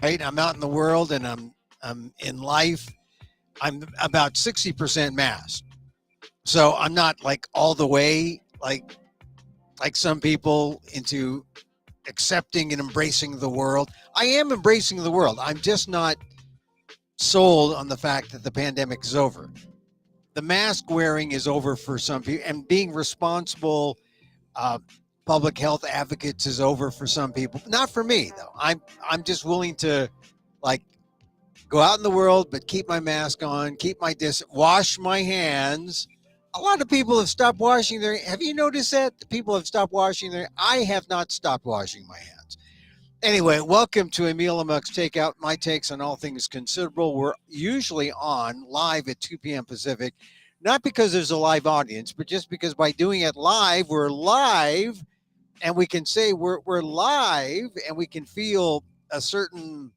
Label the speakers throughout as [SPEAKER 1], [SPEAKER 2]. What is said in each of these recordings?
[SPEAKER 1] Right? I'm out in the world and I'm in life. I'm about 60% masked. So I'm not like all the way like some people into accepting and embracing the world. I am embracing the world. I'm just not sold on the fact that the pandemic is over. The mask wearing is over for some people, and being responsible uh, public health advocates is over for some people. Not for me though. I'm just willing to like go out in the world, but keep my mask on, keep my wash my hands. A lot of people have stopped washing their. Have you noticed that people have stopped washing their? I have not stopped washing my hands. Anyway, welcome to Emil Amoks Takeout. My takes on all things considerable. We're usually on live at 2 p.m. Pacific, not because there's a live audience, but just because by doing it live, we're live, and we can say we're live, and we can feel a certain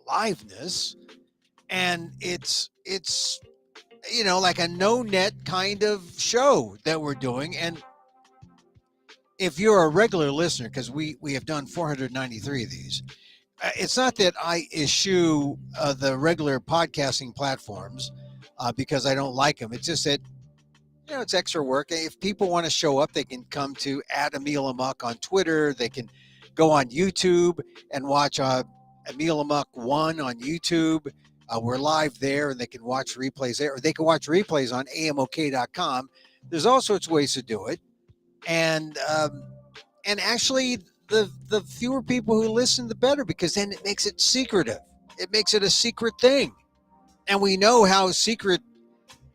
[SPEAKER 1] liveness, and it's like a no net kind of show that we're doing. And if you're a regular listener, because we have done 493 of these, it's not that I eschew the regular podcasting platforms because I don't like them. It's just that it's extra work. If people want to show up, they can come to @Emil Amok on Twitter. They can go on YouTube and watch Emil Amok 1 on YouTube. We're live there, and they can watch replays there, or they can watch replays on amok.com. There's all sorts of ways to do it, and actually, the fewer people who listen, the better, because then it makes it secretive. It makes it a secret thing, and we know how secret,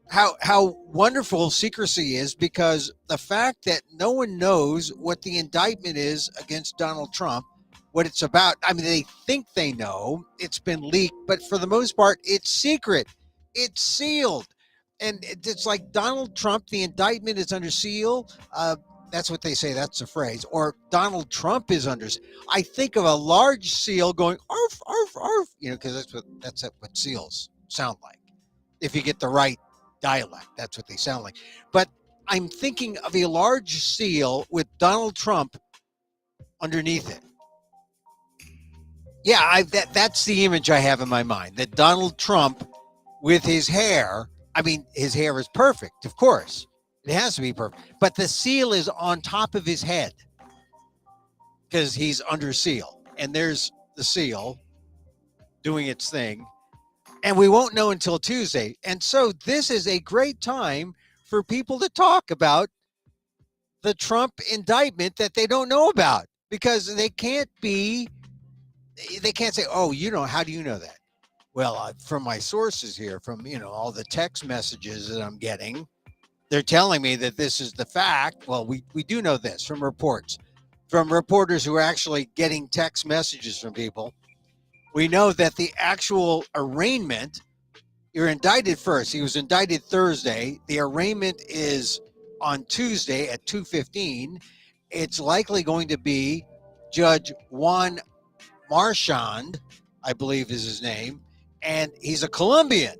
[SPEAKER 1] how wonderful secrecy is, because the fact that no one knows what the indictment is against Donald Trump, what it's about. I mean, they think they know. It's been leaked, but for the most part, it's secret. It's sealed. And it's like Donald Trump, the indictment is under seal. That's what they say. That's the phrase. Or Donald Trump is under. I think of a large seal going arf arf arf. Because that's what seals sound like. If you get the right dialect, that's what they sound like. But I'm thinking of a large seal with Donald Trump underneath it. Yeah, that's the image I have in my mind. That Donald Trump with his hair. I mean, his hair is perfect, of course. It has to be perfect. But the seal is on top of his head because he's under seal. And there's the seal doing its thing. And we won't know until Tuesday. And so this is a great time for people to talk about the Trump indictment that they don't know about, because they can't say, oh, how do you know that? Well, from my sources here, from, all the text messages that I'm getting, they're telling me that this is the fact. Well, we do know this from reports, from reporters who are actually getting text messages from people. We know that the actual arraignment, you're indicted first. He was indicted Thursday. The arraignment is on Tuesday at 2:15. It's likely going to be Judge Juan Marchand, I believe is his name, and he's a Colombian,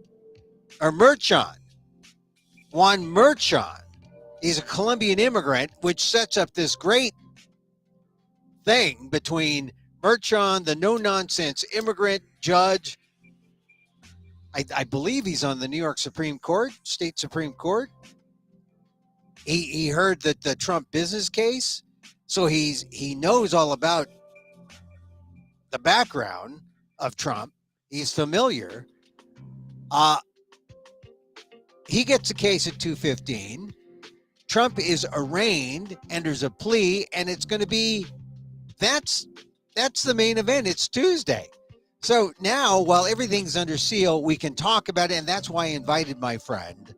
[SPEAKER 1] or Merchant. Juan Merchant. He's a Colombian immigrant, which sets up this great thing between Merchant, the no-nonsense immigrant judge. I believe he's on the New York Supreme Court, State Supreme Court. He heard that the Trump business case, so he knows all about the background of Trump. He's familiar. He gets a case at 2:15. Trump is arraigned, enters a plea, and it's going to be, that's the main event. It's Tuesday. So now, while everything's under seal, we can talk about it, and that's why I invited my friend,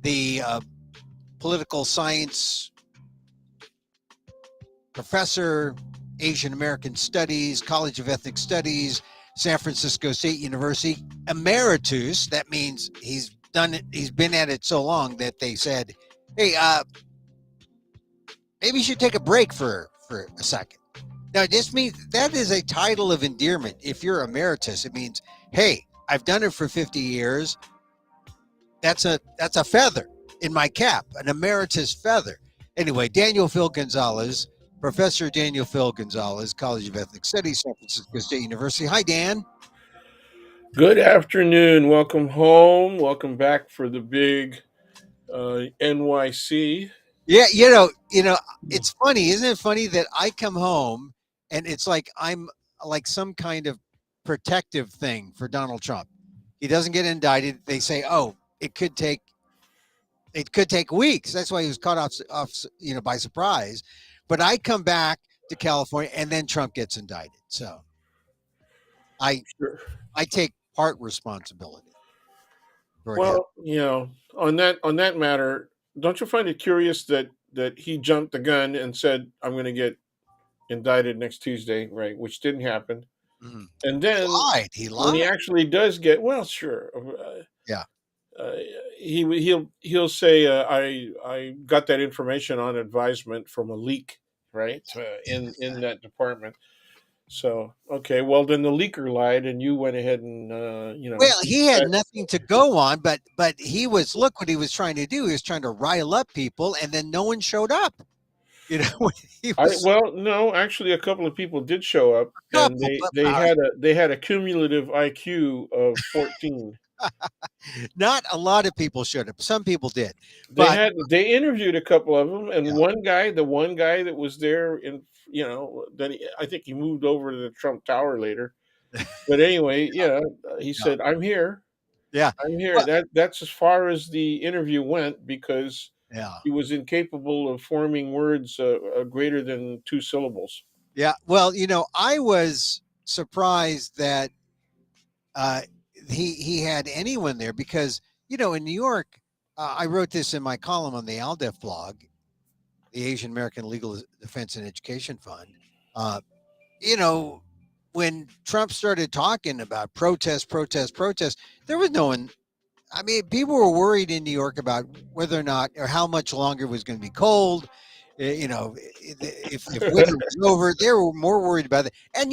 [SPEAKER 1] the political science professor, Asian American Studies, College of Ethnic Studies, San Francisco State University, emeritus. That means he's done it. He's been at it so long that they said, hey, maybe you should take a break for a second. Now, this means that is a title of endearment. If you're emeritus, it means, hey, I've done it for 50 years. That's a feather in my cap, an emeritus feather. Anyway, Daniel Phil Gonzales, Professor Daniel Phil Gonzales, College of Ethnic Studies, San Francisco State University. Hi, Dan.
[SPEAKER 2] Good afternoon. Welcome home. Welcome back for the big NYC.
[SPEAKER 1] Yeah, it's funny, isn't it funny that I come home and it's like I'm like some kind of protective thing for Donald Trump. He doesn't get indicted. They say, "Oh, it could take weeks." That's why he was caught off by surprise. But I come back to California and then Trump gets indicted. So I
[SPEAKER 2] Sure.
[SPEAKER 1] I take part responsibility for it happening.
[SPEAKER 2] Well, on that matter, don't you find it curious that he jumped the gun and said, "I'm going to get indicted next Tuesday," right? Which didn't happen.
[SPEAKER 1] Mhm.
[SPEAKER 2] And
[SPEAKER 1] He
[SPEAKER 2] then
[SPEAKER 1] lied. He
[SPEAKER 2] when he
[SPEAKER 1] lied.
[SPEAKER 2] actually does get, well, sure.
[SPEAKER 1] Yeah.
[SPEAKER 2] Uh, he'll say, I got that information on advisement from a leak, right? In that department. So okay, well then the leaker lied, and you went ahead and
[SPEAKER 1] Well, he had
[SPEAKER 2] that-
[SPEAKER 1] nothing to go on, but he was look what he was trying to do. He was trying to rile up people, and then no one showed up. You know, when he
[SPEAKER 2] I
[SPEAKER 1] was
[SPEAKER 2] well no, actually a couple of people did show up,
[SPEAKER 1] a
[SPEAKER 2] and
[SPEAKER 1] couple,
[SPEAKER 2] they
[SPEAKER 1] but
[SPEAKER 2] they had a cumulative IQ of 14.
[SPEAKER 1] not a lot of people showed up. Some people did,
[SPEAKER 2] They
[SPEAKER 1] but
[SPEAKER 2] had they interviewed a couple of them, and
[SPEAKER 1] yeah,
[SPEAKER 2] the one guy that was there, in then I think he moved over to the Trump Tower later. But anyway, yeah, he
[SPEAKER 1] yeah,
[SPEAKER 2] said, "I'm here.
[SPEAKER 1] yeah,
[SPEAKER 2] I'm here."
[SPEAKER 1] well,
[SPEAKER 2] That's as far as the interview went because
[SPEAKER 1] yeah,
[SPEAKER 2] he was incapable of forming words greater than two syllables.
[SPEAKER 1] yeah. Well, I was surprised that uh, he had anyone there because in New York, I wrote this in my column on the Aldef blog, the Asian American Legal Defense and Education Fund. Uh, you know, when Trump started talking about protest, there was no one. I mean, people were worried in New York about whether or not or how much longer it was going to be cold. If winter was over, they were more worried about it. And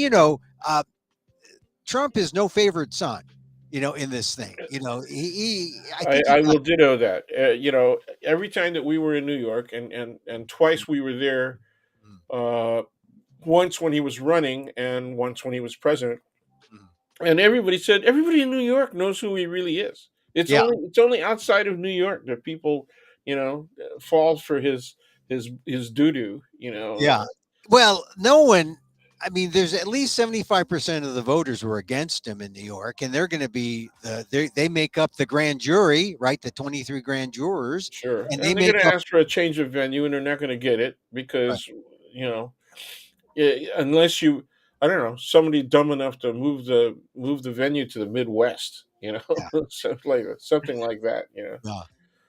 [SPEAKER 1] Trump is no favorite son. In this thing, I think he
[SPEAKER 2] I
[SPEAKER 1] got.
[SPEAKER 2] will ditto that. Every time that we were in New York, and twice we were there,
[SPEAKER 1] Mm,
[SPEAKER 2] uh, once when he was running and once when he was president,
[SPEAKER 1] mm.
[SPEAKER 2] and everybody said everybody in New York knows who he really is.
[SPEAKER 1] Yeah,
[SPEAKER 2] It's only outside of New York that people, fall for his doo doo.
[SPEAKER 1] yeah. Well, no one. I mean, there's at least 75% of the voters were against him in New York, and they're going to be they make up the grand jury, right? The 23 grand jurors,
[SPEAKER 2] Sure,
[SPEAKER 1] and they
[SPEAKER 2] and they're
[SPEAKER 1] make
[SPEAKER 2] going to
[SPEAKER 1] up.
[SPEAKER 2] ask for a change of venue, and they're not going to get it
[SPEAKER 1] Right.
[SPEAKER 2] because you know unless you, I don't know, somebody dumb enough to move the venue to the Midwest,
[SPEAKER 1] Yeah.
[SPEAKER 2] something like that.
[SPEAKER 1] Uh,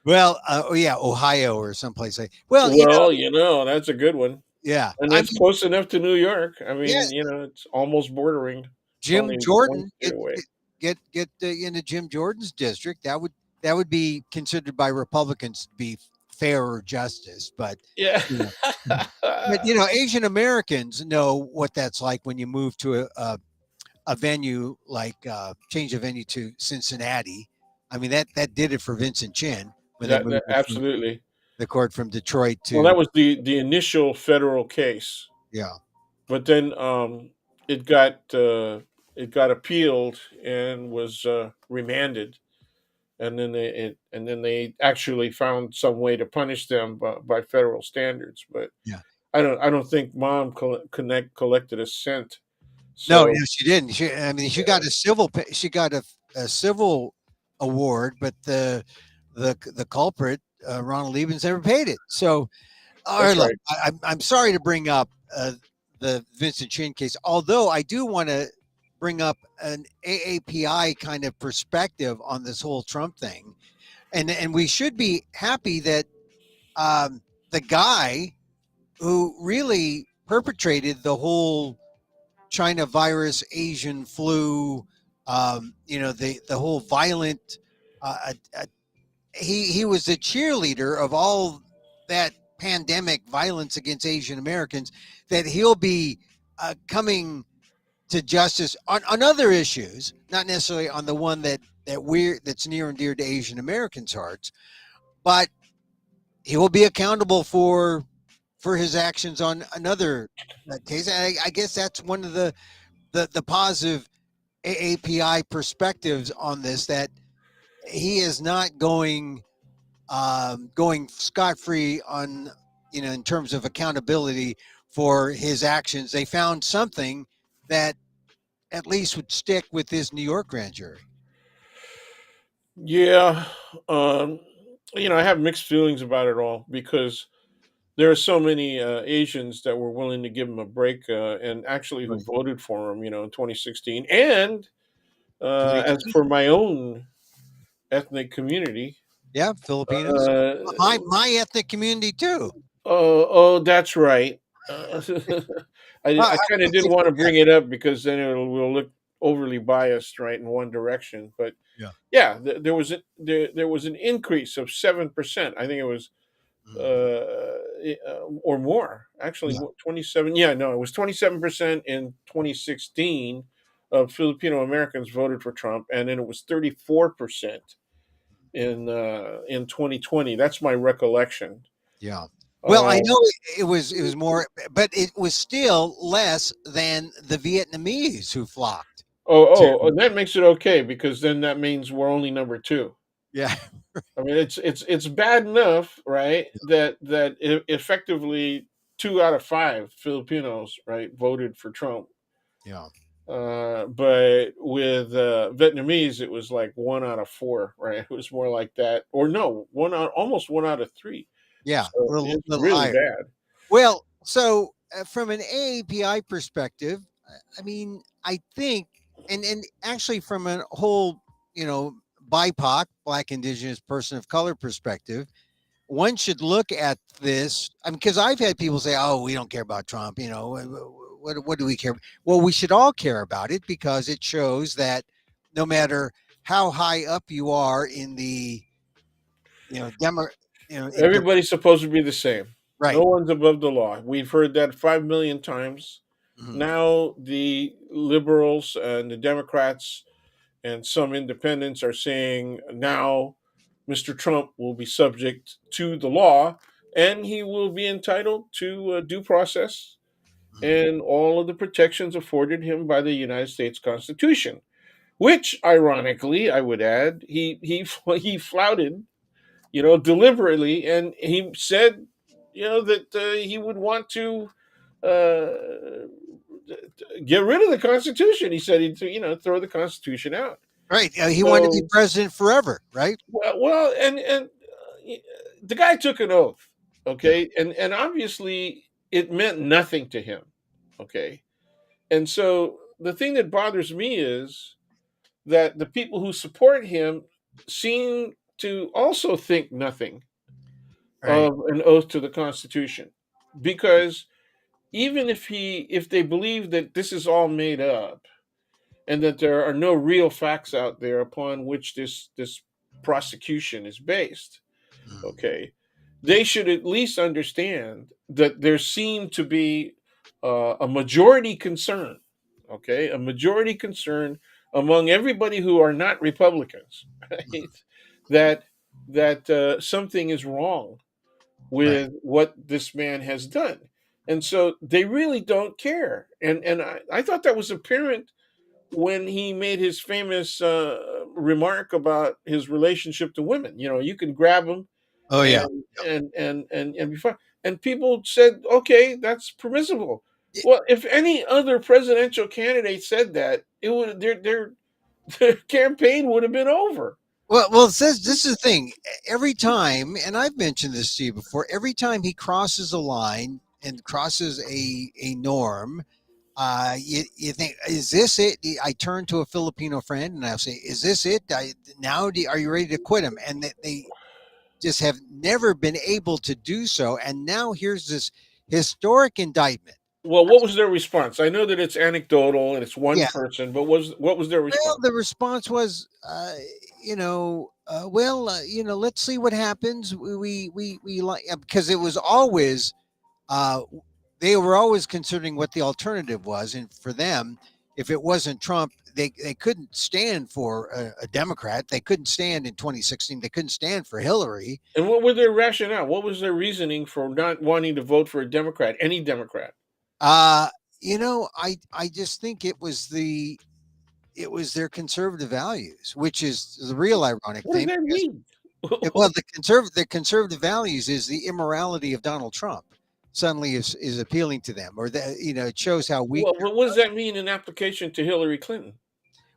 [SPEAKER 1] well, oh yeah, Ohio or someplace like. Well,
[SPEAKER 2] Well, that's a good one,
[SPEAKER 1] yeah.
[SPEAKER 2] and
[SPEAKER 1] I
[SPEAKER 2] that's
[SPEAKER 1] mean,
[SPEAKER 2] close enough to New York. I
[SPEAKER 1] yeah.
[SPEAKER 2] mean, it's almost bordering. It's
[SPEAKER 1] Jim
[SPEAKER 2] only one
[SPEAKER 1] Jordan
[SPEAKER 2] state away.
[SPEAKER 1] get into Jim Jordan's district. That would be considered by Republicans to be fair or justice, but
[SPEAKER 2] Yeah.
[SPEAKER 1] you know, but Asian Americans know what that's like when you move to a venue like change a venue to Cincinnati. I mean that did it for Vincent Chin when they
[SPEAKER 2] that
[SPEAKER 1] moved
[SPEAKER 2] absolutely.
[SPEAKER 1] the court from Detroit
[SPEAKER 2] Well,
[SPEAKER 1] to
[SPEAKER 2] that was the initial federal case,
[SPEAKER 1] yeah
[SPEAKER 2] but then it got uh, it got appealed and was remanded, and then they actually found some way to punish them by federal standards. But
[SPEAKER 1] yeah.
[SPEAKER 2] I don't think mom collected a cent.
[SPEAKER 1] No,
[SPEAKER 2] So
[SPEAKER 1] she didn't. I mean, she got a she got a civil award, but the culprit, Ronald Liebens, never paid it. So, all right,
[SPEAKER 2] that's
[SPEAKER 1] look,
[SPEAKER 2] right.
[SPEAKER 1] I'm sorry to bring up the Vincent Chin case, although I do want to bring up an AAPI kind of perspective on this whole Trump thing, and we should be happy that the guy who really perpetrated the whole China virus, Asian flu, the whole violent. He was the cheerleader of all that pandemic violence against Asian Americans. That he'll be coming to justice on other issues, not necessarily on the one that's near and dear to Asian Americans' hearts, but he will be accountable for for his actions on another case. And I guess that's one of the positive AAPI perspectives on this, that he is not going scot free on, in terms of accountability for his actions. They found something that at least would stick with this New York grand jury.
[SPEAKER 2] Yeah, um, I have mixed feelings about it all because there are so many Asians that were willing to give him a break, and actually who
[SPEAKER 1] Right.
[SPEAKER 2] voted for him, in 2016. And as
[SPEAKER 1] 2020,
[SPEAKER 2] for my own ethnic community,
[SPEAKER 1] yeah, Filipinos,
[SPEAKER 2] uh,
[SPEAKER 1] my ethnic community too.
[SPEAKER 2] oh, that's right. Uh, I
[SPEAKER 1] How
[SPEAKER 2] kind of
[SPEAKER 1] could they
[SPEAKER 2] didn't want to
[SPEAKER 1] forget?
[SPEAKER 2] bring it up because then will look overly biased, right, in one direction. But
[SPEAKER 1] Yeah.
[SPEAKER 2] yeah, there was an increase of 7%. I think it was
[SPEAKER 1] Mm,
[SPEAKER 2] or more. Actually,
[SPEAKER 1] yeah.
[SPEAKER 2] 27. Yeah, no, it was 27% in 2016 of Filipino Americans voted for Trump, and then it was 34% in 2020. That's my recollection.
[SPEAKER 1] Yeah. Well, I
[SPEAKER 2] Uh,
[SPEAKER 1] know it was more, but it was still less than the Vietnamese who flocked to.
[SPEAKER 2] and that makes it okay because then that means we're only number two.
[SPEAKER 1] Yeah.
[SPEAKER 2] I mean, it's bad enough, right? That effectively 2 out of 5 Filipinos, right, voted for Trump.
[SPEAKER 1] Yeah.
[SPEAKER 2] But with Vietnamese, it was like 1 out of 4, right? It was more like that, or no, almost 1 out of 3.
[SPEAKER 1] Yeah.
[SPEAKER 2] So
[SPEAKER 1] Little
[SPEAKER 2] it's
[SPEAKER 1] little
[SPEAKER 2] really
[SPEAKER 1] higher.
[SPEAKER 2] bad.
[SPEAKER 1] Well, so from an AAPI perspective, I mean, I think, and actually from a whole, BIPOC, Black, Indigenous, Person of Color perspective, one should look at this. I mean, because I've had people say, "Oh, we don't care about Trump." What do we care? Well, we should all care about it because it shows that no matter how high up you are in the, demo, in the
[SPEAKER 2] Everybody's supposed to be the same. No
[SPEAKER 1] right.
[SPEAKER 2] one's above the law. We've heard that 5 million times.
[SPEAKER 1] Mhm.
[SPEAKER 2] Now the liberals and the Democrats and some independents are saying now Mr. Trump will be subject to the law and he will be entitled to due process
[SPEAKER 1] Mhm.
[SPEAKER 2] and all of the protections afforded him by the United States Constitution, which, ironically, I would add, he flouted, deliberately, and he said, that he would want to uh, get rid of the Constitution. He said he'd, throw the Constitution out.
[SPEAKER 1] Right. He wanted to be
[SPEAKER 2] So,
[SPEAKER 1] president forever. Right.
[SPEAKER 2] well, the guy took an oath,
[SPEAKER 1] Yeah.
[SPEAKER 2] okay, and obviously it meant nothing to him, okay. And so the thing that bothers me is that the people who support him seem to also think nothing
[SPEAKER 1] Right.
[SPEAKER 2] of an oath to the Constitution, because even if they believe that this is all made up and that there are no real facts out there upon which this prosecution is based,
[SPEAKER 1] Mhm.
[SPEAKER 2] okay, they should at least understand that there seemed to be a majority concern, okay, a majority concern among everybody who are not Republicans, right, that something is wrong
[SPEAKER 1] Right.
[SPEAKER 2] with what this man has done. And so they really don't care. And I thought that was apparent when he made his famous remark about his relationship to women. You can grab them
[SPEAKER 1] Oh yeah.
[SPEAKER 2] and be fine. And people said, okay, that's permissible. Well, if any other presidential candidate said that, it would their campaign would have been over.
[SPEAKER 1] Well, it says this is the thing. Every time, and I've mentioned this to you before, every time he crosses a line and crosses a norm, you think, is this it? I turn to a Filipino friend and I'll say, is this it? Are you ready to quit him? And they just have never been able to do so. And now here's this historic indictment.
[SPEAKER 2] Well, what was their response? I know that it's anecdotal and it's one
[SPEAKER 1] Yeah.
[SPEAKER 2] person, but what was their
[SPEAKER 1] Well,
[SPEAKER 2] response?
[SPEAKER 1] the response was, let's see what happens. We like, because it was always, uh, they were always considering what the alternative was, and for them, if it wasn't Trump, they couldn't stand for a Democrat. They couldn't stand in 2016. They couldn't stand for Hillary.
[SPEAKER 2] And what were their rationale? What was their reasoning for not wanting to vote for a Democrat, any Democrat?
[SPEAKER 1] Uh, I just think it was their conservative values, which is the real ironic
[SPEAKER 2] What does
[SPEAKER 1] thing.
[SPEAKER 2] that
[SPEAKER 1] Because
[SPEAKER 2] mean?
[SPEAKER 1] well, the conservative values is the immorality of Donald Trump suddenly is appealing to them, or that it shows how weak.
[SPEAKER 2] Well, what does that mean in application to Hillary Clinton?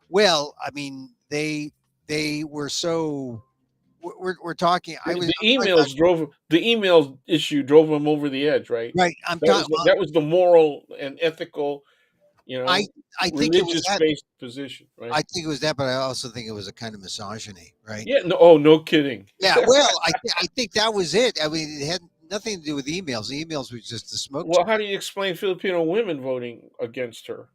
[SPEAKER 1] Well, I mean they were so we're talking.
[SPEAKER 2] The
[SPEAKER 1] I'm talking about
[SPEAKER 2] the email issue drove them over the edge, right?
[SPEAKER 1] right.
[SPEAKER 2] That was the moral and ethical, you
[SPEAKER 1] I
[SPEAKER 2] know,
[SPEAKER 1] I think it was
[SPEAKER 2] religious
[SPEAKER 1] that.
[SPEAKER 2] based position, right?
[SPEAKER 1] I think it was that, but I also think it was a kind of misogyny, right?
[SPEAKER 2] Yeah. No. Oh, no kidding.
[SPEAKER 1] Yeah. Well, I think that was it. I mean, it had nothing to do with emails. The emails was just the smoke.
[SPEAKER 2] Well, how do you explain Filipino women voting against her?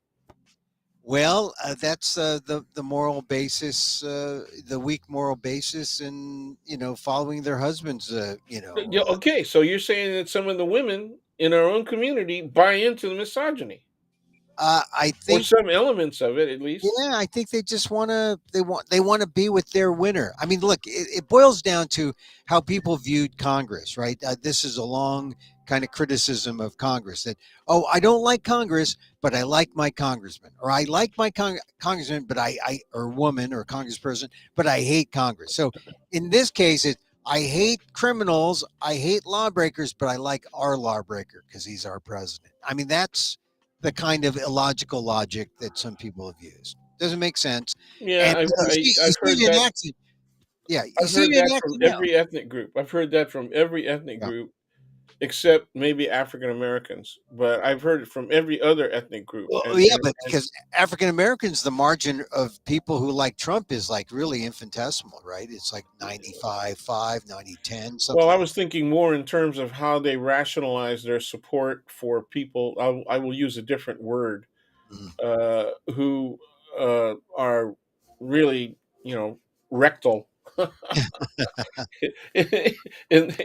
[SPEAKER 1] Well, that's the moral basis, the weak moral basis, and following their husbands.
[SPEAKER 2] Yeah, okay, so you're saying that some of the women in our own community buy into the misogyny,
[SPEAKER 1] I
[SPEAKER 2] or
[SPEAKER 1] think
[SPEAKER 2] some elements of it, at least.
[SPEAKER 1] yeah, I think they just want to they want to be with their winner. I mean, look, it boils down to how people viewed Congress, right? This is a long kind of criticism of Congress that I don't like Congress, but I like my congressman, or I like my congressman, but I or woman or congressperson, but I hate Congress. So in this case, I hate criminals, I hate lawbreakers, but I like our lawbreaker because he's our president. I mean, that's the kind of illogical logic that some people have used. Doesn't make sense.
[SPEAKER 2] Yeah,
[SPEAKER 1] And you
[SPEAKER 2] I've
[SPEAKER 1] see
[SPEAKER 2] heard
[SPEAKER 1] it
[SPEAKER 2] that.
[SPEAKER 1] enacted. Yeah, you
[SPEAKER 2] I've
[SPEAKER 1] see
[SPEAKER 2] heard
[SPEAKER 1] it
[SPEAKER 2] that from
[SPEAKER 1] enacted now.
[SPEAKER 2] every ethnic group. I've heard that from every ethnic
[SPEAKER 1] Yeah.
[SPEAKER 2] group except maybe African Americans, but I've heard it from every other ethnic group.
[SPEAKER 1] Well,
[SPEAKER 2] And
[SPEAKER 1] yeah, but because African Americans, the margin of people who like Trump is like really infinitesimal, right? It's like 95-5, 90-10,
[SPEAKER 2] well,
[SPEAKER 1] something
[SPEAKER 2] I
[SPEAKER 1] like
[SPEAKER 2] was thinking more in terms of how they rationalize their support for people. I will use a different word,
[SPEAKER 1] that.
[SPEAKER 2] who are really, rectal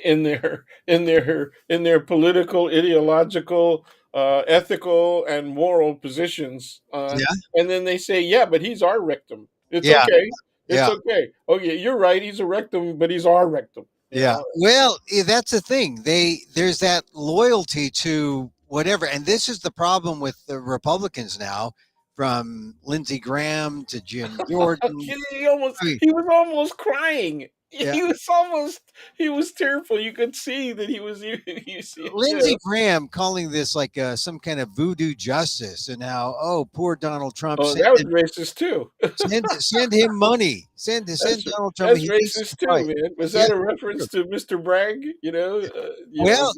[SPEAKER 2] in their political, ideological, ethical, and moral positions.
[SPEAKER 1] Yeah,
[SPEAKER 2] And then they say, "Yeah, but he's our rectum. It's
[SPEAKER 1] yeah,
[SPEAKER 2] okay. It's
[SPEAKER 1] yeah.
[SPEAKER 2] okay. Oh yeah, you're right. He's a rectum, but he's our rectum."
[SPEAKER 1] Yeah. Well, that's the thing. There's that loyalty to whatever, and this is the problem with the Republicans now, from Lindsey Graham to Jim Jordan. I mean,
[SPEAKER 2] He was almost crying.
[SPEAKER 1] yeah,
[SPEAKER 2] He was tearful. You could see that he was. You see,
[SPEAKER 1] Lindsey Graham calling this like some kind of voodoo justice, and how poor Donald Trump
[SPEAKER 2] Oh, that was racist too.
[SPEAKER 1] send him money, send
[SPEAKER 2] That's
[SPEAKER 1] Donald Trump.
[SPEAKER 2] that's
[SPEAKER 1] He needs to
[SPEAKER 2] racist too,
[SPEAKER 1] fight.
[SPEAKER 2] man. Was
[SPEAKER 1] Yeah.
[SPEAKER 2] that a reference to Mr. Bragg?
[SPEAKER 1] Well,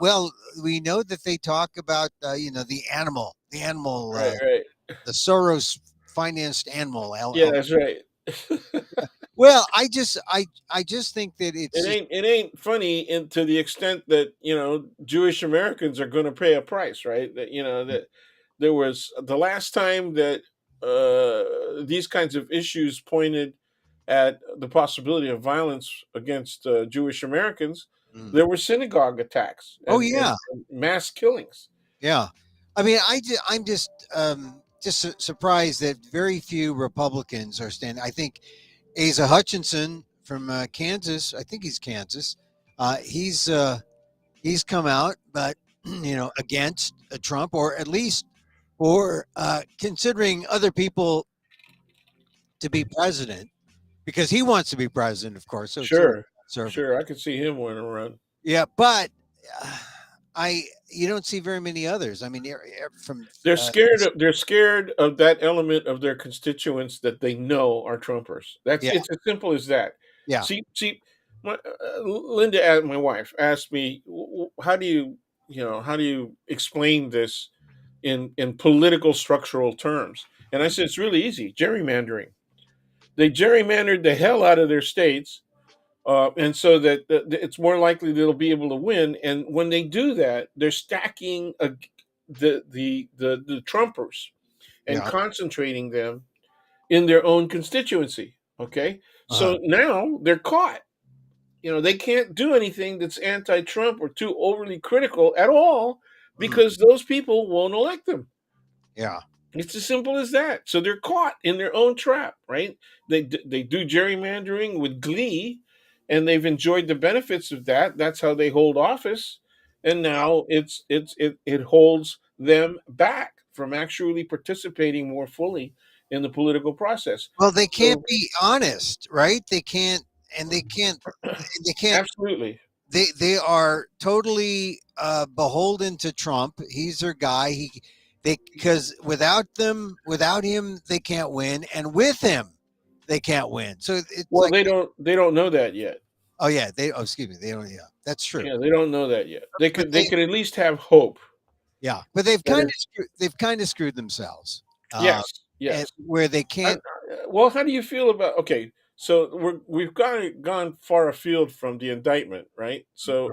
[SPEAKER 1] well, we know that they talk about the animal,
[SPEAKER 2] Right, right.
[SPEAKER 1] the Soros financed animal.
[SPEAKER 2] Yeah, that's right.
[SPEAKER 1] Well, I just think that it's just
[SPEAKER 2] It ain't funny to the extent that Jewish Americans are going to pay a price, right? That that there was the last time that these kinds of issues pointed at the possibility of violence against Jewish Americans.
[SPEAKER 1] mm.
[SPEAKER 2] There were synagogue attacks
[SPEAKER 1] Oh
[SPEAKER 2] and
[SPEAKER 1] yeah,
[SPEAKER 2] mass killings.
[SPEAKER 1] yeah. I mean, I'm just surprised that very few Republicans are standing. I think Asa Hutchinson from Kansas. I think he's Kansas. He's come out, but against Trump, or at least for considering other people to be president, because he wants to be president, of course. So it's
[SPEAKER 2] Sure,
[SPEAKER 1] conservative.
[SPEAKER 2] sure. I could see him winning a run.
[SPEAKER 1] Yeah, but uh, I you don't see very many others. I mean, from
[SPEAKER 2] They're scared of that element of their constituents that they know are Trumpers.
[SPEAKER 1] yeah,
[SPEAKER 2] It's as simple as that.
[SPEAKER 1] yeah,
[SPEAKER 2] See, Linda, my wife, asked me, How do you explain this in political structural terms?" And I said, "It's really easy. Gerrymandering. They gerrymandered the hell out of their states, and so that it's more likely they'll be able to win. And when they do that, they're stacking the Trumpers and
[SPEAKER 1] yeah,
[SPEAKER 2] concentrating them in their own constituency. Okay,
[SPEAKER 1] uh-huh,
[SPEAKER 2] so now they're caught. They can't do anything that's anti-Trump or too overly critical at all
[SPEAKER 1] mm,
[SPEAKER 2] because those people won't elect them.
[SPEAKER 1] yeah.
[SPEAKER 2] It's as simple as that. So they're caught in their own trap, right? They do gerrymandering with glee, and they've enjoyed the benefits of that. That's how they hold office, and now it holds them back from actually participating more fully in the political process.
[SPEAKER 1] Well, they can't
[SPEAKER 2] So
[SPEAKER 1] be honest, right? They can't, and they can't.
[SPEAKER 2] absolutely.
[SPEAKER 1] They are totally beholden to Trump. He's their guy. They because without him, they can't win, and with him, they can't win. So it's
[SPEAKER 2] Well,
[SPEAKER 1] like,
[SPEAKER 2] they don't know that yet.
[SPEAKER 1] oh yeah, they. Oh, excuse me, they don't. Yeah, that's true.
[SPEAKER 2] Yeah, they don't know that yet. They
[SPEAKER 1] But
[SPEAKER 2] could they
[SPEAKER 1] they,
[SPEAKER 2] could at least have hope.
[SPEAKER 1] yeah, but they've
[SPEAKER 2] That
[SPEAKER 1] kind of
[SPEAKER 2] is,
[SPEAKER 1] they've kind of screwed themselves,
[SPEAKER 2] yes,
[SPEAKER 1] and
[SPEAKER 2] yes.
[SPEAKER 1] where they can't.
[SPEAKER 2] Well, how do you feel about? Okay, so we've gone far afield from the indictment, right? So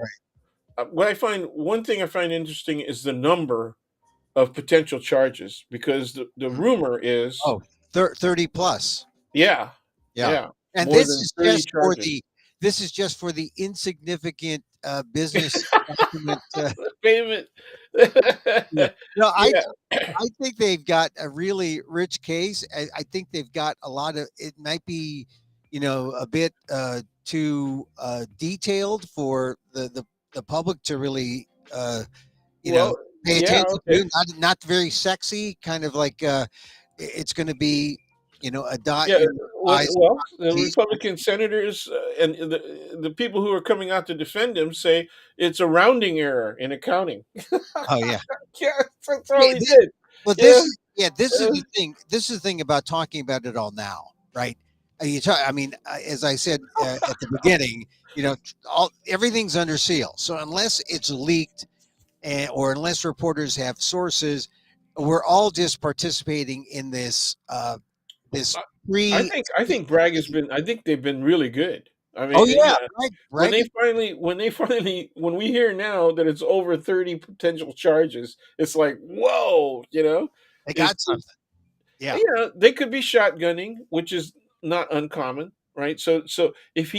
[SPEAKER 1] Right.
[SPEAKER 2] what I find one thing I find interesting is the number of potential charges because the
[SPEAKER 1] Mm.
[SPEAKER 2] rumor is,
[SPEAKER 1] Oh, 30 plus.
[SPEAKER 2] yeah,
[SPEAKER 1] Yeah.
[SPEAKER 2] yeah,
[SPEAKER 1] And
[SPEAKER 2] more than 30 charges.
[SPEAKER 1] this is just for the insignificant business document.
[SPEAKER 2] Payment.
[SPEAKER 1] Yeah. No,
[SPEAKER 2] Yeah.
[SPEAKER 1] I think they've got a really rich case. I think they've got a lot of. It might be, a bit too detailed for the public to really, you know,
[SPEAKER 2] Well,
[SPEAKER 1] pay
[SPEAKER 2] yeah,
[SPEAKER 1] attention
[SPEAKER 2] okay.
[SPEAKER 1] to. Not very sexy. Kind of like it's going to be, a dot
[SPEAKER 2] Yeah,
[SPEAKER 1] in the eyes.
[SPEAKER 2] well, the
[SPEAKER 1] T's.
[SPEAKER 2] Republican senators and the people who are coming out to defend him say it's a rounding error in accounting.
[SPEAKER 1] Oh yeah.
[SPEAKER 2] Yeah, that's all
[SPEAKER 1] Yeah,
[SPEAKER 2] he did.
[SPEAKER 1] well,
[SPEAKER 2] Yeah,
[SPEAKER 1] this is
[SPEAKER 2] uh,
[SPEAKER 1] the thing. This is the thing about talking about it all now, right? I mean, as I said at the beginning, everything's under seal. So unless it's leaked, or unless reporters have sources, we're all just participating in this
[SPEAKER 2] I
[SPEAKER 1] pre.
[SPEAKER 2] I think Bragg has been. I think they've been really good. I
[SPEAKER 1] Oh
[SPEAKER 2] mean,
[SPEAKER 1] yeah, right,
[SPEAKER 2] when
[SPEAKER 1] right.
[SPEAKER 2] when we hear now that it's over 30 potential charges, it's like whoa,
[SPEAKER 1] They
[SPEAKER 2] it's
[SPEAKER 1] got something. Yeah,
[SPEAKER 2] they could be shotgunning, which is not uncommon, right? So if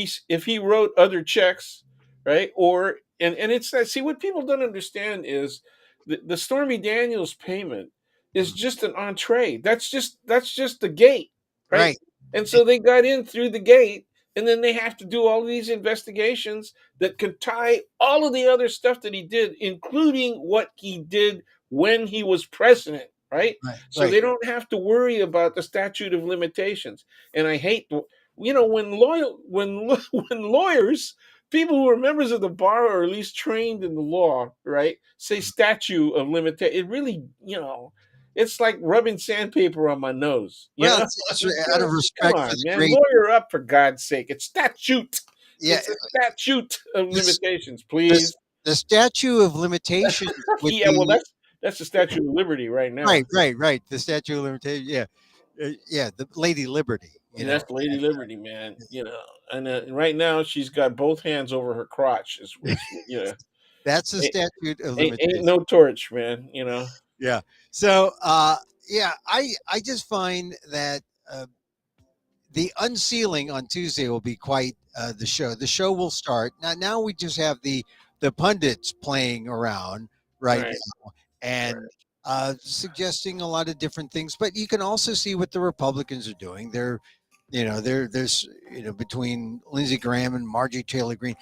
[SPEAKER 2] he wrote other checks, right, or and it's that. See, what people don't understand is the Stormy Daniels payment is
[SPEAKER 1] Mhm.
[SPEAKER 2] just an entree. That's just the gate, right?
[SPEAKER 1] Right.
[SPEAKER 2] And so they got in through the gate, and then they have to do all these investigations that could tie all of the other stuff that he did, including what he did when he was president, right?
[SPEAKER 1] Right.
[SPEAKER 2] So
[SPEAKER 1] Right.
[SPEAKER 2] they don't have to worry about the statute of limitations. And I hate, when lawyers, people who are members of the bar or at least trained in the law, right, say statute of limitation, it really, it's like rubbing sandpaper on my nose.
[SPEAKER 1] Well, it's out of
[SPEAKER 2] Come
[SPEAKER 1] respect for
[SPEAKER 2] on,
[SPEAKER 1] the
[SPEAKER 2] man,
[SPEAKER 1] great.
[SPEAKER 2] lawyer up for God's sake. It's statute.
[SPEAKER 1] Yeah.
[SPEAKER 2] It's a statute of
[SPEAKER 1] This
[SPEAKER 2] limitations,
[SPEAKER 1] this
[SPEAKER 2] please.
[SPEAKER 1] the statute of limitations would
[SPEAKER 2] Yeah, well,
[SPEAKER 1] be.
[SPEAKER 2] that's the Statute of Liberty right now.
[SPEAKER 1] Right, right, right. The Statue of Limitation. Yeah, yeah. The Lady Liberty.
[SPEAKER 2] That's Lady Liberty, man. And right now she's got both hands over her crotch.
[SPEAKER 1] That's the
[SPEAKER 2] Ain't,
[SPEAKER 1] statute of
[SPEAKER 2] ain't
[SPEAKER 1] limitation.
[SPEAKER 2] no torch, man.
[SPEAKER 1] Yeah. So, yeah, I just find that the unsealing on Tuesday will be quite the show. The show will start now. Now we just have the pundits playing around right
[SPEAKER 2] Right,
[SPEAKER 1] now and
[SPEAKER 2] right.
[SPEAKER 1] suggesting a lot of different things. But you can also see what the Republicans are doing. There's between Lindsey Graham and Marjorie Taylor Greene.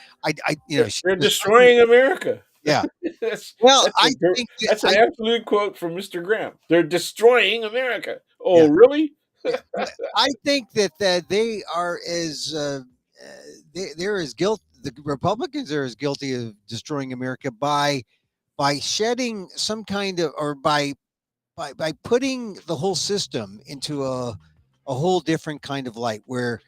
[SPEAKER 2] They're
[SPEAKER 1] She's talking.
[SPEAKER 2] destroying America.
[SPEAKER 1] Yeah.
[SPEAKER 2] that's
[SPEAKER 1] Well,
[SPEAKER 2] that's a,
[SPEAKER 1] I
[SPEAKER 2] dir-
[SPEAKER 1] think that
[SPEAKER 2] that's an absolute quote from Mr. Graham. They're destroying America. Oh,
[SPEAKER 1] yeah.
[SPEAKER 2] really?
[SPEAKER 1] Yeah, I think that they are as they're as guilt. The Republicans are as guilty of destroying America by shedding some kind of or by putting the whole system into a whole different kind of light where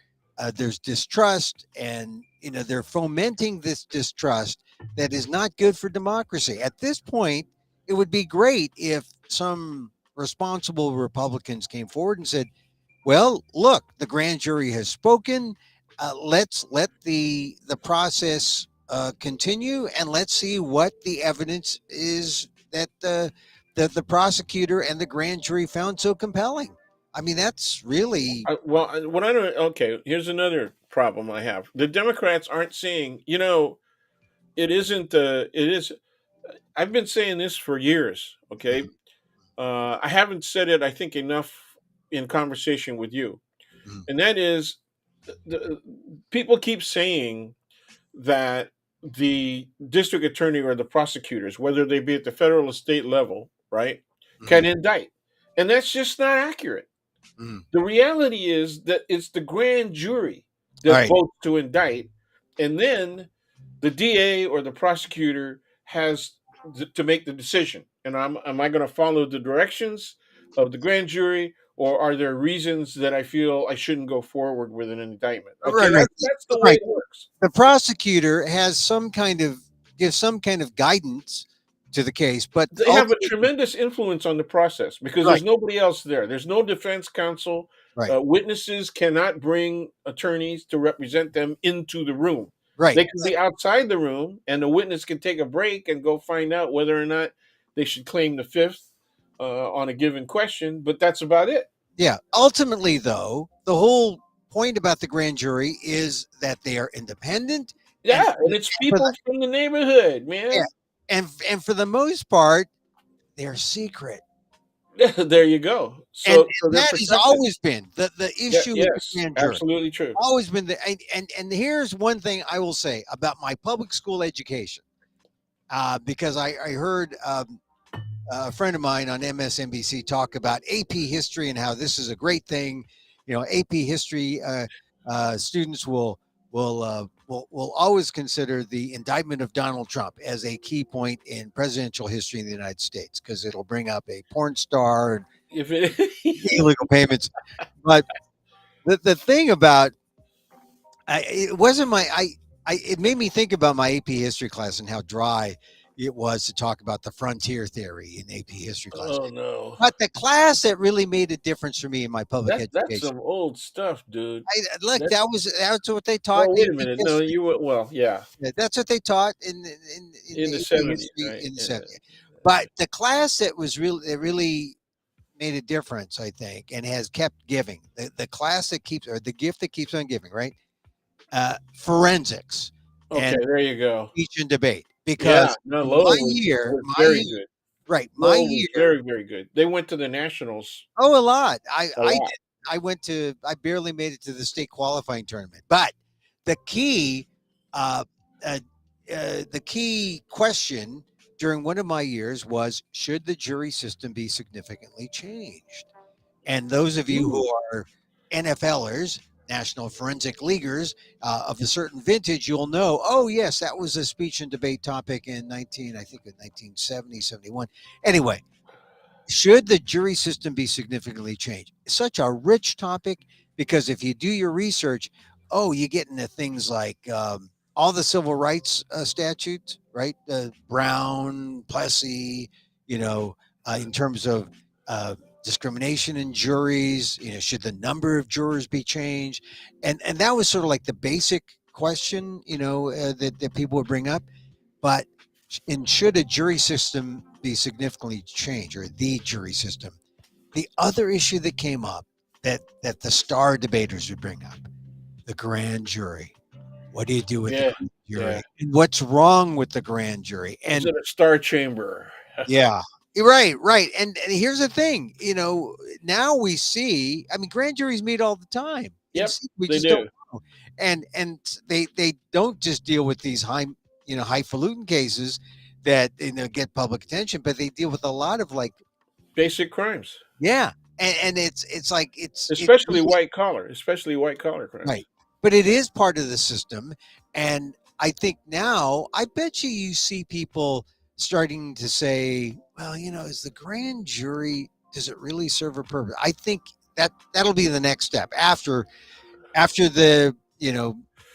[SPEAKER 1] there's distrust and they're fomenting this distrust that is not good for democracy. At this point, it would be great if some responsible Republicans came forward and said, well, look, the grand jury has spoken. Let's let the process continue, and let's see what the evidence is that the prosecutor and the grand jury found so compelling. I mean, that's really
[SPEAKER 2] What I don't. Okay, here's another problem I have. The Democrats aren't saying. It isn't. It is. I've been saying this for years. Okay, I haven't said it, I think, enough in conversation with you,
[SPEAKER 1] Mhm.
[SPEAKER 2] and that is, the, people keep saying that the district attorney or the prosecutors, whether they be at the federal or state level, right, can
[SPEAKER 1] Mhm.
[SPEAKER 2] indict, and that's just not accurate.
[SPEAKER 1] Mhm.
[SPEAKER 2] The reality is that it's the grand jury
[SPEAKER 1] All
[SPEAKER 2] that
[SPEAKER 1] right.
[SPEAKER 2] votes to indict, and then the DA or the prosecutor has to make the decision. And am I going to follow the directions of the grand jury, or are there reasons that I feel I shouldn't go forward with an indictment? Okay,
[SPEAKER 1] Right. Right.
[SPEAKER 2] that's the way
[SPEAKER 1] Right.
[SPEAKER 2] it works.
[SPEAKER 1] The prosecutor has some kind of gives some kind of guidance to the case, but
[SPEAKER 2] They have a
[SPEAKER 1] ultimately,
[SPEAKER 2] tremendous influence on the process because
[SPEAKER 1] right.
[SPEAKER 2] there's nobody else there. There's no defense counsel.
[SPEAKER 1] Right.
[SPEAKER 2] Witnesses cannot bring attorneys to represent them into the room.
[SPEAKER 1] Right.
[SPEAKER 2] They can be outside the room, and the witness can take a break and go find out whether or not they should claim the fifth on a given question. But that's about it.
[SPEAKER 1] Yeah. Ultimately, though, the whole point about the grand jury is that they are independent, and
[SPEAKER 2] Yeah, and it's
[SPEAKER 1] for the
[SPEAKER 2] people from the neighborhood,
[SPEAKER 1] yeah,
[SPEAKER 2] man.
[SPEAKER 1] and for the most part, they're secret.
[SPEAKER 2] There you go.
[SPEAKER 1] And,
[SPEAKER 2] So
[SPEAKER 1] and
[SPEAKER 2] they're
[SPEAKER 1] that has
[SPEAKER 2] protected.
[SPEAKER 1] always been the
[SPEAKER 2] Yeah,
[SPEAKER 1] issue with the
[SPEAKER 2] yes,
[SPEAKER 1] grand jury.
[SPEAKER 2] absolutely true.
[SPEAKER 1] Always been and here's one thing I will say about my public school education, because I heard a friend of mine on MSNBC talk about AP history and how this is a great thing. You know, AP history students will always consider the indictment of Donald Trump as a key point in presidential history in the United States because it'll bring up a porn star and
[SPEAKER 2] If it,
[SPEAKER 1] illegal payments. But the thing about it wasn't it made me think about my AP history class and how dry it was to talk about the frontier theory in AP history class.
[SPEAKER 2] oh no.
[SPEAKER 1] But the class that really made a difference for me in my public
[SPEAKER 2] That's
[SPEAKER 1] education,
[SPEAKER 2] some old stuff, dude.
[SPEAKER 1] look,
[SPEAKER 2] That's
[SPEAKER 1] that's what they taught
[SPEAKER 2] well.
[SPEAKER 1] in
[SPEAKER 2] Wait a
[SPEAKER 1] AP
[SPEAKER 2] minute. No,
[SPEAKER 1] history.
[SPEAKER 2] you were well, yeah,
[SPEAKER 1] Yeah, that's what they taught in
[SPEAKER 2] in the
[SPEAKER 1] AP
[SPEAKER 2] '70s,
[SPEAKER 1] history
[SPEAKER 2] right?
[SPEAKER 1] in the
[SPEAKER 2] Yeah.
[SPEAKER 1] 70s. But the class that really made a difference, I think, and has kept giving the class that keeps or the gift that keeps on giving, right? Forensics
[SPEAKER 2] Okay,
[SPEAKER 1] and
[SPEAKER 2] there you go.
[SPEAKER 1] speech and debate
[SPEAKER 2] Yeah,
[SPEAKER 1] because
[SPEAKER 2] no,
[SPEAKER 1] in my
[SPEAKER 2] Lowell
[SPEAKER 1] year,
[SPEAKER 2] was very good.
[SPEAKER 1] right, my
[SPEAKER 2] Lowell was
[SPEAKER 1] year.
[SPEAKER 2] very very good. They went to the nationals
[SPEAKER 1] Oh, a lot.
[SPEAKER 2] a
[SPEAKER 1] I
[SPEAKER 2] lot.
[SPEAKER 1] did. I went to. I barely made it to the state qualifying tournament. But the key, uh, uh, the key question during one of my years was: should the jury system be significantly changed? And those of you
[SPEAKER 2] Ooh,
[SPEAKER 1] who are NFLers, National Forensic Leaguers of a certain vintage, you'll know. Oh, yes, that was a speech and debate topic in I think in 1970, 71. Anyway, should the jury system be significantly changed? Such a rich topic because if you do your research, oh, you get into things like all the civil rights statutes, right? Brown, Plessy, you know, in terms of uh, discrimination in juries, you know, should the number of jurors be changed? And that was sort of like the basic question, you know, that people would bring up. But should a jury system be significantly changed, or the jury system? The other issue that came up that the star debaters would bring up, the grand jury. What do you do with the
[SPEAKER 2] yeah,
[SPEAKER 1] grand
[SPEAKER 2] yeah.
[SPEAKER 1] jury? And what's wrong with the grand jury?
[SPEAKER 2] Is
[SPEAKER 1] And
[SPEAKER 2] it a star chamber?
[SPEAKER 1] yeah, right, right. And here's the thing, you know, now we see. I mean, grand juries meet all the time, and
[SPEAKER 2] Yep,
[SPEAKER 1] we
[SPEAKER 2] they
[SPEAKER 1] just don't
[SPEAKER 2] do.
[SPEAKER 1] know. And they don't just deal with these highfalutin cases that get public attention, but they deal with a lot of like
[SPEAKER 2] Basic crimes,
[SPEAKER 1] yeah, and it's like it
[SPEAKER 2] especially
[SPEAKER 1] really
[SPEAKER 2] especially white collar crimes.
[SPEAKER 1] right, but it is part of the system, and I think now I bet you see people starting to say, well, you know, is the grand jury does it really serve a purpose? I think that'll be the next step after the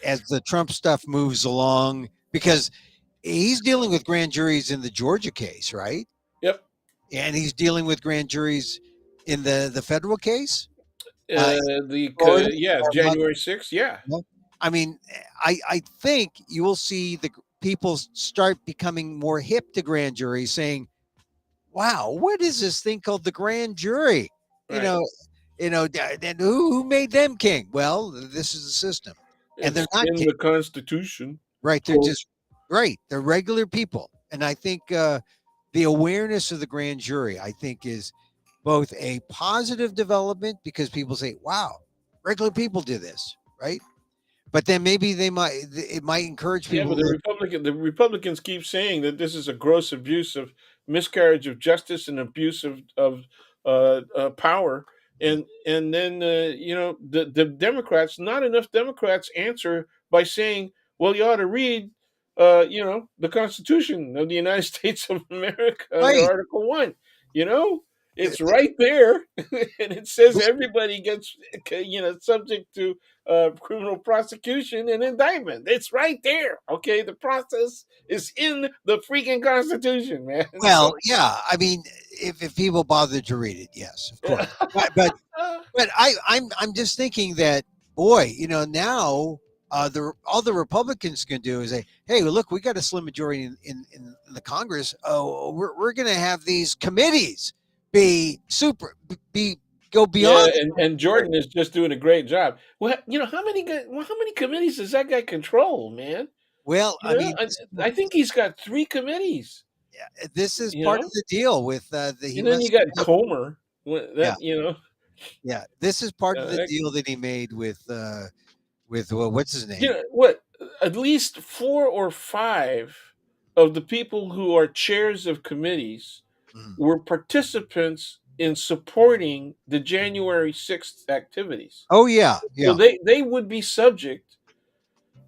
[SPEAKER 1] as the Trump stuff moves along because he's dealing with grand juries in the Georgia case, right?
[SPEAKER 2] Yep.
[SPEAKER 1] And he's dealing with grand juries in the federal case, uh, Florida.
[SPEAKER 2] Yeah, January 6th. Yeah,
[SPEAKER 1] Well, I mean, I think you will see the people start becoming more hip to grand juries, saying, "Wow, what is this thing called the grand jury?" You
[SPEAKER 2] right.
[SPEAKER 1] know, then who made them king? Well, this is the system, and they're
[SPEAKER 2] It's
[SPEAKER 1] not
[SPEAKER 2] in
[SPEAKER 1] king,
[SPEAKER 2] the Constitution.
[SPEAKER 1] right? They're
[SPEAKER 2] Quote.
[SPEAKER 1] just right. They're regular people, and I think the awareness of the grand jury, I think, is both a positive development because people say, "Wow, regular people do this," right? But then maybe it might encourage
[SPEAKER 2] Yeah,
[SPEAKER 1] people
[SPEAKER 2] but
[SPEAKER 1] to look.
[SPEAKER 2] The Republicans keep saying that this is a gross abuse of miscarriage of justice and abuse of power, and then the Democrats, not enough Democrats answer by saying, well, you ought to read the Constitution of the United States of America under
[SPEAKER 1] Right.
[SPEAKER 2] Article 1. You know, it's right there, and it says everybody gets subject to criminal prosecution and indictment. It's right there. Okay, the process is in the freaking Constitution, man.
[SPEAKER 1] Well,
[SPEAKER 2] So,
[SPEAKER 1] yeah. I mean, if people bother to read it, yes, of course. But I'm just thinking that, boy, now all the Republicans can do is say, hey, well, look, we got a slim majority in the Congress. Oh, we're going to have these committees be super be go
[SPEAKER 2] yeah,
[SPEAKER 1] beyond the
[SPEAKER 2] and
[SPEAKER 1] grand jury.
[SPEAKER 2] Jordan is just doing a great job. Well, how many committees does that guy control, man?
[SPEAKER 1] Well, I mean,
[SPEAKER 2] I think he's got 3 committees.
[SPEAKER 1] this is
[SPEAKER 2] You
[SPEAKER 1] part of
[SPEAKER 2] know,
[SPEAKER 1] the deal with he
[SPEAKER 2] and then you
[SPEAKER 1] must
[SPEAKER 2] got
[SPEAKER 1] have,
[SPEAKER 2] Comer.
[SPEAKER 1] yeah,
[SPEAKER 2] That
[SPEAKER 1] yeah. This is part of the
[SPEAKER 2] that
[SPEAKER 1] deal that he made with well, what's his name?
[SPEAKER 2] what? At least 4 or 5 of the people who are chairs of committees
[SPEAKER 1] Mhm.
[SPEAKER 2] were participants in supporting the January 6th activities.
[SPEAKER 1] Oh yeah,
[SPEAKER 2] So
[SPEAKER 1] yeah.
[SPEAKER 2] they would be subject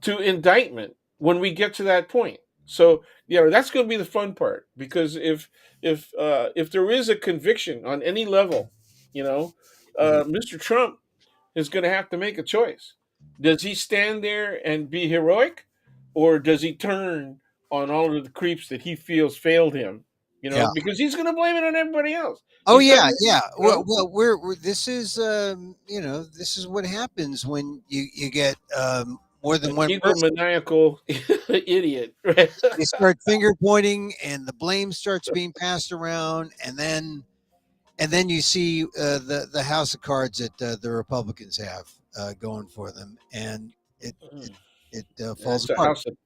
[SPEAKER 2] to indictment when we get to that point. So that's going to be the fun part because if there is a conviction on any level, you know,
[SPEAKER 1] Mhm.
[SPEAKER 2] Mr. Trump is going to have to make a choice. Does he stand there and be heroic, or does he turn on all of the creeps that he feels failed him?
[SPEAKER 1] Yeah.
[SPEAKER 2] Because he's going to blame it on everybody else.
[SPEAKER 1] Oh
[SPEAKER 2] He's going
[SPEAKER 1] yeah,
[SPEAKER 2] to,
[SPEAKER 1] yeah.
[SPEAKER 2] you know,
[SPEAKER 1] Well, this is this is what happens when you get more than
[SPEAKER 2] an
[SPEAKER 1] one person.
[SPEAKER 2] egomaniacal idiot, right?
[SPEAKER 1] They start finger pointing, and the blame starts being passed around, and then you see the house of cards that the Republicans have going for them, and it falls
[SPEAKER 2] It's a
[SPEAKER 1] apart.
[SPEAKER 2] house of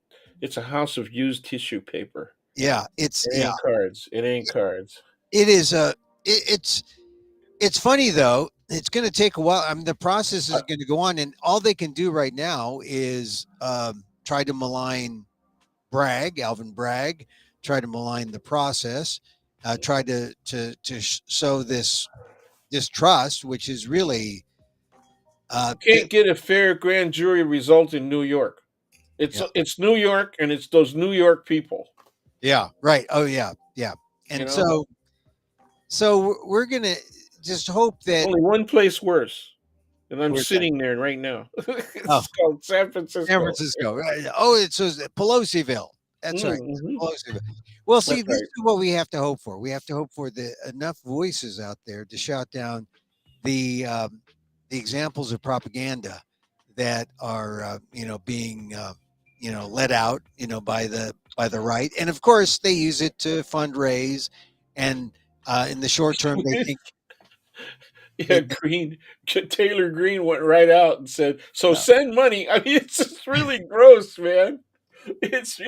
[SPEAKER 2] it's a house of used tissue paper.
[SPEAKER 1] Yeah,
[SPEAKER 2] It ain't cards. It ain't cards.
[SPEAKER 1] it is it's funny though. It's going to take a while. I mean, the process
[SPEAKER 2] Uh,
[SPEAKER 1] is going to go on, and all they can do right now is try to malign Alvin Bragg, try to malign the process, try to sow this distrust, which is really,
[SPEAKER 2] you
[SPEAKER 1] th-
[SPEAKER 2] can't get a fair grand jury result in New York. It's
[SPEAKER 1] yeah,
[SPEAKER 2] it's New York, and it's those New York people.
[SPEAKER 1] yeah, right. Oh yeah, yeah.
[SPEAKER 2] You
[SPEAKER 1] And
[SPEAKER 2] know,
[SPEAKER 1] so we're gonna just hope that
[SPEAKER 2] only one place worse, and I'm
[SPEAKER 1] where's that?
[SPEAKER 2] sitting there right now.
[SPEAKER 1] Oh,
[SPEAKER 2] It's called San
[SPEAKER 1] San
[SPEAKER 2] Francisco.
[SPEAKER 1] Francisco. Right. Oh, it's Pelosiville. That's right.
[SPEAKER 2] Mm-hmm.
[SPEAKER 1] Pelosiville. Well, see,
[SPEAKER 2] That's
[SPEAKER 1] this
[SPEAKER 2] right.
[SPEAKER 1] is what we have to hope for. We have to hope for the enough voices out there to shout down the um, the examples of propaganda that are being let out by the right, and of course they use it to fundraise, and in the short term they think
[SPEAKER 2] Yeah,
[SPEAKER 1] they
[SPEAKER 2] Taylor Green went right out and said, "So
[SPEAKER 1] yeah,
[SPEAKER 2] send money." I mean, it's just really gross, man. It's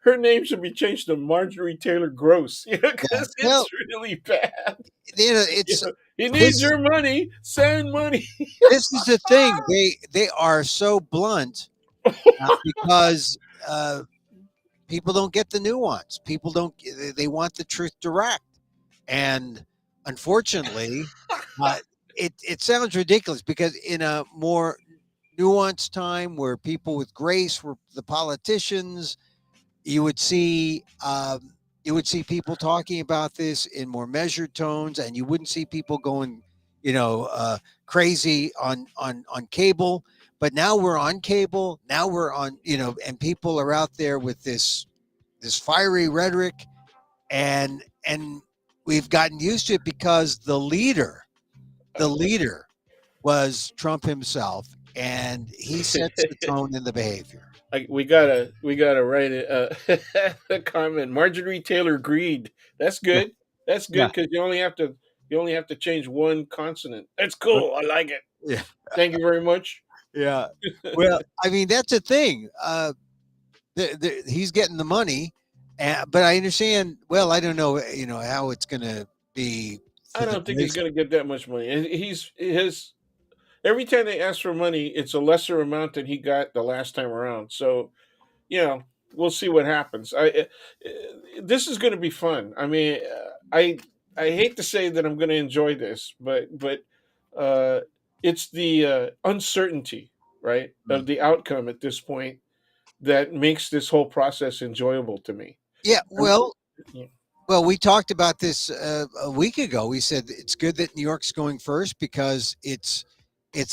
[SPEAKER 2] her name should be changed to Marjorie Taylor Gross,
[SPEAKER 1] yeah.
[SPEAKER 2] because
[SPEAKER 1] Well,
[SPEAKER 2] it's really bad.
[SPEAKER 1] it's
[SPEAKER 2] He needs
[SPEAKER 1] this
[SPEAKER 2] your money. Send money.
[SPEAKER 1] this is the thing. They are so blunt because people don't get the nuance. People don't. They want the truth direct, and unfortunately, uh, it sounds ridiculous because in a more nuanced time where people with grace were the politicians, you would see people talking about this in more measured tones, and you wouldn't see people going, crazy on cable. But now we're on cable. Now we're on, and people are out there with this fiery rhetoric, and we've gotten used to it because the leader was Trump himself, and he sets the tone and the behavior.
[SPEAKER 2] We gotta write a comment. Marjorie Taylor Greed. That's
[SPEAKER 1] Yeah,
[SPEAKER 2] good. That's
[SPEAKER 1] yeah,
[SPEAKER 2] good because you only have to change one consonant. That's cool. I like it.
[SPEAKER 1] yeah,
[SPEAKER 2] Thank you very much.
[SPEAKER 1] yeah. Well, I mean that's the thing. He's getting the money, But I understand. Well, I don't know, how it's going to be
[SPEAKER 2] I
[SPEAKER 1] for the
[SPEAKER 2] don't think he's
[SPEAKER 1] duration.
[SPEAKER 2] going to get that much money. And he's his every time they ask for money, it's a lesser amount than he got the last time around. So you know, we'll see what happens. This is going to be fun. I mean, I hate to say that I'm going to enjoy this, but uh, it's the uncertainty, right,
[SPEAKER 1] Mm.
[SPEAKER 2] of the outcome at this point that makes this whole process enjoyable to me.
[SPEAKER 1] Yeah.
[SPEAKER 2] I'm,
[SPEAKER 1] Well,
[SPEAKER 2] yeah.
[SPEAKER 1] well, we talked about this a week ago. We said it's good that New York's going first because it's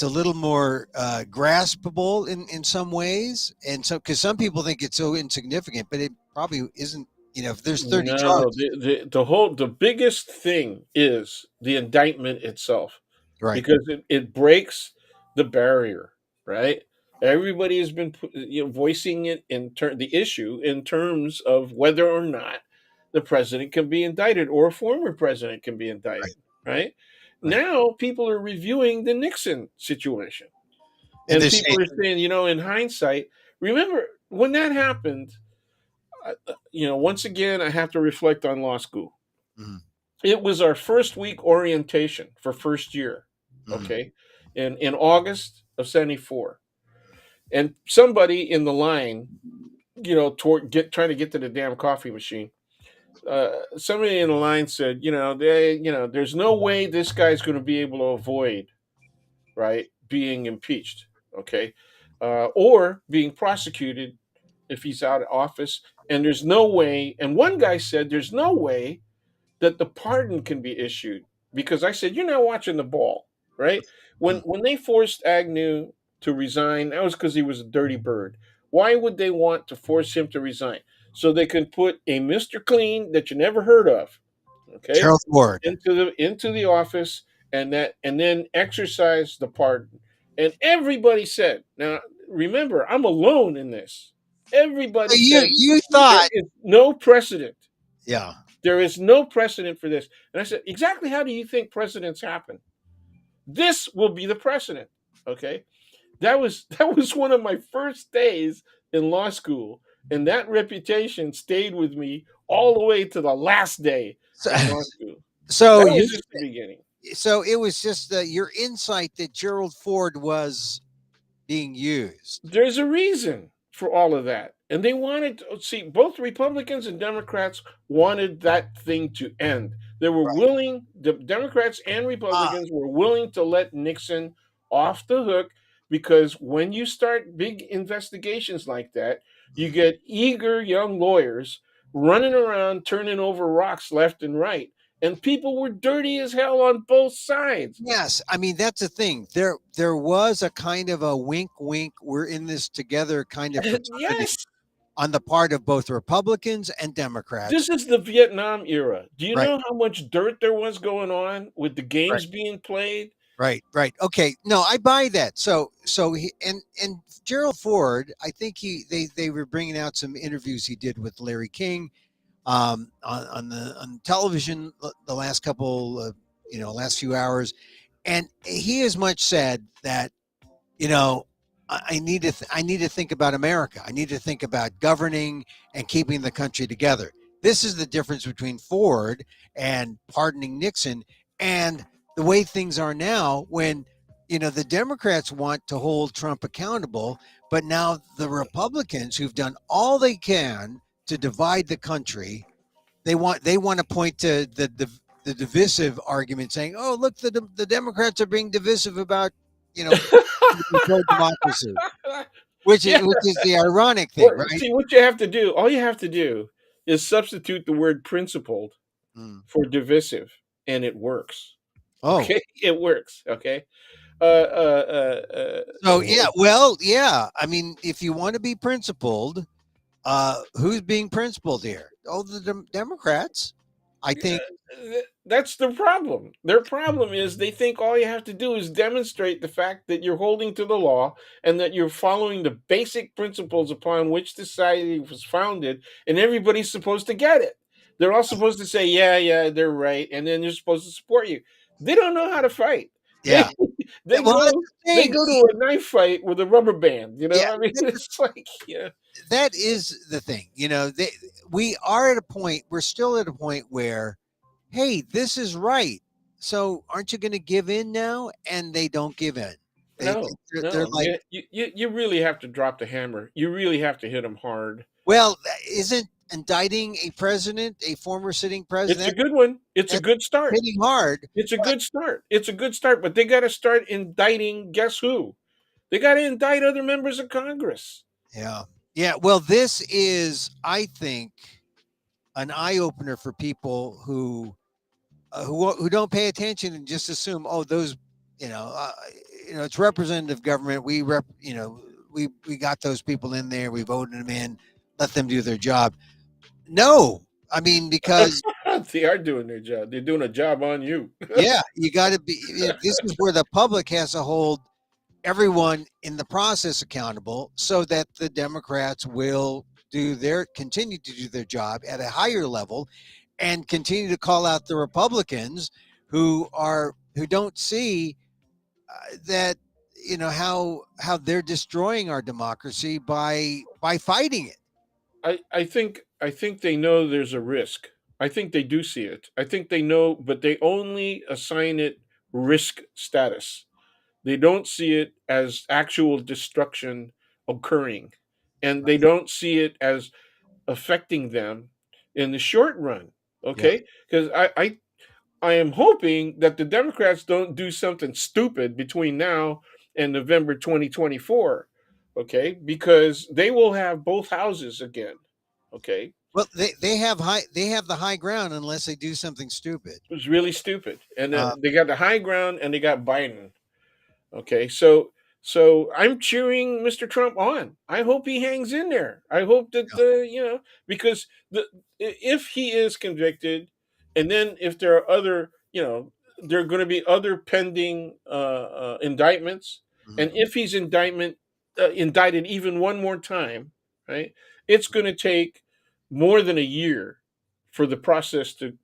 [SPEAKER 1] a little more graspable in some ways, and so because some people think it's so insignificant, but it probably isn't. If there's 30
[SPEAKER 2] No,
[SPEAKER 1] charges,
[SPEAKER 2] the biggest thing is the indictment itself,
[SPEAKER 1] right?
[SPEAKER 2] because it breaks the barrier, right? Everybody has been voicing it the issue in terms of whether or not the president can be indicted or a former president can be
[SPEAKER 1] Right.
[SPEAKER 2] indicted, right?
[SPEAKER 1] Right.
[SPEAKER 2] Now people are reviewing the Nixon situation,
[SPEAKER 1] And
[SPEAKER 2] and
[SPEAKER 1] they're
[SPEAKER 2] people
[SPEAKER 1] saying,
[SPEAKER 2] are saying, in hindsight, remember when that happened. Once again, I have to reflect on law school.
[SPEAKER 1] mhm,
[SPEAKER 2] It was our first week orientation for first year,
[SPEAKER 1] mhm.
[SPEAKER 2] okay, in August of '74, and somebody in the line, trying to get to the damn coffee machine. Somebody in the line said, there's no way this guy's going to be able to avoid, right, being impeached, okay, or being prosecuted if he's out of office. And there's no way. And one guy said, there's no way that the pardon can be issued, because I said, you're not watching the ball, right? When
[SPEAKER 1] Mm.
[SPEAKER 2] they forced Agnew to resign, that was because he was a dirty bird. Why would they want to force him to resign? So they can put a Mr. Clean that you never heard of, okay,
[SPEAKER 1] Gerald Ford.
[SPEAKER 2] into the office, and then exercise the pardon. And everybody said, now remember, I'm alone in this.
[SPEAKER 1] So
[SPEAKER 2] Everybody
[SPEAKER 1] you
[SPEAKER 2] said
[SPEAKER 1] you
[SPEAKER 2] there
[SPEAKER 1] thought,
[SPEAKER 2] is no precedent.
[SPEAKER 1] yeah.
[SPEAKER 2] There is no precedent for this. And I said, exactly how do you think precedents happen? This will be the precedent. Okay. That was one of my first days in law school. And that reputation stayed with me all the way to the last day
[SPEAKER 1] So,
[SPEAKER 2] in law school.
[SPEAKER 1] so
[SPEAKER 2] That
[SPEAKER 1] you
[SPEAKER 2] was just the beginning.
[SPEAKER 1] so it was just your insight that Gerald Ford was being used.
[SPEAKER 2] There's a reason for all of that. And they wanted to see, both Republicans and Democrats wanted that thing to end. They were
[SPEAKER 1] Right.
[SPEAKER 2] willing, the Democrats and
[SPEAKER 1] Ah,
[SPEAKER 2] Republicans were willing to let Nixon off the hook, because when you start big investigations like that, you
[SPEAKER 1] mhm.
[SPEAKER 2] get eager young lawyers running around turning over rocks left and right. And people were dirty as hell on both sides.
[SPEAKER 1] Yes, I mean that's the thing. There was a kind of a wink, wink. We're in this together kind of fraternity
[SPEAKER 2] Yes.
[SPEAKER 1] on the part of both Republicans and Democrats.
[SPEAKER 2] This is the Vietnam era. Do you
[SPEAKER 1] Right.
[SPEAKER 2] know how much dirt there was going on with the
[SPEAKER 1] Right.
[SPEAKER 2] games being played?
[SPEAKER 1] Right. Right. Okay. No, I buy that. So and Gerald Ford, I think they were bringing out some interviews he did with Larry King on television the last couple last few hours, and he has much said that you know I need to think about America. I need to think about governing and keeping the country together. This is the difference between Ford and pardoning Nixon and the way things are now when the Democrats want to hold Trump accountable, but now the Republicans who've done all they can to divide the country, they want to point to the divisive argument saying, "Oh, look, the Democrats are being divisive about, you know, control democracy,"
[SPEAKER 2] Yeah.
[SPEAKER 1] which is the ironic thing,
[SPEAKER 2] Well,
[SPEAKER 1] right?
[SPEAKER 2] see, what you have to do, all you have to do is substitute the word principled
[SPEAKER 1] Mm.
[SPEAKER 2] for divisive, and it works.
[SPEAKER 1] Oh,
[SPEAKER 2] Okay? It works. Okay?
[SPEAKER 1] so yeah, well, yeah. I mean, if you want to be principled, who's being principled here? Oh, the Democrats. I think.
[SPEAKER 2] That's the problem. Their problem is they think all you have to do is demonstrate the fact that you're holding to the law and that you're following the basic principles upon which society was founded, and everybody's supposed to get it. They're all supposed to say, "Yeah, yeah, they're right," and then they're supposed to support you. They don't know how to fight. They
[SPEAKER 1] Yeah,
[SPEAKER 2] they
[SPEAKER 1] Well, that's
[SPEAKER 2] go
[SPEAKER 1] the
[SPEAKER 2] they
[SPEAKER 1] thing.
[SPEAKER 2] go to a knife fight with a rubber band.
[SPEAKER 1] Yeah,
[SPEAKER 2] I mean, it's like, yeah,
[SPEAKER 1] that is the thing. We are at a point. We're still at a point where, hey, this is right. So aren't you going to give in now? And they don't give in.
[SPEAKER 2] no,
[SPEAKER 1] They're
[SPEAKER 2] no,
[SPEAKER 1] like,
[SPEAKER 2] you really have to drop the hammer. You really have to hit them hard.
[SPEAKER 1] well, isn't indicting a president, a former sitting
[SPEAKER 2] It's a
[SPEAKER 1] president,
[SPEAKER 2] good one. It's a
[SPEAKER 1] that's
[SPEAKER 2] good start.
[SPEAKER 1] hitting hard?
[SPEAKER 2] It's a
[SPEAKER 1] But
[SPEAKER 2] good start. It's a good start, but they got to start indicting. Guess who? They got to indict other members of Congress.
[SPEAKER 1] yeah, yeah. Well, this is, I think, an eye opener for people who don't pay attention and just assume, oh, those, you know, uh, it's representative government. We got those people in there. We voted them in. Let them do their job. No, I mean, because
[SPEAKER 2] They are doing their job. They're doing a job on you.
[SPEAKER 1] yeah, you got to be. This is where the public has to hold everyone in the process accountable, so that the Democrats will continue to do their job at a higher level, and continue to call out the Republicans who don't see that, how they're destroying our democracy by fighting it.
[SPEAKER 2] I think they know there's a risk. I think they do see it. I think they know, but they only assign it risk status. They don't see it as actual destruction occurring, and they don't see it as affecting them in the short run.
[SPEAKER 1] Yeah.
[SPEAKER 2] Okay, because I am hoping that the Democrats don't do something stupid between now and November 2024. Okay, because they will have both houses again. Okay,
[SPEAKER 1] Well, they have the high ground unless they do something stupid.
[SPEAKER 2] it was really stupid, and
[SPEAKER 1] Uh,
[SPEAKER 2] they got the high ground, and they got Biden. Okay, so I'm cheering Mr. Trump on. I hope he hangs in there. I hope that
[SPEAKER 1] yeah.
[SPEAKER 2] because if he is convicted, and then if there are other there are going to be other pending indictments, and
[SPEAKER 1] Mhm.
[SPEAKER 2] if he's indicted even one more time, right? It's going to take more than a year for the process to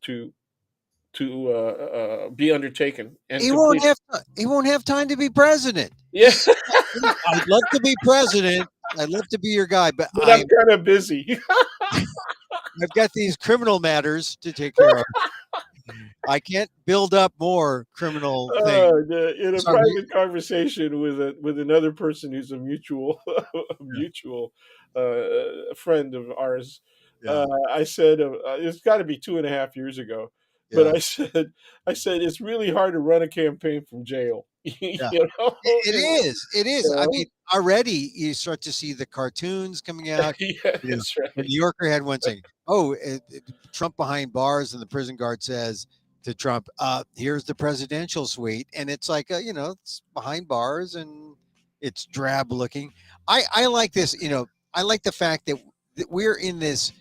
[SPEAKER 2] be undertaken and completed.
[SPEAKER 1] He won't have time to be president.
[SPEAKER 2] Yeah.
[SPEAKER 1] I'd love to be president. I'd love to be your guy, but
[SPEAKER 2] But I'm kind of busy.
[SPEAKER 1] I've got these criminal matters to take care of. I can't build up more criminal things.
[SPEAKER 2] In a
[SPEAKER 1] Sorry.
[SPEAKER 2] private conversation with another person who's a mutual a
[SPEAKER 1] Yeah.
[SPEAKER 2] mutual friend of ours,
[SPEAKER 1] Yeah.
[SPEAKER 2] I said it's got to be 2.5 years ago, but
[SPEAKER 1] Yeah.
[SPEAKER 2] I said it's really hard to run a campaign from jail.
[SPEAKER 1] Yeah.
[SPEAKER 2] You know,
[SPEAKER 1] It is. It is. I mean, already you start to see the cartoons coming out.
[SPEAKER 2] Yeah,
[SPEAKER 1] You know,
[SPEAKER 2] that's
[SPEAKER 1] the
[SPEAKER 2] right.
[SPEAKER 1] New Yorker had one saying, "Oh, Trump behind bars," and the prison guard says to Trump, "Here's the presidential suite," and it's like, it's behind bars and it's drab looking. I like this. I like the fact that we're in this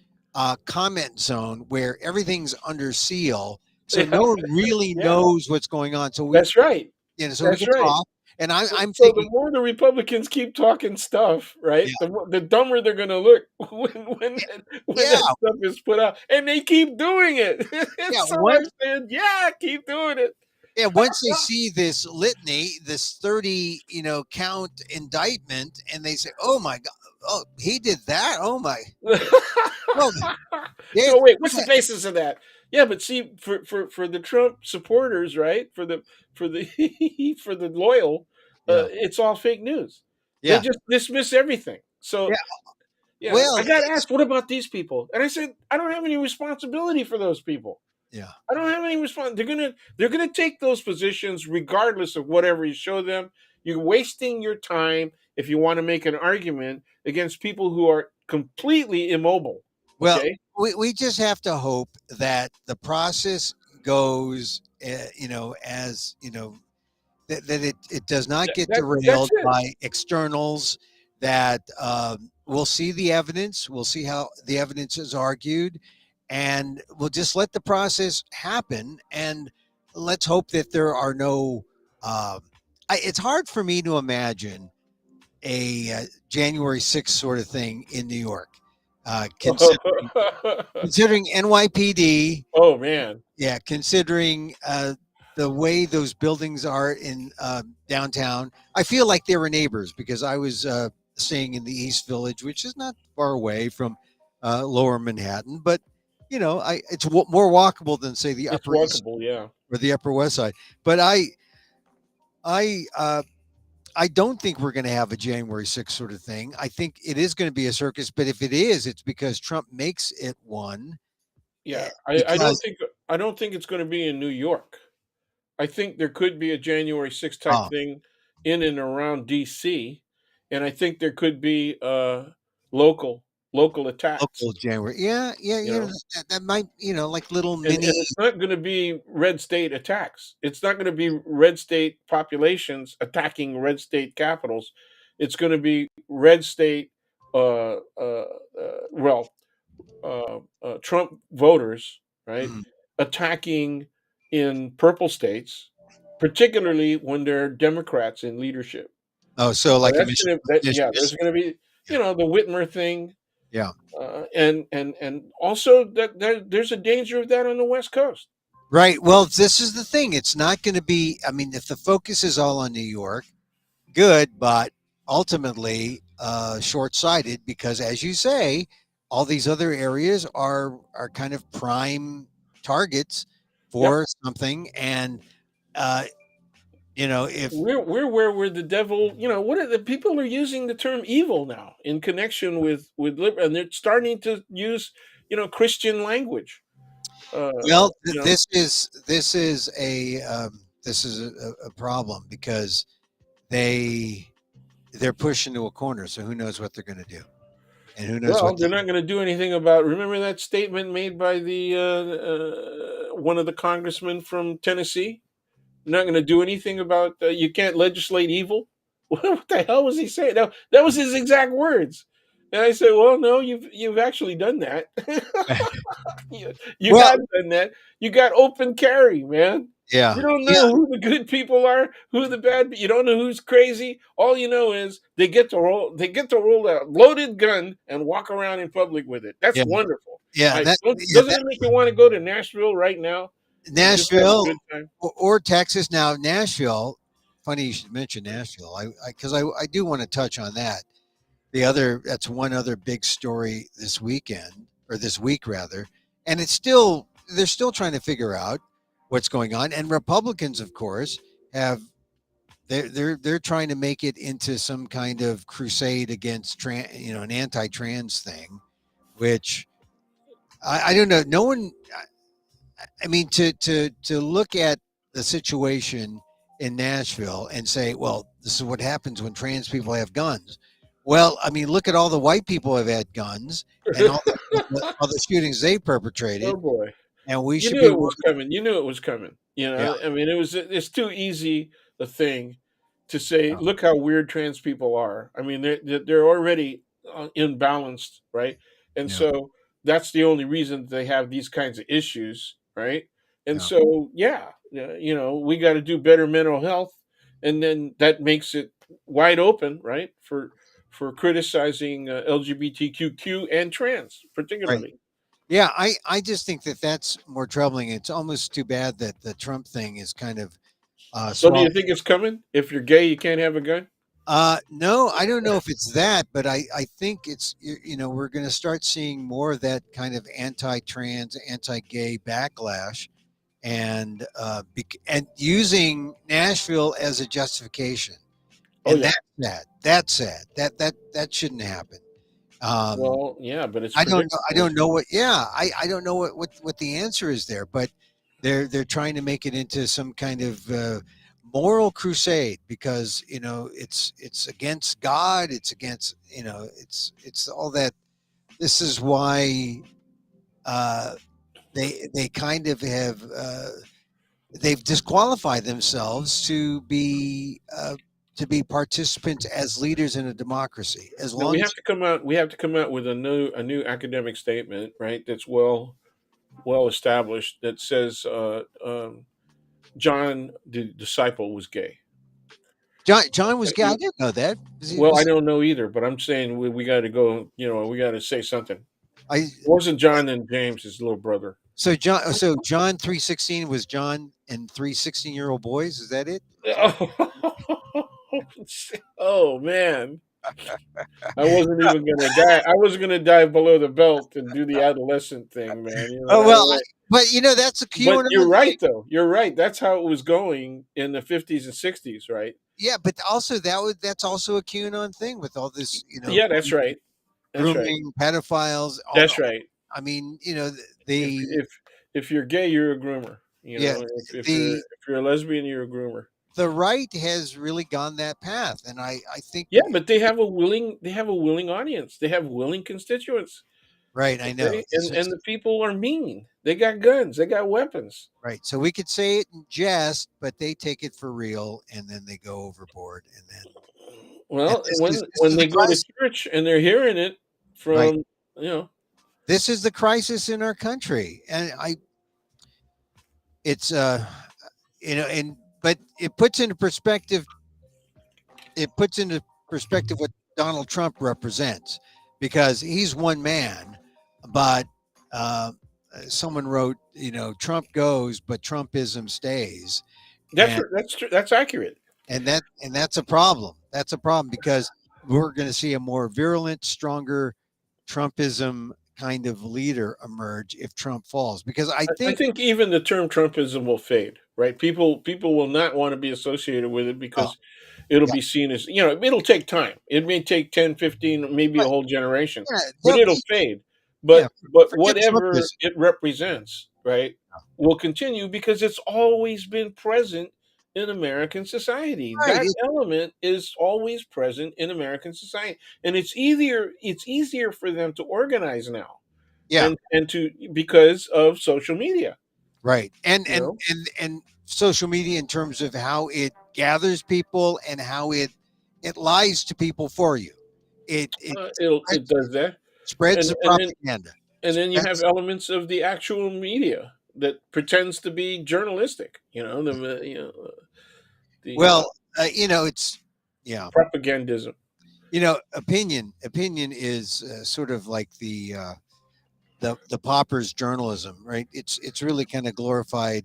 [SPEAKER 1] comment zone where everything's under seal, so
[SPEAKER 2] Yeah,
[SPEAKER 1] no one really
[SPEAKER 2] yeah,
[SPEAKER 1] knows what's going on. So
[SPEAKER 2] that's right.
[SPEAKER 1] we
[SPEAKER 2] That's
[SPEAKER 1] can
[SPEAKER 2] right.
[SPEAKER 1] talk. And I'm
[SPEAKER 2] So the
[SPEAKER 1] thinking,
[SPEAKER 2] more the Republicans keep talking stuff, right,
[SPEAKER 1] yeah,
[SPEAKER 2] the dumber they're going to look when
[SPEAKER 1] yeah,
[SPEAKER 2] that stuff is put out, and they keep doing it.
[SPEAKER 1] yeah.
[SPEAKER 2] So I'm saying, yeah, keep doing it.
[SPEAKER 1] Once they see this litany, this 30, count indictment, and they say, "Oh my God, oh, he did that. Oh my, well, there's
[SPEAKER 2] So wait, what's the basis of that? Yeah, but see, for the Trump supporters, right? For the for the loyal,
[SPEAKER 1] yeah,
[SPEAKER 2] it's all fake news. They
[SPEAKER 1] yeah,
[SPEAKER 2] just dismiss everything.
[SPEAKER 1] yeah.
[SPEAKER 2] So
[SPEAKER 1] Well,
[SPEAKER 2] I got asked, what about these people? And I said, I don't have any responsibility for those people.
[SPEAKER 1] yeah.
[SPEAKER 2] I don't have any response. They're gonna take those positions regardless of whatever you show them. You're wasting your time if you want to make an argument against people who are completely immobile.
[SPEAKER 1] Well,
[SPEAKER 2] Okay.
[SPEAKER 1] we just have to hope that the process goes, as that it does not get
[SPEAKER 2] That's
[SPEAKER 1] derailed
[SPEAKER 2] it.
[SPEAKER 1] by externals, that we'll see the evidence, we'll see how the evidence is argued, and we'll just let the process happen, and let's hope that there are no it's hard for me to imagine a January 6th sort of thing in New York, considering NYPD.
[SPEAKER 2] Oh man.
[SPEAKER 1] Yeah, considering the way those buildings are in downtown, I feel like they were neighbors because I was staying in the East Village, which is not far away from Lower Manhattan, but it's more walkable than say the
[SPEAKER 2] It's
[SPEAKER 1] Upper East
[SPEAKER 2] walkable, yeah.
[SPEAKER 1] or the Upper West Side. But I I don't think we're going to have a January 6th sort of thing. I think it is going to be a circus, but if it is, it's because Trump makes it one.
[SPEAKER 2] Yeah,
[SPEAKER 1] Because
[SPEAKER 2] I don't think it's going to be in New York. I think there could be a January 6th type
[SPEAKER 1] oh,
[SPEAKER 2] thing in and around DC, and I think there could be local local attacks.
[SPEAKER 1] local January, yeah, yeah,
[SPEAKER 2] You know,
[SPEAKER 1] that might like little
[SPEAKER 2] and
[SPEAKER 1] mini.
[SPEAKER 2] it's not going to be red state attacks. It's not going to be red state populations attacking red state capitals. It's going to be red state, uh, uh, well, Trump voters, right,
[SPEAKER 1] Mhm.
[SPEAKER 2] attacking in purple states, particularly when they're Democrats in leadership.
[SPEAKER 1] Oh, so like a
[SPEAKER 2] That's gonna that yeah, there's
[SPEAKER 1] Michigan,
[SPEAKER 2] gonna be,
[SPEAKER 1] yeah,
[SPEAKER 2] the Whitmer thing,
[SPEAKER 1] yeah.
[SPEAKER 2] and also that there's a danger of that on the West Coast.
[SPEAKER 1] Right. Well, this is the thing. It's not going to be. I mean, if the focus is all on New York, good, but ultimately short-sighted because, as you say, all these other areas are kind of prime targets
[SPEAKER 2] Yep.
[SPEAKER 1] for something, and uh, if
[SPEAKER 2] We're where the devil, what are the people are using the term evil now in connection with and they're starting to use, Christian language. Uh,
[SPEAKER 1] well,
[SPEAKER 2] you know,
[SPEAKER 1] this is a problem because they they're pushed into a corner. So who knows what they're going to do, and who knows
[SPEAKER 2] Well,
[SPEAKER 1] what
[SPEAKER 2] they're not going to do anything about. Remember that statement made by the one of the congressmen from Tennessee? Not going to do anything about. You can't legislate evil. What the hell was he saying? That was his exact words. And I said, "Well, no, you've actually done that. You
[SPEAKER 1] well,
[SPEAKER 2] have done that. You got open carry, man.
[SPEAKER 1] yeah,
[SPEAKER 2] You don't
[SPEAKER 1] yeah,
[SPEAKER 2] know who the good people are, who the bad. You don't know who's crazy. All you know is they get to roll. They get to roll a loaded gun and walk around in public with it. That's
[SPEAKER 1] yeah,
[SPEAKER 2] wonderful.
[SPEAKER 1] yeah. Yeah,
[SPEAKER 2] Doesn't it make you want to go to Nashville right now and just have a
[SPEAKER 1] Nashville
[SPEAKER 2] good time?
[SPEAKER 1] or Texas. Now, Nashville, funny you should mention Nashville. Because I do want to touch on that. That's one other big story this weekend or this week rather, and they're still trying to figure out what's going on. And Republicans, of course, have they're trying to make it into some kind of crusade against an anti-trans thing, which I don't know. No one. I mean, to look at the situation in Nashville and say, well, this is what happens when trans people have guns. Well, I mean, look at all the white people who have had guns and all the shootings they
[SPEAKER 2] Oh
[SPEAKER 1] perpetrated,
[SPEAKER 2] boy.
[SPEAKER 1] and we
[SPEAKER 2] You
[SPEAKER 1] should
[SPEAKER 2] knew
[SPEAKER 1] be
[SPEAKER 2] it was
[SPEAKER 1] worried.
[SPEAKER 2] coming. You knew it was coming.
[SPEAKER 1] Yeah,
[SPEAKER 2] I mean, it's too easy a thing to say.
[SPEAKER 1] yeah,
[SPEAKER 2] Look how weird trans people are. I mean, they're already imbalanced, right? And
[SPEAKER 1] yeah,
[SPEAKER 2] so that's the only reason they have these kinds of issues, right? And
[SPEAKER 1] yeah.
[SPEAKER 2] so yeah, we got to do better mental health, and then that makes it wide open, right, for criticizing LGBTQ and trans
[SPEAKER 1] Right.
[SPEAKER 2] particularly.
[SPEAKER 1] Yeah, I just think that that's more troubling. It's almost too bad that the Trump thing is kind of
[SPEAKER 2] So do
[SPEAKER 1] swallowed.
[SPEAKER 2] you think it's coming? If you're gay, you can't have a gun?
[SPEAKER 1] No, I don't know if it's that, but I think it's we're going to start seeing more of that kind of anti-trans, anti-gay backlash, and using Nashville as a justification,
[SPEAKER 2] Oh
[SPEAKER 1] and
[SPEAKER 2] yeah.
[SPEAKER 1] that's sad. That's sad. That shouldn't happen. Um,
[SPEAKER 2] Well, yeah, but it's
[SPEAKER 1] I don't know. I
[SPEAKER 2] predictable.
[SPEAKER 1] don't know what. Yeah, I don't know what the answer is there, but they're trying to make it into some kind of moral crusade because it's against God. It's against it's all that. This is why uh, they kind of have they've disqualified themselves to be participants as leaders in a democracy. As
[SPEAKER 2] Now
[SPEAKER 1] long as
[SPEAKER 2] we have to come out with a new academic statement, right? That's well established that says John the disciple was gay.
[SPEAKER 1] John was gay, I
[SPEAKER 2] You-
[SPEAKER 1] didn't know that.
[SPEAKER 2] Well, I don't know either, but I'm saying we got to go. We got to say something. It
[SPEAKER 1] I
[SPEAKER 2] wasn't John and James, his little brother.
[SPEAKER 1] So John 3:16 was John and 3 16-year-old boys. Is that it?
[SPEAKER 2] Oh man, I wasn't even gonna dive. I was gonna dive below the belt and do the adolescent thing, man. You know
[SPEAKER 1] Oh
[SPEAKER 2] that
[SPEAKER 1] well,
[SPEAKER 2] way.
[SPEAKER 1] but that's a
[SPEAKER 2] But you're
[SPEAKER 1] QAnon thing.
[SPEAKER 2] right, though. You're right. That's how it was going in the 50s and 60s, right?
[SPEAKER 1] Yeah, but also that's also a QAnon thing with all this,
[SPEAKER 2] Yeah, that's right. That's right.
[SPEAKER 1] grooming pedophiles.
[SPEAKER 2] That's right.
[SPEAKER 1] I mean,
[SPEAKER 2] If
[SPEAKER 1] the
[SPEAKER 2] if if you're gay, you're a groomer. You
[SPEAKER 1] yeah
[SPEAKER 2] know, if you're
[SPEAKER 1] the
[SPEAKER 2] if you're a lesbian, you're a groomer.
[SPEAKER 1] the right has really gone that path, and I think
[SPEAKER 2] Yeah, but they have a willing audience. They have willing constituents.
[SPEAKER 1] right. I know
[SPEAKER 2] Okay,
[SPEAKER 1] it's
[SPEAKER 2] and
[SPEAKER 1] just
[SPEAKER 2] the people are mean. They got guns. They got weapons.
[SPEAKER 1] right. So we could say it in jest, but they take it for real, and then they go overboard, and then and
[SPEAKER 2] Well,
[SPEAKER 1] this is this
[SPEAKER 2] when
[SPEAKER 1] is the
[SPEAKER 2] they go to
[SPEAKER 1] crisis,
[SPEAKER 2] church and they're hearing it
[SPEAKER 1] right?
[SPEAKER 2] from you know,
[SPEAKER 1] This is the crisis in our country, and it's and but it puts into perspective what Donald Trump represents, because he's one man, but uh, someone wrote, Trump goes, but Trumpism stays, and
[SPEAKER 2] that's true. That's accurate.
[SPEAKER 1] that's a problem. That's a problem because we're going to see a more virulent, stronger Trumpism kind of leader emerge if Trump falls. Because I
[SPEAKER 2] I
[SPEAKER 1] think,
[SPEAKER 2] think even the term Trumpism will fade, right? People will not want to be associated with it
[SPEAKER 1] oh,
[SPEAKER 2] because it'll
[SPEAKER 1] yeah,
[SPEAKER 2] be seen as it'll take time. It may take 10, 15, maybe a
[SPEAKER 1] right,
[SPEAKER 2] whole generation,
[SPEAKER 1] yeah,
[SPEAKER 2] but
[SPEAKER 1] they'll
[SPEAKER 2] it'll
[SPEAKER 1] be,
[SPEAKER 2] fade.
[SPEAKER 1] yeah,
[SPEAKER 2] But
[SPEAKER 1] forget
[SPEAKER 2] whatever
[SPEAKER 1] Trumpism,
[SPEAKER 2] it represents, right, will continue because it's always been present in American society.
[SPEAKER 1] right?
[SPEAKER 2] That element is always present in American society, and it's easier for them to organize now
[SPEAKER 1] Yeah,
[SPEAKER 2] and to because of social media,
[SPEAKER 1] right. And
[SPEAKER 2] you
[SPEAKER 1] and
[SPEAKER 2] know.
[SPEAKER 1] and and social media in terms of how it gathers people and how it lies to people for you. It
[SPEAKER 2] It
[SPEAKER 1] spreads,
[SPEAKER 2] does that,
[SPEAKER 1] spreads
[SPEAKER 2] and
[SPEAKER 1] the
[SPEAKER 2] and then
[SPEAKER 1] propaganda.
[SPEAKER 2] and then you have
[SPEAKER 1] Spreads,
[SPEAKER 2] elements of the actual media that pretends to be journalistic. The
[SPEAKER 1] well, it's yeah.
[SPEAKER 2] propagandism.
[SPEAKER 1] Opinion is sort of like the pauper's journalism, right? It's really kind of glorified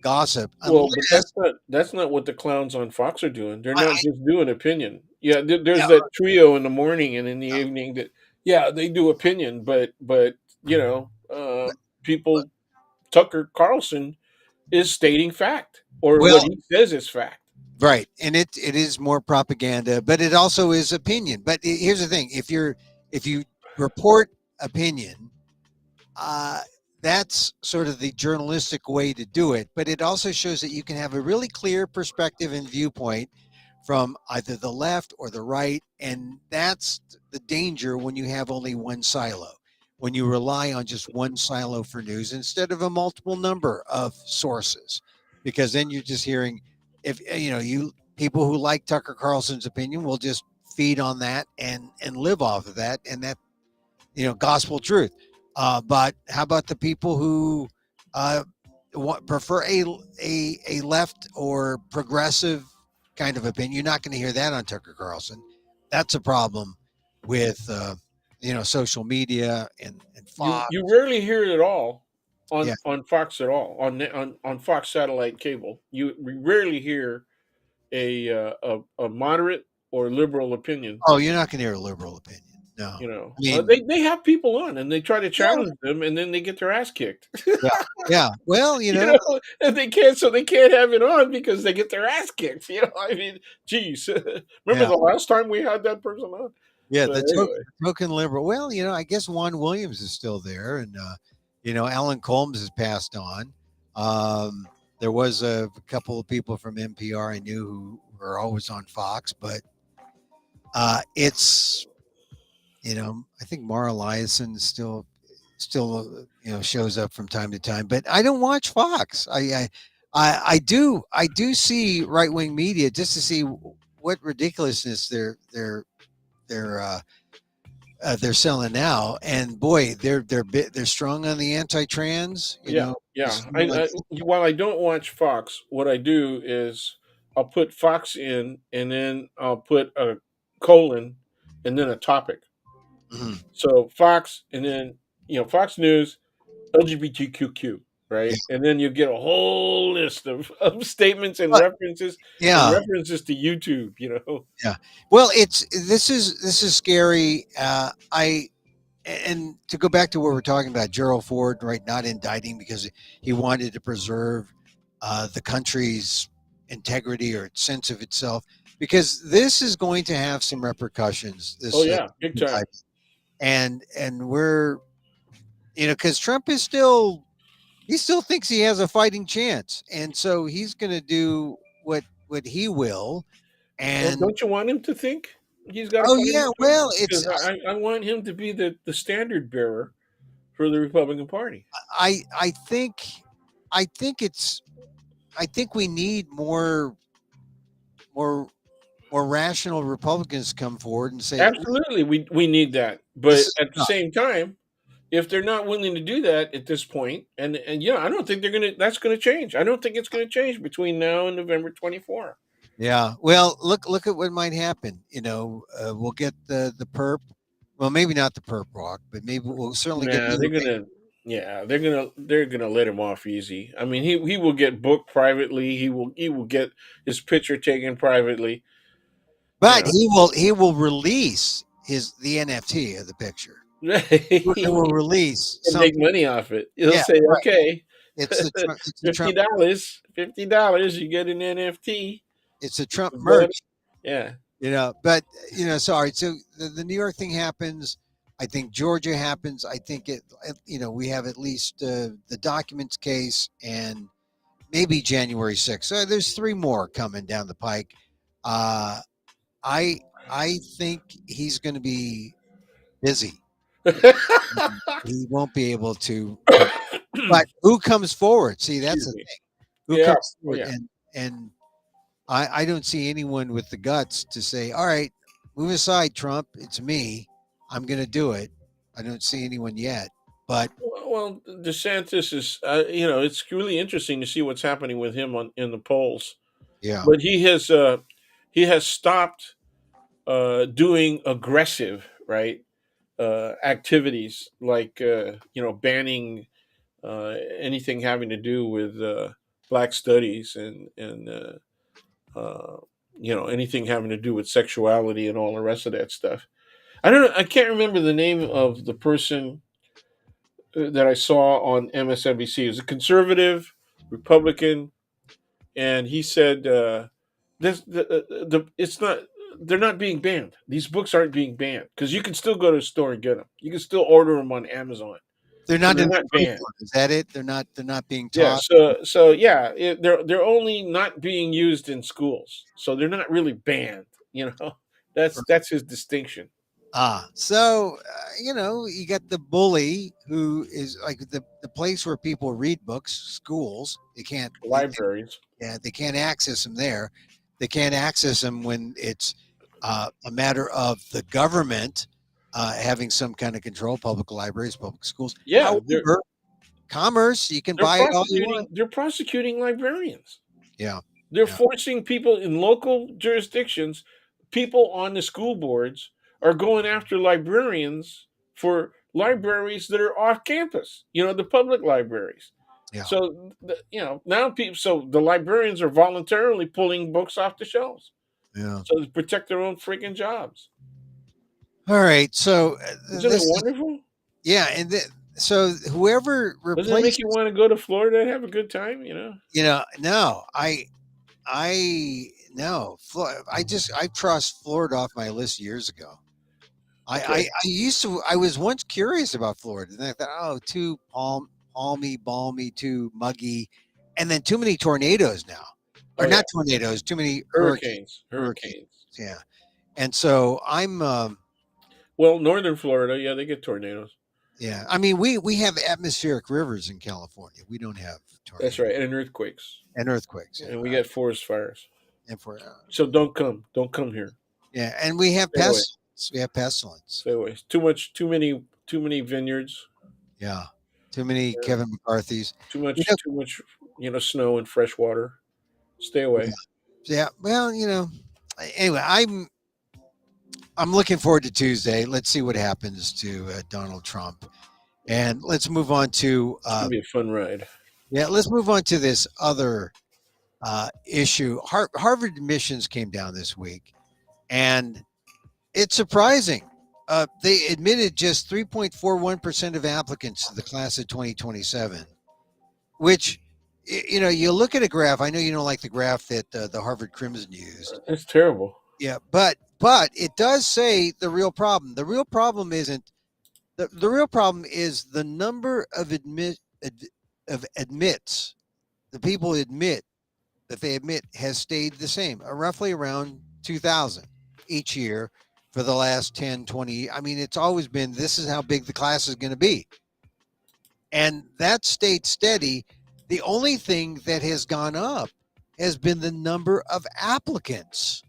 [SPEAKER 1] gossip,
[SPEAKER 2] Well, but
[SPEAKER 1] unless
[SPEAKER 2] that's not what the clowns on Fox are doing. They're not
[SPEAKER 1] I
[SPEAKER 2] just doing opinion. Yeah,
[SPEAKER 1] yeah,
[SPEAKER 2] there's that trio in the morning and in the evening that yeah they do opinion, but
[SPEAKER 1] but, but
[SPEAKER 2] people Tucker Carlson is stating fact or what
[SPEAKER 1] well,
[SPEAKER 2] he says is fact.
[SPEAKER 1] right, and it is more propaganda, but it also is opinion. But here's the thing: if you report opinion, uh, that's sort of the journalistic way to do it. But it also shows that you can have a really clear perspective and viewpoint from either the left or the right, and that's the danger when you have only one silo. When you rely on just one silo for news instead of a multiple number of sources, because then you're just hearing, if you people who like Tucker Carlson's opinion will just feed on that and live off of that, and that gospel truth. But how about the people who uh, prefer a left or progressive kind of opinion? You're not going to hear that on Tucker Carlson. That's a problem with social media and Fox.
[SPEAKER 2] You rarely hear it at all
[SPEAKER 1] Yeah.
[SPEAKER 2] on Fox at all on Fox satellite cable. You rarely hear a moderate or liberal opinion.
[SPEAKER 1] Oh, you're not going to hear a liberal opinion. No. I mean,
[SPEAKER 2] They have people on and they try to
[SPEAKER 1] yeah,
[SPEAKER 2] challenge them and then they get their ass kicked.
[SPEAKER 1] yeah, yeah. Well,
[SPEAKER 2] And they can't have it on because they get their ass kicked. I mean, geez, remember
[SPEAKER 1] yeah.
[SPEAKER 2] the last time we had that person on?
[SPEAKER 1] Yeah,
[SPEAKER 2] But
[SPEAKER 1] the
[SPEAKER 2] anyway,
[SPEAKER 1] token liberal. Well, I guess Juan Williams is still there, and Alan Colmes has passed on. There was a couple of people from NPR I knew who were always on Fox, but it's I think Mara Eliason still shows up from time to time, but I don't watch Fox. I do see right wing media just to see what ridiculousness they're they're selling now, and boy, they're strong on the anti-trans.
[SPEAKER 2] yeah, yeah. While I don't watch Fox, what I do is I'll put Fox in, and then I'll put a colon, and then a topic.
[SPEAKER 1] Mhm.
[SPEAKER 2] So Fox, and then Fox News, LGBTQQ,
[SPEAKER 1] Yeah.
[SPEAKER 2] right? And then you get a whole list of statements
[SPEAKER 1] But,
[SPEAKER 2] and
[SPEAKER 1] yeah.
[SPEAKER 2] references to YouTube, you know.
[SPEAKER 1] Yeah. Well, this is scary. And to go back to what we're talking about, Gerald Ford, right, not indicting because he wanted to preserve the country's integrity or sense of itself, because this is going to have some repercussions.
[SPEAKER 2] Oh
[SPEAKER 1] This
[SPEAKER 2] yeah, big time.
[SPEAKER 1] and we're, because Trump is still, he still thinks he has a fighting chance, and so he's going to do what he will.
[SPEAKER 2] Well,
[SPEAKER 1] And
[SPEAKER 2] don't you want him to think he's got a
[SPEAKER 1] oh
[SPEAKER 2] fighting
[SPEAKER 1] yeah,
[SPEAKER 2] chance?
[SPEAKER 1] well, it's
[SPEAKER 2] Because I want him to be the standard bearer for the Republican Party.
[SPEAKER 1] I think I think it's I think we need more more rational Republicans come forward and say
[SPEAKER 2] Absolutely, we need that.
[SPEAKER 1] this
[SPEAKER 2] But
[SPEAKER 1] is
[SPEAKER 2] at the
[SPEAKER 1] enough.
[SPEAKER 2] same time, if they're not willing to do that at this point, and yeah, I don't think they're gonna. That's gonna change. I don't think it's gonna change between now and November 24.
[SPEAKER 1] Yeah. Well, look at what might happen. We'll get the perp. Well, maybe not the perp walk, but maybe we'll certainly get
[SPEAKER 2] Nah,
[SPEAKER 1] the.
[SPEAKER 2] they're gonna. Yeah, they're gonna let him off easy. I mean, he will get booked privately. He will get his picture taken privately. You
[SPEAKER 1] But
[SPEAKER 2] know,
[SPEAKER 1] he will release the NFT of the picture. It
[SPEAKER 2] and
[SPEAKER 1] will release
[SPEAKER 2] make
[SPEAKER 1] something.
[SPEAKER 2] money off it. He'll
[SPEAKER 1] Yeah.
[SPEAKER 2] say,
[SPEAKER 1] Right.
[SPEAKER 2] "Okay,
[SPEAKER 1] It's the Trump.
[SPEAKER 2] $50, you get an NFT."
[SPEAKER 1] It's a Trump
[SPEAKER 2] But
[SPEAKER 1] merch.
[SPEAKER 2] yeah,
[SPEAKER 1] But sorry. So the New York thing happens. I think Georgia happens. I think we have at least the documents case and maybe January 6th. So there's three more coming down the pike. Uh, I I think he's going to be busy. He won't be able to come. But who comes forward? See, that's
[SPEAKER 2] excuse
[SPEAKER 1] the
[SPEAKER 2] me.
[SPEAKER 1] thing. Who
[SPEAKER 2] Yeah,
[SPEAKER 1] comes
[SPEAKER 2] oh
[SPEAKER 1] forward?
[SPEAKER 2] yeah.
[SPEAKER 1] And I don't see anyone with the guts to say, all right, move aside, Trump. It's me. I'm going to do it. I don't see anyone yet. But
[SPEAKER 2] Well, DeSantis is, it's really interesting to see what's happening with him in the polls.
[SPEAKER 1] yeah,
[SPEAKER 2] But he has stopped doing aggressive, right, activities like banning anything having to do with black studies and anything having to do with sexuality and all the rest of that stuff. I don't know. I can't remember the name of the person that I saw on MSNBC. It was a conservative Republican, and he said, "This the it's not. They're not being banned. These books aren't being banned because you can still go to the store and get them. You can still order them on Amazon,
[SPEAKER 1] they're
[SPEAKER 2] so
[SPEAKER 1] not
[SPEAKER 2] they're
[SPEAKER 1] in the
[SPEAKER 2] not banned."
[SPEAKER 1] curriculum. Is that it? They're not being
[SPEAKER 2] Yeah.
[SPEAKER 1] taught.
[SPEAKER 2] So yeah, they're only not being used in schools, so they're not really banned. You know, that's his distinction.
[SPEAKER 1] So you got the bully who is like the place where people read books, schools. They can't.
[SPEAKER 2] Libraries.
[SPEAKER 1] Yeah, they can't access them there. They can't access them when it's a matter of the government having some kind of control. Public libraries, public schools.
[SPEAKER 2] Yeah,
[SPEAKER 1] However, commerce, you can buy it all you want.
[SPEAKER 2] they're prosecuting librarians.
[SPEAKER 1] Yeah,
[SPEAKER 2] They're
[SPEAKER 1] yeah,
[SPEAKER 2] forcing people in local jurisdictions, people on the school boards are going after librarians for libraries that are off campus, the public libraries.
[SPEAKER 1] yeah,
[SPEAKER 2] So, now people, so the librarians are voluntarily pulling books off the shelves
[SPEAKER 1] yeah.
[SPEAKER 2] so to protect their own freaking jobs.
[SPEAKER 1] All right. So
[SPEAKER 2] Isn't it
[SPEAKER 1] this is
[SPEAKER 2] wonderful?
[SPEAKER 1] yeah, and so whoever
[SPEAKER 2] Doesn't it make you
[SPEAKER 1] replaces,
[SPEAKER 2] want to go to Florida and have a good time?
[SPEAKER 1] no, I no, I crossed Florida off my list years ago. I
[SPEAKER 2] Okay.
[SPEAKER 1] used to. I was once curious about Florida, and I thought, oh, too palmy, balmy, too muggy, and then too many tornadoes now, or
[SPEAKER 2] Oh, yeah.
[SPEAKER 1] not tornadoes, too many
[SPEAKER 2] Hurricanes.
[SPEAKER 1] hurricanes.
[SPEAKER 2] Hurricanes.
[SPEAKER 1] Yeah, and so I'm.
[SPEAKER 2] Well, northern Florida, yeah, they get tornadoes.
[SPEAKER 1] Yeah, I mean, we have atmospheric rivers in California. We don't have
[SPEAKER 2] That's
[SPEAKER 1] tornadoes
[SPEAKER 2] right. And earthquakes.
[SPEAKER 1] and earthquakes. Yeah,
[SPEAKER 2] And we get forest fires.
[SPEAKER 1] and for
[SPEAKER 2] So don't come. Don't come here.
[SPEAKER 1] yeah, and we have
[SPEAKER 2] Stay away.
[SPEAKER 1] pestilence. We have pestilence.
[SPEAKER 2] Stay away. Too many vineyards.
[SPEAKER 1] Yeah, too many
[SPEAKER 2] Yeah.
[SPEAKER 1] Kevin McCarthy's.
[SPEAKER 2] Too
[SPEAKER 1] You
[SPEAKER 2] much
[SPEAKER 1] know,
[SPEAKER 2] too much snow and fresh water. Stay
[SPEAKER 1] yeah,
[SPEAKER 2] away.
[SPEAKER 1] yeah. Well, anyway, I'm looking forward to Tuesday. Let's see what happens to Donald Trump. And let's move on to
[SPEAKER 2] It's gonna be a fun ride.
[SPEAKER 1] let's move on to this other issue. Harvard admissions came down this week, and it's surprising. They admitted just 3.41% of applicants to the class of 2027, which, you look at a graph. I know you don't like the graph that the Harvard Crimson used.
[SPEAKER 2] That's terrible.
[SPEAKER 1] Yeah, but it does say the real problem. The real problem isn't the real problem is the number of admits. The people admit that they admit has stayed the same, roughly around 2,000 each year for the last 10, 20. I mean, it's always been this is how big the class is going to be. And that stayed steady. The only thing that has gone up has been the number of applicants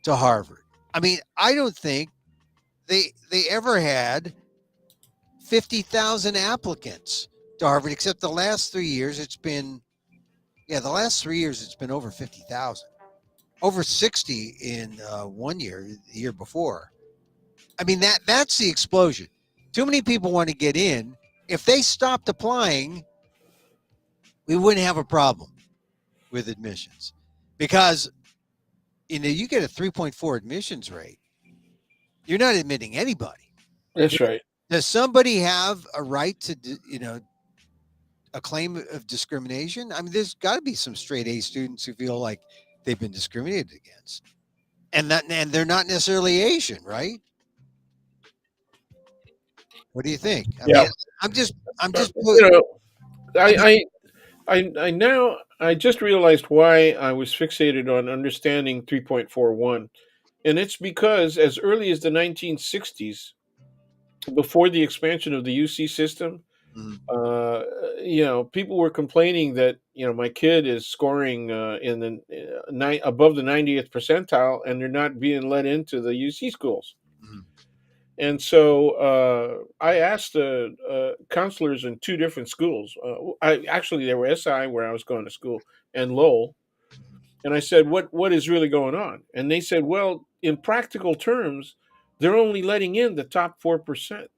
[SPEAKER 1] to Harvard. I mean, I don't think they ever had 50,000 applicants to Harvard, except the last 3 years it's been the last 3 years it's been over 50,000, over 60 in 1 year, the year before. I mean, that's the explosion. Too many people want to get in. If they stopped applying, we wouldn't have a problem with admissions, because you get a 3.4 admissions rate. You're not admitting anybody.
[SPEAKER 2] That's right.
[SPEAKER 1] Does somebody have a right to a claim of discrimination? I mean, there's got to be some straight A students who feel like they've been discriminated against, and they're not necessarily Asian, right? What do you think? I
[SPEAKER 2] Yeah.
[SPEAKER 1] mean, I'm just
[SPEAKER 2] You know, I just realized why I was fixated on understanding 3.41, and it's because as early as the 1960s, before the expansion of the UC system,
[SPEAKER 1] Mhm.
[SPEAKER 2] people were complaining that my kid is scoring in the above the 90th percentile, and they're not being let into the UC schools.
[SPEAKER 1] Mhm.
[SPEAKER 2] And so I asked counselors in two different schools. They were SI, where I was going to school, and Lowell. And I said, "What is really going on?" And they said, "Well, in practical terms, they're only letting in the top 4%."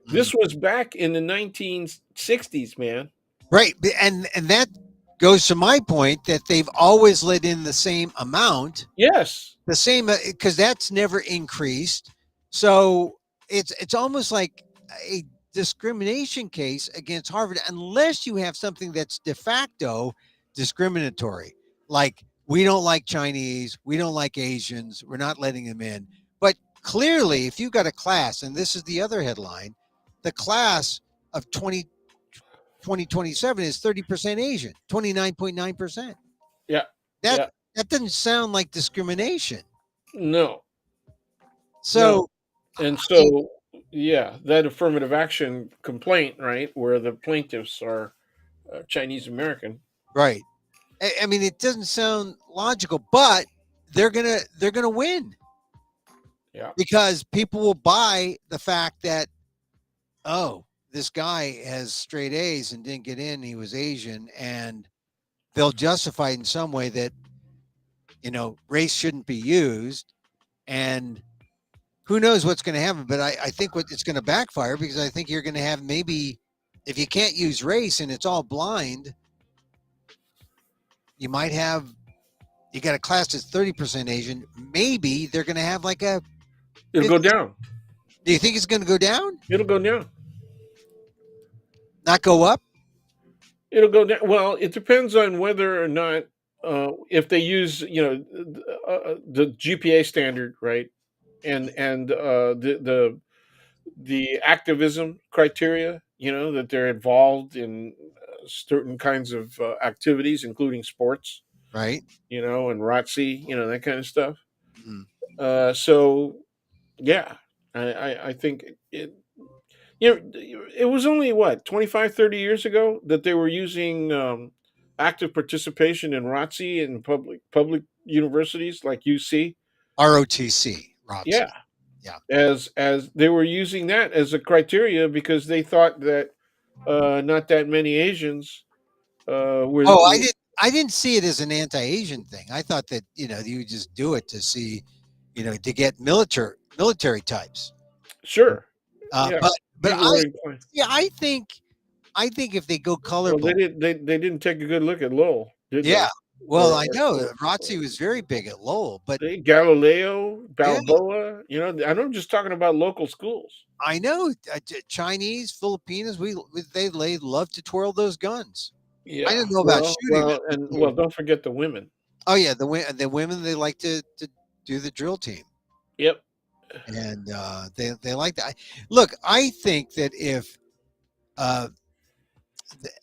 [SPEAKER 1] Mhm.
[SPEAKER 2] This was back in the 1960s, man.
[SPEAKER 1] Right, and that goes to my point that they've always let in the same amount,
[SPEAKER 2] Yes,
[SPEAKER 1] the same, because that's never increased. So it's almost like a discrimination case against Harvard, unless you have something that's de facto discriminatory, like we don't like Chinese, we don't like Asians, we're not letting them in. But clearly, if you've got a class, and this is the other headline, the class of 2027 is 30% Asian, 29.9%.
[SPEAKER 2] yeah,
[SPEAKER 1] That
[SPEAKER 2] yeah,
[SPEAKER 1] that doesn't sound like discrimination.
[SPEAKER 2] no, no.
[SPEAKER 1] So,
[SPEAKER 2] And
[SPEAKER 1] I mean,
[SPEAKER 2] so, yeah, that affirmative action complaint, right, where the plaintiffs are Chinese American.
[SPEAKER 1] right. I mean, it doesn't sound logical, but they're gonna win,
[SPEAKER 2] Yeah,
[SPEAKER 1] because people will buy the fact that, oh, this guy has straight A's and didn't get in, he was Asian, and they'll justify it in some way that race shouldn't be used. And who knows what's going to happen, but I think it's going to backfire, because I think you're going to have, maybe, if you can't use race and it's all blind, you might have, you got a class that's 30% Asian. Maybe they're going to have like a
[SPEAKER 2] it'll go
[SPEAKER 1] 50.
[SPEAKER 2] down.
[SPEAKER 1] Do you think it's going to go down?
[SPEAKER 2] It'll go down.
[SPEAKER 1] Not go up?
[SPEAKER 2] It'll go down. Well, it depends on whether or not if they use the GPA standard, right, and the activism criteria. That they're involved in certain kinds of activities, including sports.
[SPEAKER 1] Right.
[SPEAKER 2] And ROTC, that kind of stuff.
[SPEAKER 1] Mm-hmm.
[SPEAKER 2] So yeah, I think it was only what 25, 30 years ago that they were using active participation in ROTC in public universities like UC.
[SPEAKER 1] ROTC,
[SPEAKER 2] Yeah,
[SPEAKER 1] ROTC. Yeah.
[SPEAKER 2] as they were using that as a criteria because they thought that not that many Asians were.
[SPEAKER 1] Oh, I didn't see it as an anti-Asian thing. I thought that, you would just do it to see, to get military types.
[SPEAKER 2] Sure.
[SPEAKER 1] Uh,
[SPEAKER 2] Yeah.
[SPEAKER 1] but But
[SPEAKER 2] People were inclined.
[SPEAKER 1] I think if they go
[SPEAKER 2] Well,
[SPEAKER 1] colorblind,
[SPEAKER 2] they didn't take a good look at Lowell, did
[SPEAKER 1] yeah.
[SPEAKER 2] they?
[SPEAKER 1] Well, I know Razzi was very big at Lowell, but
[SPEAKER 2] Galileo,
[SPEAKER 1] yeah,
[SPEAKER 2] Balboa. I'm just talking about local schools.
[SPEAKER 1] I know Chinese, Filipinos, they love to twirl those guns. I
[SPEAKER 2] Yeah.
[SPEAKER 1] didn't know about shooting them. But
[SPEAKER 2] Don't forget the women.
[SPEAKER 1] oh yeah, the women they like to do the drill team,
[SPEAKER 2] Yep.
[SPEAKER 1] and they like that. Look, I think that if uh,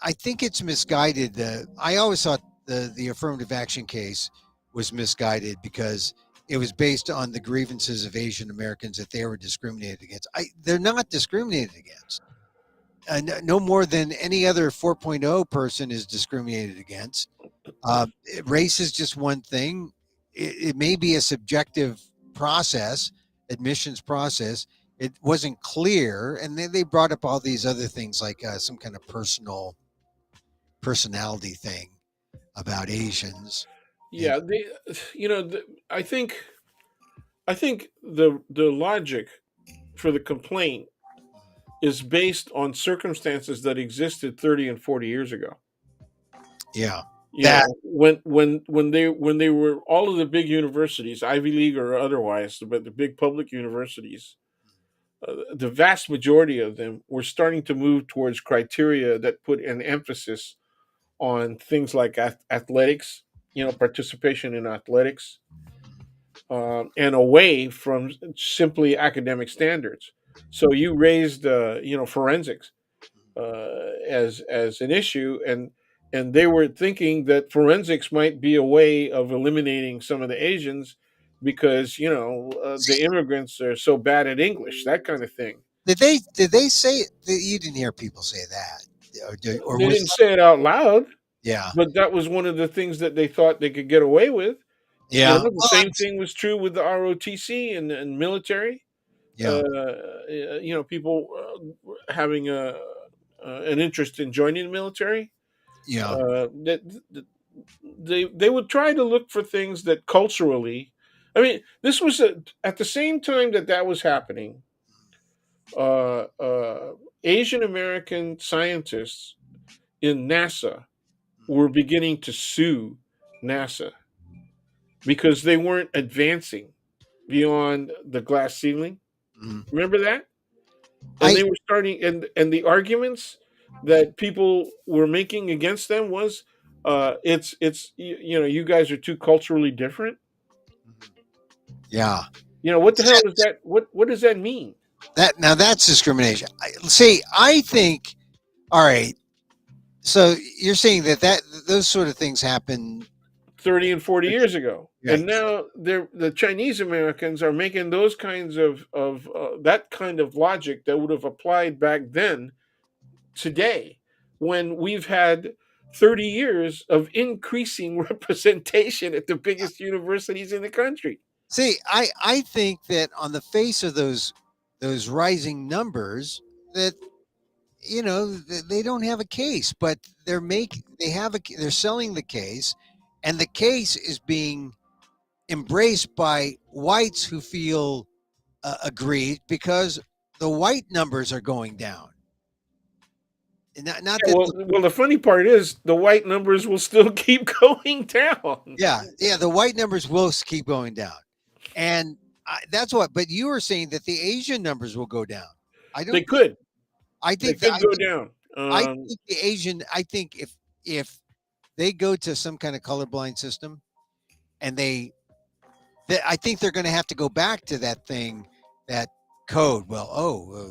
[SPEAKER 1] I think it's misguided. I always thought the affirmative action case was misguided because it was based on the grievances of Asian Americans that they were discriminated against. They're not discriminated against. No more than any other 4.0 person is discriminated against. Race is just one thing. It may be a subjective process, admissions process. It wasn't clear, and then they brought up all these other things like some kind of personality thing about Asians. And
[SPEAKER 2] Yeah. I think the logic for the complaint is based on circumstances that existed 30 and 40 years ago.
[SPEAKER 1] yeah,
[SPEAKER 2] You
[SPEAKER 1] that
[SPEAKER 2] know, when they were all of the big universities, Ivy League or otherwise, but the big public universities, the vast majority of them were starting to move towards criteria that put an emphasis on things like athletics, participation in athletics, and away from simply academic standards. So you raised, forensics as an issue, and they were thinking that forensics might be a way of eliminating some of the Asians because the
[SPEAKER 1] see,
[SPEAKER 2] immigrants are so bad at English, that kind of thing.
[SPEAKER 1] did they say that you didn't hear people say that, or
[SPEAKER 2] They
[SPEAKER 1] was
[SPEAKER 2] didn't say it out loud,
[SPEAKER 1] yeah,
[SPEAKER 2] but that was one of the things that they thought they could get away with.
[SPEAKER 1] yeah,
[SPEAKER 2] The same thing was true with the ROTC and military.
[SPEAKER 1] yeah,
[SPEAKER 2] People having an interest in joining the military.
[SPEAKER 1] yeah,
[SPEAKER 2] That they would try to look for things that culturally. I mean, this was at the same time that was happening. Uh, uh, Asian American scientists in NASA were beginning to sue NASA because they weren't advancing beyond the glass ceiling.
[SPEAKER 1] mm.
[SPEAKER 2] Remember that? And
[SPEAKER 1] I
[SPEAKER 2] they were starting, and the arguments that people were making against them was, it's you guys are too culturally different.
[SPEAKER 1] yeah.
[SPEAKER 2] What the hell is that? What does that mean?
[SPEAKER 1] That now that's discrimination. See, I think. All right. So you're saying that those sort of things happen.
[SPEAKER 2] 30 and 40 years ago,
[SPEAKER 1] Right.
[SPEAKER 2] and now the Chinese Americans are making those kinds of that kind of logic that would have applied back then today, when we've had 30 years of increasing representation at the biggest universities in the country.
[SPEAKER 1] See, I think that on the face of those rising numbers, that they don't have a case, but they're selling the case, and the case is being embraced by whites who feel aggrieved because the white numbers are going down. Not
[SPEAKER 2] Yeah,
[SPEAKER 1] that
[SPEAKER 2] the funny part is the white numbers will still keep going down.
[SPEAKER 1] yeah, the white numbers will keep going down, and that's what. But you were saying that the Asian numbers will go down. I
[SPEAKER 2] They
[SPEAKER 1] don't think.
[SPEAKER 2] could,
[SPEAKER 1] I
[SPEAKER 2] they
[SPEAKER 1] think that
[SPEAKER 2] could go down.
[SPEAKER 1] I think the Asian. I think if they go to some kind of colorblind system, and I think they're going to have to go back to that thing, that code. Well,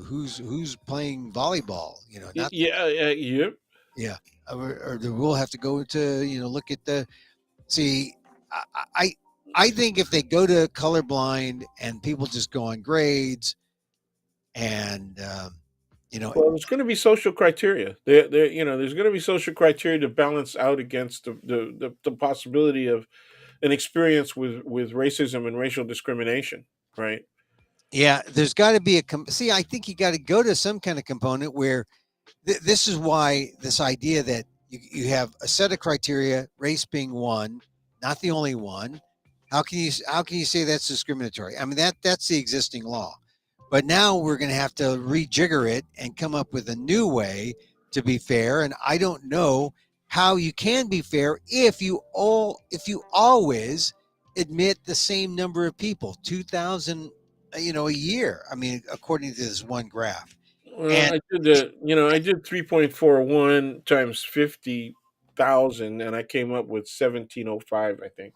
[SPEAKER 1] who's playing volleyball? Not
[SPEAKER 2] Yeah, yeah.
[SPEAKER 1] yeah, or we'll have to go to look at the see. I I I think if they go to colorblind and people just go on grades and you know
[SPEAKER 2] Well, there's going to be social criteria. There's going to be social criteria to balance out against the possibility of an experience with racism and racial discrimination, right?
[SPEAKER 1] yeah, there's got to be see. I think you got to go to some kind of component where this is why this idea that you have a set of criteria, race being one, not the only one. How can you say that's discriminatory? I mean that's the existing law. But now we're going to have to rejigger it and come up with a new way to be fair. And I don't know how you can be fair if you always admit the same number of people, 2,000, a year. I mean, according to this one graph. And
[SPEAKER 2] Well, I did 3.41 times 50,000, and I came up with 1705, I think.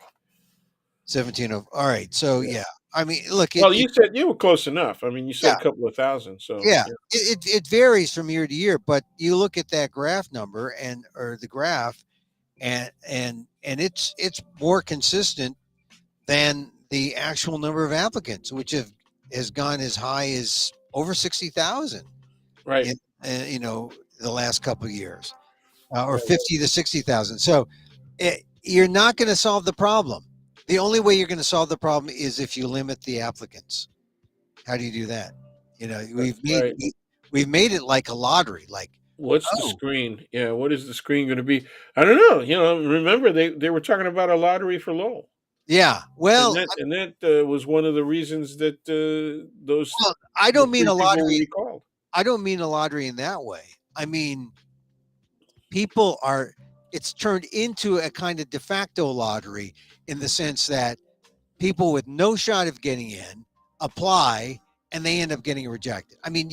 [SPEAKER 1] 17 of all right. So
[SPEAKER 2] Yeah.
[SPEAKER 1] yeah, I mean, look,
[SPEAKER 2] Well, you said you were close enough. I mean, you said
[SPEAKER 1] yeah,
[SPEAKER 2] a couple of thousand, so
[SPEAKER 1] yeah,
[SPEAKER 2] yeah.
[SPEAKER 1] it varies from year to year, but you look at that graph number and or the graph, and it's more consistent than the actual number of applicants, which has gone as high as over 60,000
[SPEAKER 2] Right.
[SPEAKER 1] in the last couple of years, or
[SPEAKER 2] Right.
[SPEAKER 1] 50 to 60,000. So you're not going to solve the problem. The only way you're going to solve the problem is if you limit the applicants. How do you do that?
[SPEAKER 2] Right.
[SPEAKER 1] We've made it like a lottery. Like,
[SPEAKER 2] What's the
[SPEAKER 1] oh
[SPEAKER 2] screen? Yeah, what is the screen going to be? I don't know. Remember they were talking about a lottery for Lowell,
[SPEAKER 1] yeah,
[SPEAKER 2] and that was one of the reasons that
[SPEAKER 1] I
[SPEAKER 2] the
[SPEAKER 1] don't mean
[SPEAKER 2] three
[SPEAKER 1] a
[SPEAKER 2] people were
[SPEAKER 1] lottery.
[SPEAKER 2] recalled.
[SPEAKER 1] I don't mean a lottery in that way. I mean people are. It's turned into a kind of de facto lottery in the sense that people with no shot of getting in apply and they end up getting rejected. I mean,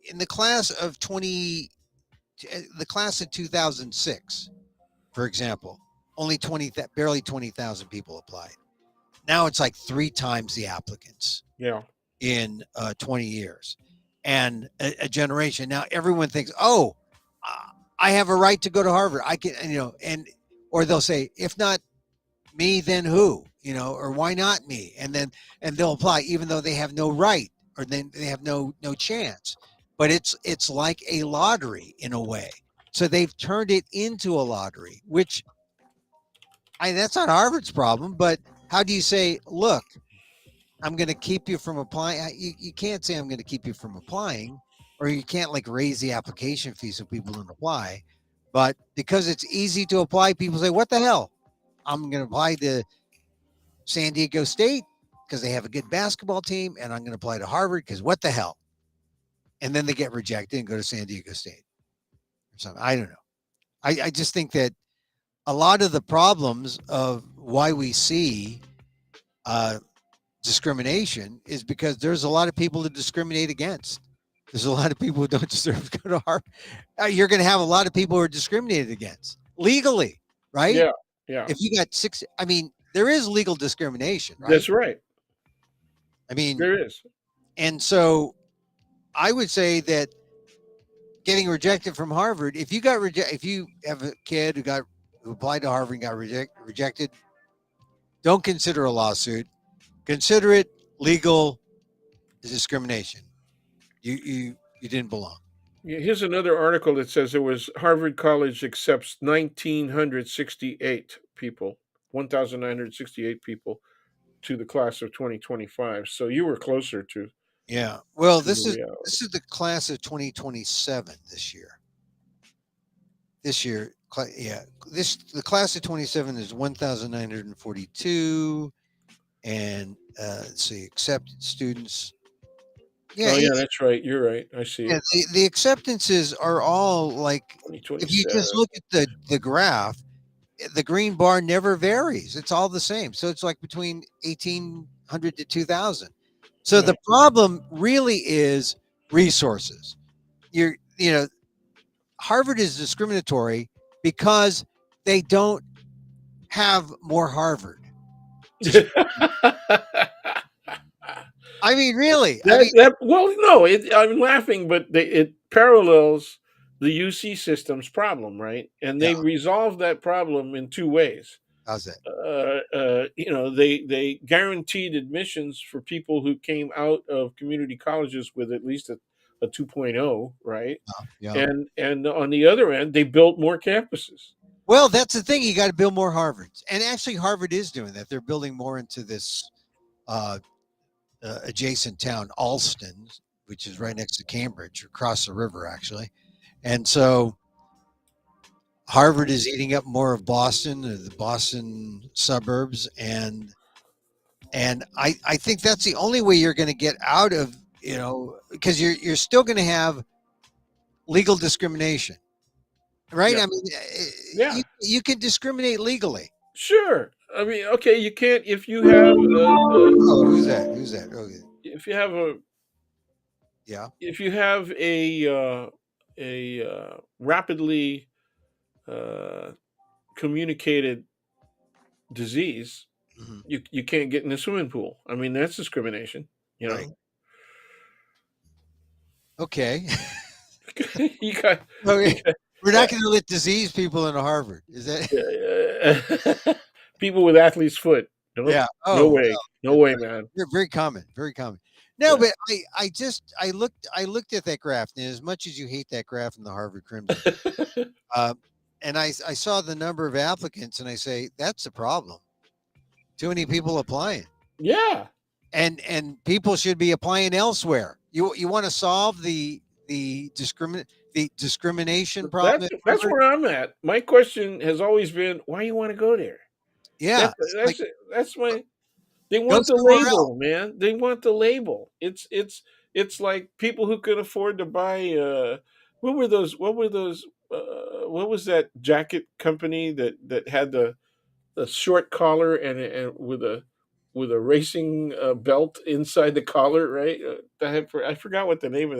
[SPEAKER 1] in the class of 20, the class of 2006, for example, only barely 20,000 people applied. Now it's like three times the applicants
[SPEAKER 2] Yeah.
[SPEAKER 1] in 20 years and a generation. Now everyone thinks, oh, I have a right to go to Harvard. I can, or they'll say, if not me, then who? Or why not me? And they'll apply even though they have no right or then they have no chance. But it's like a lottery in a way. So they've turned it into a lottery, which that's not Harvard's problem. But how do you say, look, I'm going to keep you from applying? You can't say I'm going to keep you from applying, or you can't like raise the application fee so people don't apply. But because it's easy to apply, people say, what the hell? I'm going to apply to San Diego State because they have a good basketball team, and I'm going to apply to Harvard because what the hell? And then they get rejected and go to San Diego State or something. I don't know. I just think that a lot of the problems of why we see uh, discrimination is because there's a lot of people to discriminate against. There's a lot of people who don't deserve to go to Harvard. You're going to have a lot of people who are discriminated against legally, right?
[SPEAKER 2] Yeah. Yeah.
[SPEAKER 1] If you got six, I mean, there is legal discrimination, right?
[SPEAKER 2] That's right.
[SPEAKER 1] I mean,
[SPEAKER 2] There is.
[SPEAKER 1] and so I would say that getting rejected from Harvard, if you have a kid who applied to Harvard and got rejected, don't consider a lawsuit. Consider it legal discrimination. You didn't belong.
[SPEAKER 2] Yeah, here's another article that says there was Harvard College accepts 1,968 people, 1,968 people to the class of 2025. So you were closer
[SPEAKER 1] Yeah. Well,
[SPEAKER 2] to the reality.
[SPEAKER 1] this is the class of 2027 this year. This year, yeah, the class of 27 is 1,942, and let's see, accepted students. Yeah,
[SPEAKER 2] Oh
[SPEAKER 1] yeah,
[SPEAKER 2] yeah, that's right. You're right. I see
[SPEAKER 1] yeah.
[SPEAKER 2] it.
[SPEAKER 1] The acceptances are all like, if you
[SPEAKER 2] 2027.
[SPEAKER 1] just look at the graph, the green bar never varies. It's all the same. So it's like between 1,800 to 2,000. So the
[SPEAKER 2] Right.
[SPEAKER 1] problem really is resources. You're, you know, Harvard is discriminatory because they don't have more Harvard. I mean, really. I mean,
[SPEAKER 2] Well, no, I'm laughing, but it parallels the UC system's problem, right? And
[SPEAKER 1] yeah.
[SPEAKER 2] they resolved that problem in two ways.
[SPEAKER 1] How's that?
[SPEAKER 2] They guaranteed admissions for people who came out of community colleges with at least a 2.0, right?
[SPEAKER 1] Yeah.
[SPEAKER 2] And on the other end, they built more campuses.
[SPEAKER 1] Well, that's the thing. You got to build more Harvards, and actually, Harvard is doing that. They're building more into this uh, adjacent town, Alston, which is right next to Cambridge, across the river, actually. And so Harvard is eating up more of Boston, the Boston suburbs, And I think that's the only way you're going to get out of, because you're still going to have legal discrimination, right?
[SPEAKER 2] Yeah,
[SPEAKER 1] I mean,
[SPEAKER 2] yeah,
[SPEAKER 1] you can discriminate legally.
[SPEAKER 2] sure. I mean, okay, you can't if you have
[SPEAKER 1] Oh, who's that? Who's that? Okay.
[SPEAKER 2] if you have a
[SPEAKER 1] Yeah.
[SPEAKER 2] if you have a rapidly uh, communicated disease,
[SPEAKER 1] Hmm.
[SPEAKER 2] you can't get in the swimming pool. I mean, that's discrimination. You
[SPEAKER 1] Right.
[SPEAKER 2] know,
[SPEAKER 1] Okay.
[SPEAKER 2] you got you
[SPEAKER 1] Okay.
[SPEAKER 2] got
[SPEAKER 1] We're not going to let disease people into Harvard. Is that?
[SPEAKER 2] people with athlete's foot. Nope,
[SPEAKER 1] Yeah.
[SPEAKER 2] no
[SPEAKER 1] Oh,
[SPEAKER 2] way, no
[SPEAKER 1] that's
[SPEAKER 2] way,
[SPEAKER 1] right.
[SPEAKER 2] man.
[SPEAKER 1] They're very common. Very common. No,
[SPEAKER 2] Yeah,
[SPEAKER 1] but I looked at that graph, and as much as you hate that graph in the Harvard Crimson, uh, and I saw the number of applicants, and I say that's the problem. Too many people applying,
[SPEAKER 2] yeah.
[SPEAKER 1] and people should be applying elsewhere. You want to solve the discrimination problem
[SPEAKER 2] That's
[SPEAKER 1] at
[SPEAKER 2] that's
[SPEAKER 1] Harvard?
[SPEAKER 2] where I'm at. My question has always been, why you want to go there?
[SPEAKER 1] Yeah,
[SPEAKER 2] That's
[SPEAKER 1] it's like
[SPEAKER 2] that's that's my. They
[SPEAKER 1] go
[SPEAKER 2] want the
[SPEAKER 1] somewhere else.
[SPEAKER 2] label, man. They want the label. It's like people who could afford to buy. What were those? What were those? What was that jacket company that had the short collar and with a racing belt inside the collar, right? I forgot what the name of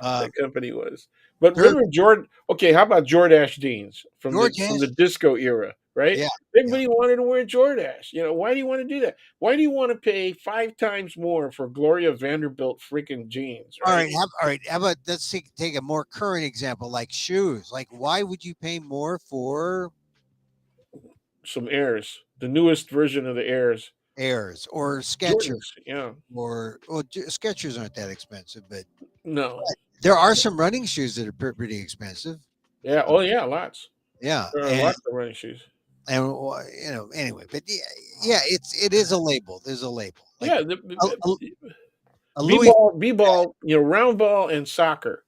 [SPEAKER 1] Uh,
[SPEAKER 2] that company was. But
[SPEAKER 1] there,
[SPEAKER 2] remember Jordan? Okay, how about Jordache jeans
[SPEAKER 1] George
[SPEAKER 2] from the
[SPEAKER 1] has,
[SPEAKER 2] disco era, right?
[SPEAKER 1] yeah, yeah.
[SPEAKER 2] Everybody wanted to wear Jordache. You know, why do you want to do that? Why do you want to pay 5 times more for Gloria Vanderbilt freaking jeans,
[SPEAKER 1] All
[SPEAKER 2] right?
[SPEAKER 1] right, all right. How about let's take a more current example, like shoes. Like, why would you pay more for
[SPEAKER 2] Some Airs, the newest version of the Airs,
[SPEAKER 1] Airs or Skechers?
[SPEAKER 2] Jordans. Yeah,
[SPEAKER 1] Or well, Skechers aren't that expensive, but
[SPEAKER 2] no,
[SPEAKER 1] there are some running shoes that are pretty expensive.
[SPEAKER 2] yeah,
[SPEAKER 1] Uh,
[SPEAKER 2] oh yeah, lots.
[SPEAKER 1] Yeah,
[SPEAKER 2] There are
[SPEAKER 1] and
[SPEAKER 2] lots of running shoes.
[SPEAKER 1] anyway, but yeah, yeah, it is a label. There's a label, like
[SPEAKER 2] Yeah,
[SPEAKER 1] a, a, a Louis.
[SPEAKER 2] b-ball, round ball and soccer.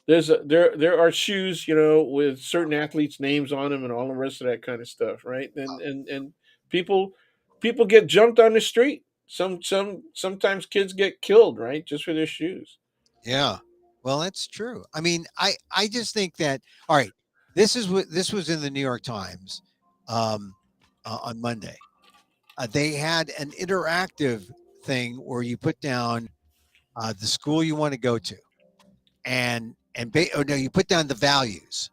[SPEAKER 2] There are shoes, with certain athletes' names on them and all the rest of that kind of stuff, right? And people people get jumped on the street. Sometimes kids get killed, right, just for their shoes.
[SPEAKER 1] Yeah, well, that's true. I mean, I just think that all right. This was in the New York Times um, on Monday. They had an interactive thing where you put down the school you want to go to, oh no, you put down the values,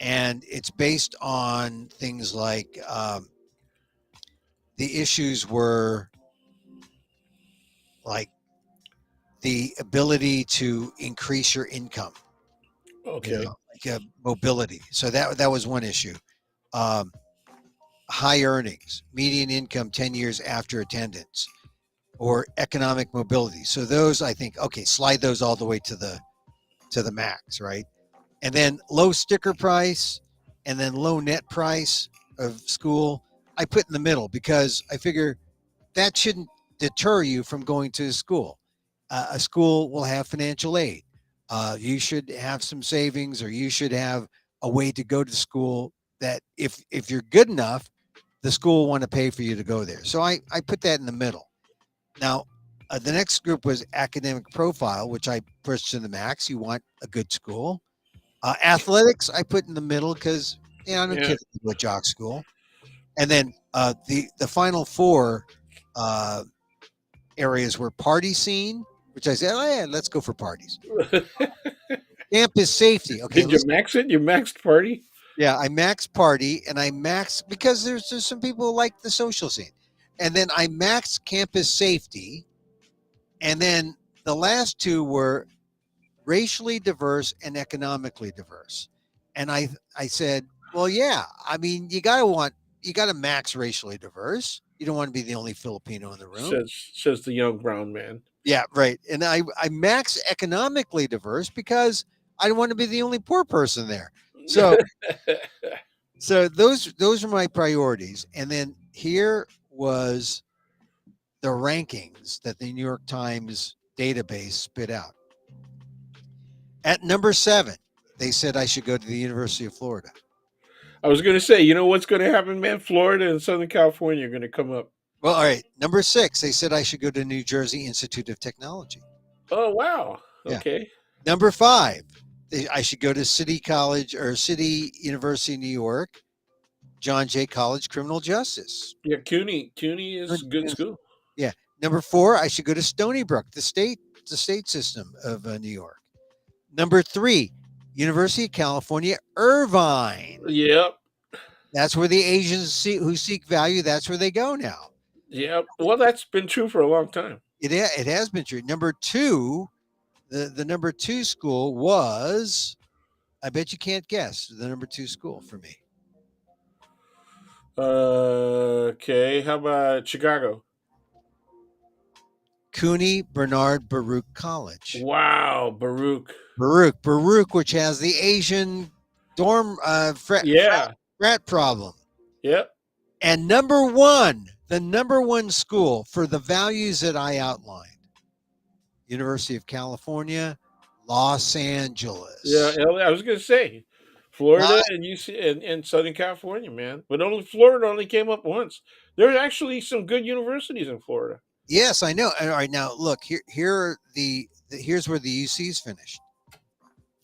[SPEAKER 1] and it's based on things like the issues were like the ability to increase your income,
[SPEAKER 2] Okay,
[SPEAKER 1] like mobility. So that was one issue. Um, High earnings, median income 10 years after attendance, or economic mobility. So those, I think, okay, slide those all the way to the max, right? And then low sticker price, and then low net price of school, I put in the middle because I figure that shouldn't deter you from going to school. A school will have financial aid. You should have some savings, or you should have a way to go to school that if you're good enough, the school will want to pay for you to go there. So I put that in the middle. Now, the next group was academic profile, which I pushed to the max. You want a good school. Athletics, I put in the middle because I don't
[SPEAKER 2] yeah.
[SPEAKER 1] care what jock school. And then the final four uh, areas were party scene, which I said, oh yeah, let's go for parties. Campus safety. Okay,
[SPEAKER 2] Did you
[SPEAKER 1] let's.
[SPEAKER 2] max it? You maxed party?
[SPEAKER 1] Yeah, I max party, and I max because there's some people who like the social scene, and then I max campus safety, and then the last two were racially diverse and economically diverse. And I said, well, yeah, I mean, you got to max racially diverse. You don't want to be the only Filipino in the room.
[SPEAKER 2] Says the young brown man.
[SPEAKER 1] Yeah, right. And I max economically diverse because I don't want to be the only poor person there. So those are my priorities. And then here was the rankings that the New York Times database spit out. At number 7, they said I should go to the University of Florida.
[SPEAKER 2] I was going to say, you know what's going to happen, man? Florida and Southern California are going to come up.
[SPEAKER 1] Well, all right. Number 6, they said I should go to New Jersey Institute of Technology.
[SPEAKER 2] Oh wow.
[SPEAKER 1] Yeah.
[SPEAKER 2] Okay.
[SPEAKER 1] Number 5, I should go to City College or City University, New York, John Jay College, Criminal Justice.
[SPEAKER 2] Yeah, CUNY is a good school.
[SPEAKER 1] Yeah. Number 4, I should go to Stony Brook, the state system of New York. Number 3, University of California, Irvine.
[SPEAKER 2] Yep.
[SPEAKER 1] That's where the Asians who seek value. That's where they go now.
[SPEAKER 2] Yep. Well, that's been true for a long time.
[SPEAKER 1] It has been true. Number 2, the number 2 school was. I bet you can't guess the number 2 school for me.
[SPEAKER 2] Okay. How about Chicago?
[SPEAKER 1] CUNY Bernard Baruch College.
[SPEAKER 2] Wow, Baruch.
[SPEAKER 1] Baruch, which has the Asian dorm
[SPEAKER 2] Yeah.
[SPEAKER 1] frat problem.
[SPEAKER 2] Yep.
[SPEAKER 1] And the number 1 school for the values that I outlined, University of California, Los Angeles.
[SPEAKER 2] Yeah. I was gonna say, Florida and UC and Southern California, man. But only Florida only came up once. There's actually some good universities in Florida.
[SPEAKER 1] Yes, I know. All right, now look here are here's where the UC's finished.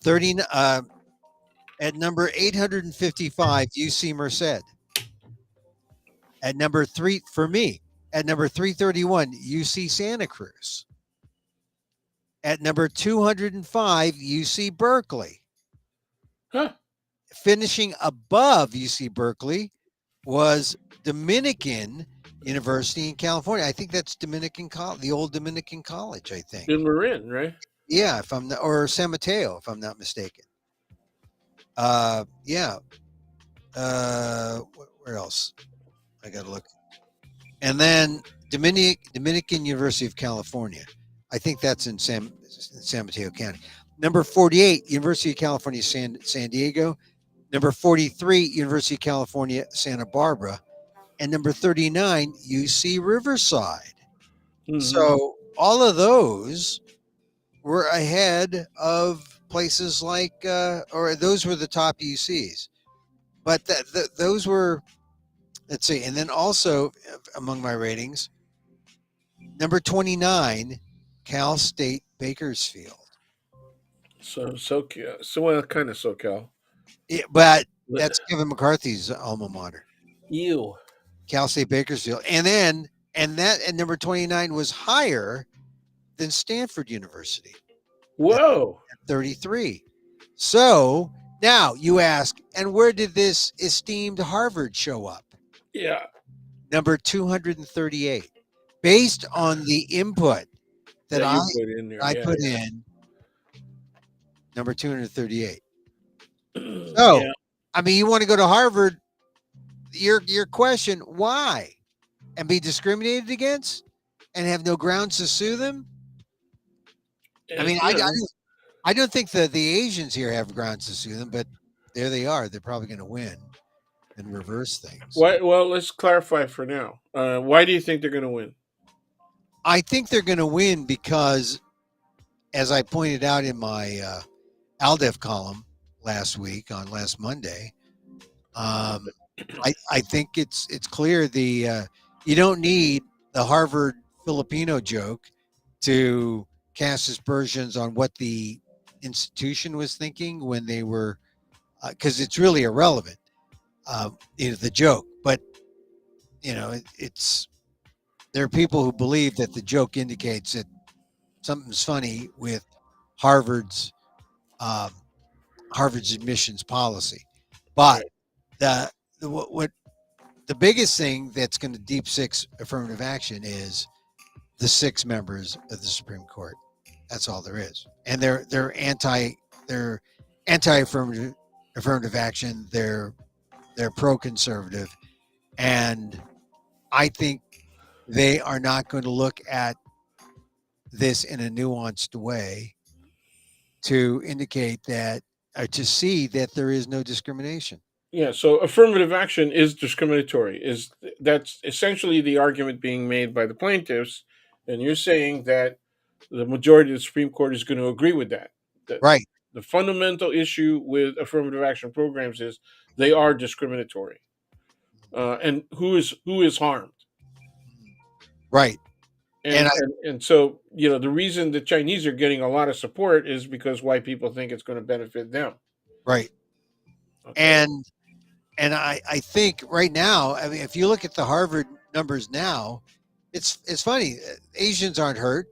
[SPEAKER 1] 30 at number 855, UC Merced. At number 3 for me, at number 331, UC Santa Cruz. At number 205, UC Berkeley.
[SPEAKER 2] Huh.
[SPEAKER 1] Finishing above UC Berkeley was Dominican University in California. I think that's Dominican College, the old Dominican College, I think.
[SPEAKER 2] In Marin, right?
[SPEAKER 1] Yeah, if I'm not, or San Mateo, if I'm not mistaken. Yeah. Where else? I got to look. And then Dominican University of California. I think that's in San Mateo County. Number 48, University of California, San Diego. Number 43, University of California, Santa Barbara. And number 39, UC Riverside.
[SPEAKER 2] Mhm.
[SPEAKER 1] So all of those were ahead of places like, or those were the top UCs. But those were, let's see. And then also among my ratings, number 29, Cal State Bakersfield.
[SPEAKER 2] So well, kind of SoCal.
[SPEAKER 1] But that's Kevin McCarthy's alma mater,
[SPEAKER 2] You.
[SPEAKER 1] Cal State Bakersfield. And number 29 was higher than Stanford University.
[SPEAKER 2] Whoa.
[SPEAKER 1] At 33. So now you ask, and where did this esteemed Harvard show up?
[SPEAKER 2] Yeah.
[SPEAKER 1] Number 238. Based on the input that
[SPEAKER 2] you put in there.
[SPEAKER 1] I
[SPEAKER 2] Yeah,
[SPEAKER 1] put
[SPEAKER 2] yeah.
[SPEAKER 1] in, number 238. So,
[SPEAKER 2] Yeah.
[SPEAKER 1] I mean, you want to go to Harvard, your question, why? And be discriminated against and have no grounds to sue them? I mean, I don't think that the Asians here have grounds to sue them, but there they are. They're probably going to win and reverse things.
[SPEAKER 2] Why? Well, let's clarify for now. Why do you think they're going to win?
[SPEAKER 1] I think they're going to win because, as I pointed out in my ALDEF column last Monday, I think it's clear you don't need the Harvard Filipino joke to cast aspersions on what the institution was thinking when they were, because it's really irrelevant, the joke. But it's there are people who believe that the joke indicates that something's funny with Harvard's admissions policy. But what the biggest thing that's going to deep six affirmative action is the 6 members of the Supreme Court. That's all there is, and they're anti affirmative action. They're pro conservative, and I think they are not going to look at this in a nuanced way to indicate that or to see that there is no discrimination.
[SPEAKER 2] Yeah. So affirmative action is discriminatory. That's essentially the argument being made by the plaintiffs, and you're saying that the majority of the Supreme Court is going to agree with that.
[SPEAKER 1] Right.
[SPEAKER 2] The fundamental issue with affirmative action programs is they are discriminatory. And who is harmed?
[SPEAKER 1] Right. And
[SPEAKER 2] And, and so, the reason the Chinese are getting a lot of support is because white people think it's going to benefit them.
[SPEAKER 1] right.
[SPEAKER 2] Okay.
[SPEAKER 1] And I think right now, I mean, if you look at the Harvard numbers now, it's funny. Asians aren't hurt.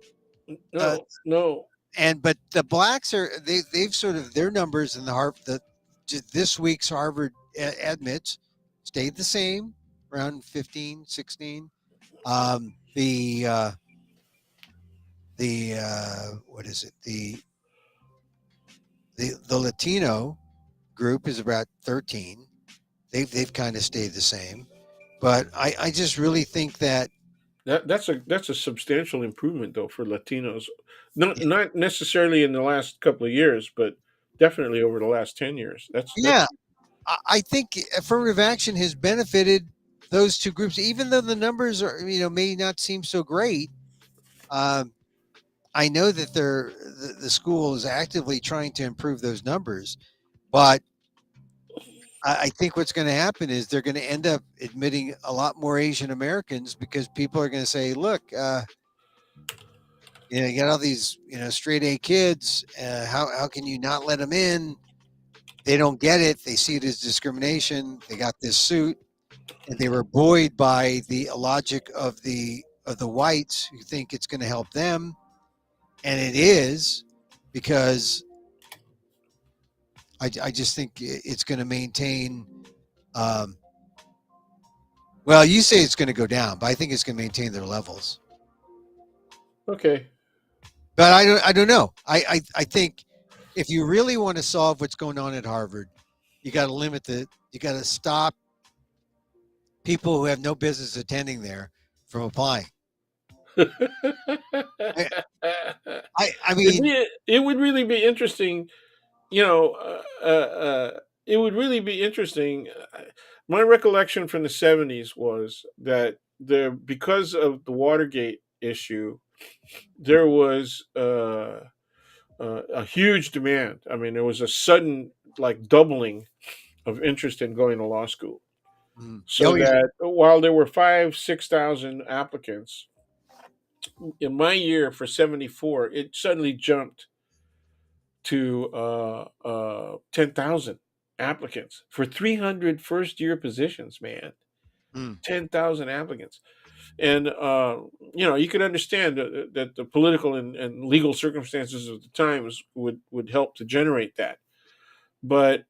[SPEAKER 1] Uh,
[SPEAKER 2] No, no.
[SPEAKER 1] but the blacks are they've sort of their numbers in the Harvard this week's Harvard admits stayed the same around 15, 16. The what is it, the Latino group is about 13. They've kind of stayed the same, but I just really think that
[SPEAKER 2] That's a substantial improvement though for Latinos. Not necessarily in the last couple of years, but definitely over the last 10 years. That's
[SPEAKER 1] yeah, I think affirmative action has benefited those two groups, even though the numbers are may not seem so great. Um, I know that the school is actively trying to improve those numbers, but I think what's going to happen is they're going to end up admitting a lot more Asian Americans because people are going to say, "Look, you got all these straight A kids. How can you not let them in? They don't get it. They see it as discrimination. They got this suit, and they were buoyed by the logic of the whites who think it's going to help them, and it is because I just think it's going to maintain. Um, well, you say it's going to go down, but I think it's going to maintain their levels.
[SPEAKER 2] okay.
[SPEAKER 1] But I don't know. I think if you really want to solve what's going on at Harvard, you got to you got to stop people who have no business attending there from applying. I, I mean,
[SPEAKER 2] It would really be interesting, you know. It would really be interesting. My recollection from the '70s was that because of the Watergate issue, there was a huge demand. I mean, there was a sudden like doubling of interest in going to law school. So
[SPEAKER 1] oh yeah,
[SPEAKER 2] that while there were 5,000 6,000 applicants in my year for '74, it suddenly jumped to 10,000 applicants for 300 first year positions, man.
[SPEAKER 1] mm,
[SPEAKER 2] 10,000 applicants. And, you can understand that the political and legal circumstances of the times would help to generate that. But,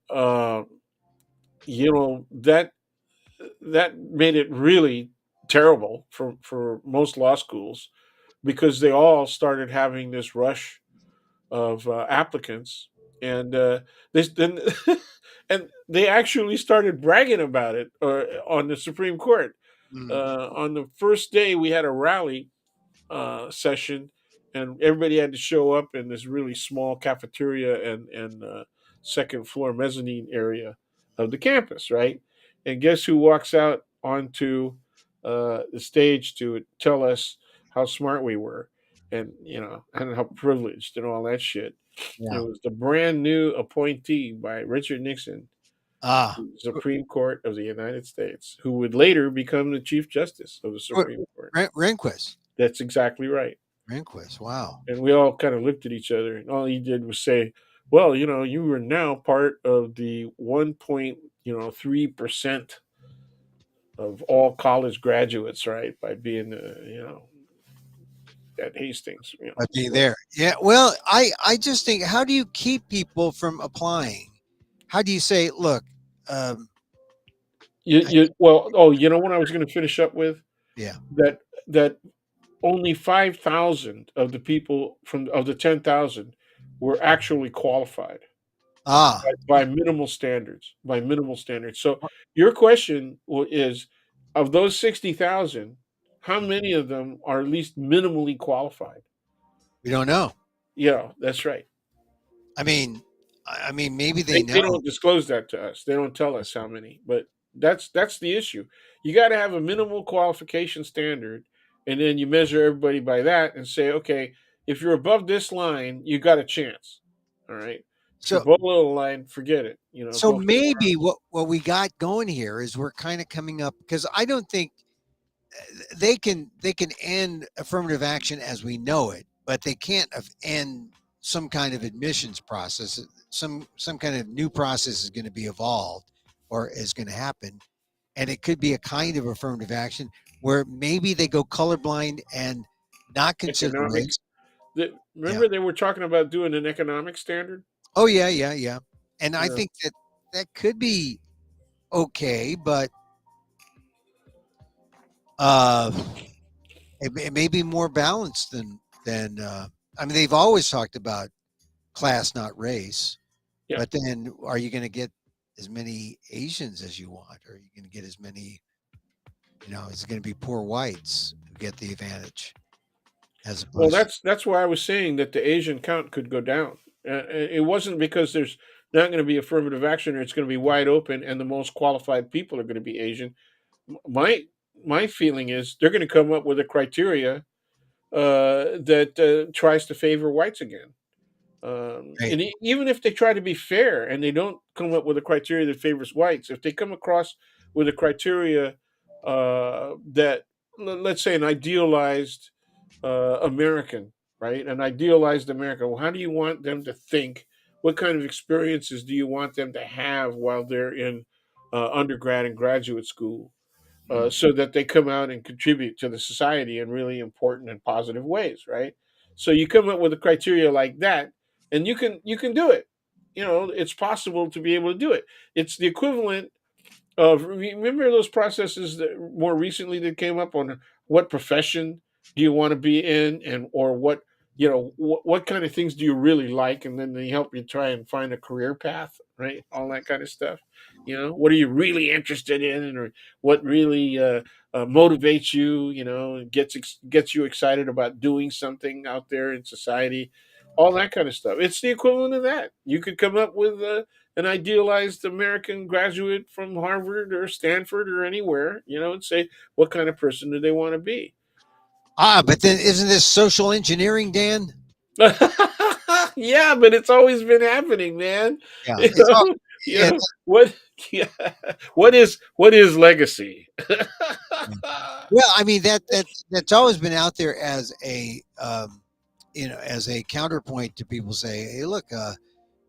[SPEAKER 2] that made it really terrible for most law schools because they all started having this rush of applicants, and this then and they actually started bragging about it on the Supreme Court.
[SPEAKER 1] mm,
[SPEAKER 2] On the first day, we had a rally session, and everybody had to show up in this really small cafeteria and second floor mezzanine area of the campus, right? And guess who walks out onto the stage to tell us how smart we were, and how privileged and all that shit. It
[SPEAKER 1] yeah.
[SPEAKER 2] was the brand new appointee by Richard Nixon,
[SPEAKER 1] Ah,
[SPEAKER 2] to the Supreme Court of the United States, who would later become the Chief Justice of the Supreme Court.
[SPEAKER 1] Rehnquist.
[SPEAKER 2] That's exactly right.
[SPEAKER 1] Rehnquist. Wow.
[SPEAKER 2] And we all kind of looked at each other, and all he did was say, "Well, you are now part of the 1.3% of all college graduates, right? By being, at Hastings,
[SPEAKER 1] By being
[SPEAKER 2] So
[SPEAKER 1] there. Yeah. Well, I just think, how do you keep people from applying? How do you say, look, um, I,
[SPEAKER 2] you know what I was going to finish up with
[SPEAKER 1] yeah.
[SPEAKER 2] that only 5,000 of the people from of the 10,000 were actually qualified
[SPEAKER 1] Ah,
[SPEAKER 2] by minimal standards. By minimal standards. So your question is, of those 60,000, how many of them are at least minimally qualified?
[SPEAKER 1] we don't know.
[SPEAKER 2] Yeah, that's right.
[SPEAKER 1] I mean, maybe they
[SPEAKER 2] They
[SPEAKER 1] know.
[SPEAKER 2] don't disclose that to us. They don't tell us how many, but that's the issue. You got to have a minimal qualification standard, and then you measure everybody by that and say, okay, if you're above this line, you got a chance. All right. If you're
[SPEAKER 1] So,
[SPEAKER 2] below the line, forget it.
[SPEAKER 1] so
[SPEAKER 2] Go.
[SPEAKER 1] maybe what we got going here is we're kind of coming up because I don't think they can end affirmative action as we know it, but they can't end some kind of admissions process. Some kind of new process is going to be evolved or is going to happen, and it could be a kind of affirmative action where maybe they go colorblind and not consider
[SPEAKER 2] Economic.
[SPEAKER 1] race. Yeah.
[SPEAKER 2] Remember they were talking about doing an economic standard.
[SPEAKER 1] Oh yeah, yeah, yeah. And I
[SPEAKER 2] Yeah.
[SPEAKER 1] think that that could be okay, but uh, it may be more balanced than. I mean, they've always talked about class, not race.
[SPEAKER 2] Yeah.
[SPEAKER 1] But then, are you going to get as many Asians as you want? Or are you going to get as many? Is it going to be poor whites who get the advantage as
[SPEAKER 2] Well,
[SPEAKER 1] opposed to
[SPEAKER 2] that's why I was saying that the Asian count could go down. It wasn't because there's not going to be affirmative action, or it's going to be wide open, and the most qualified people are going to be Asian. My my feeling is they're going to come up with a criteria that tries to favor whites again.
[SPEAKER 1] right?
[SPEAKER 2] And even if they try to be fair and they don't come up with a criteria that favors whites, if they come across with a criteria that, let's say, an idealized American, right? An idealized American. Well, how do you want them to think? What kind of experiences do you want them to have while they're in undergrad and graduate school?
[SPEAKER 1] Mm.
[SPEAKER 2] So that they come out and contribute to the society in really important and positive ways, right? So you come up with a criteria like that, and you can do it. It's possible to be able to do it. It's the equivalent remember those processes that more recently that came up on what profession do you want to be in, and or what kind of things do you really like, and then they help you try and find a career path, right? All that kind of stuff. What are you really interested in, or what really motivates you, and gets you excited about doing something out there in society, all that kind of stuff. It's the equivalent of that. You could come up with an idealized American graduate from Harvard or Stanford or anywhere, and say, what kind of person do they want to be?
[SPEAKER 1] But then isn't this social engineering, Dan?
[SPEAKER 2] Yeah, but it's always been happening, man.
[SPEAKER 1] Yeah,
[SPEAKER 2] You
[SPEAKER 1] it's all.
[SPEAKER 2] know,
[SPEAKER 1] It,
[SPEAKER 2] what? Yeah, what is legacy?
[SPEAKER 1] well, I mean that's always been out there as a counterpoint to people say, hey, look,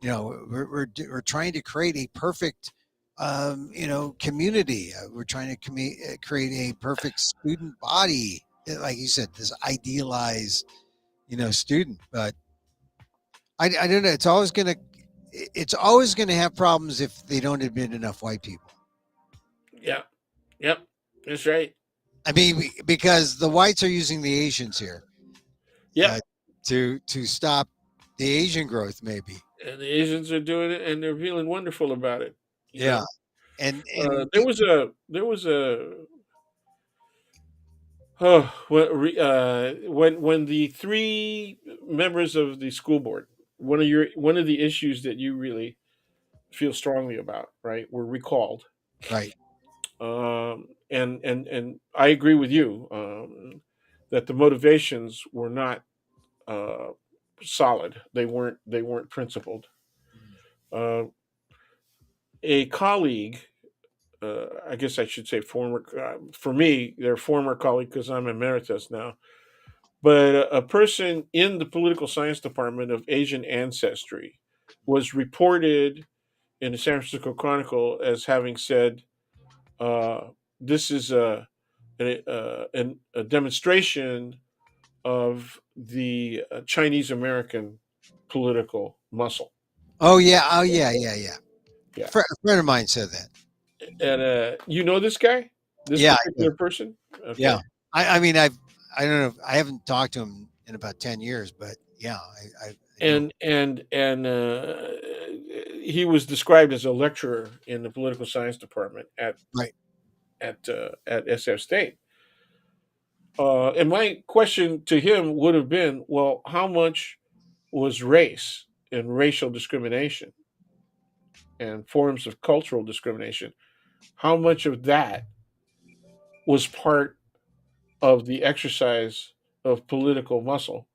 [SPEAKER 1] we're trying to create a perfect community. We're trying to create a perfect student body, like you said, this idealized student. But I don't know. It's always gonna have problems if they don't admit enough white people.
[SPEAKER 2] Yeah, yep, that's right.
[SPEAKER 1] I mean, because the whites are using the Asians here uh,
[SPEAKER 2] Yep,
[SPEAKER 1] to stop the Asian growth, maybe.
[SPEAKER 2] and the Asians are doing it, and they're feeling wonderful about it. You
[SPEAKER 1] Yeah,
[SPEAKER 2] know,
[SPEAKER 1] and
[SPEAKER 2] there was a oh, when the three members of the school board, one of the issues that you really feel strongly about, right, were recalled.
[SPEAKER 1] right.
[SPEAKER 2] And I agree with you, that the motivations were not uh, solid. They weren't principled.
[SPEAKER 1] Mhm.
[SPEAKER 2] Uh, a colleague, I guess I should say former, for me, they're former colleague because I'm emeritus now, but a person in the political science department of Asian ancestry was reported in the San Francisco Chronicle as having said, "This is a demonstration of the Chinese American political muscle."
[SPEAKER 1] Oh yeah, oh yeah, yeah, yeah.
[SPEAKER 2] Yeah,
[SPEAKER 1] A friend of mine said that.
[SPEAKER 2] and you know this guy, this
[SPEAKER 1] Yeah, I do.
[SPEAKER 2] particular person.
[SPEAKER 1] Yeah.
[SPEAKER 2] Okay,
[SPEAKER 1] I mean, I don't know. I haven't talked to him in about 10 years, but yeah, I know.
[SPEAKER 2] and he was described as a lecturer in the political science department
[SPEAKER 1] Right.
[SPEAKER 2] at SF State. And my question to him would have been, well, how much was race and racial discrimination and forms of cultural discrimination? How much of that was part of the exercise of political muscle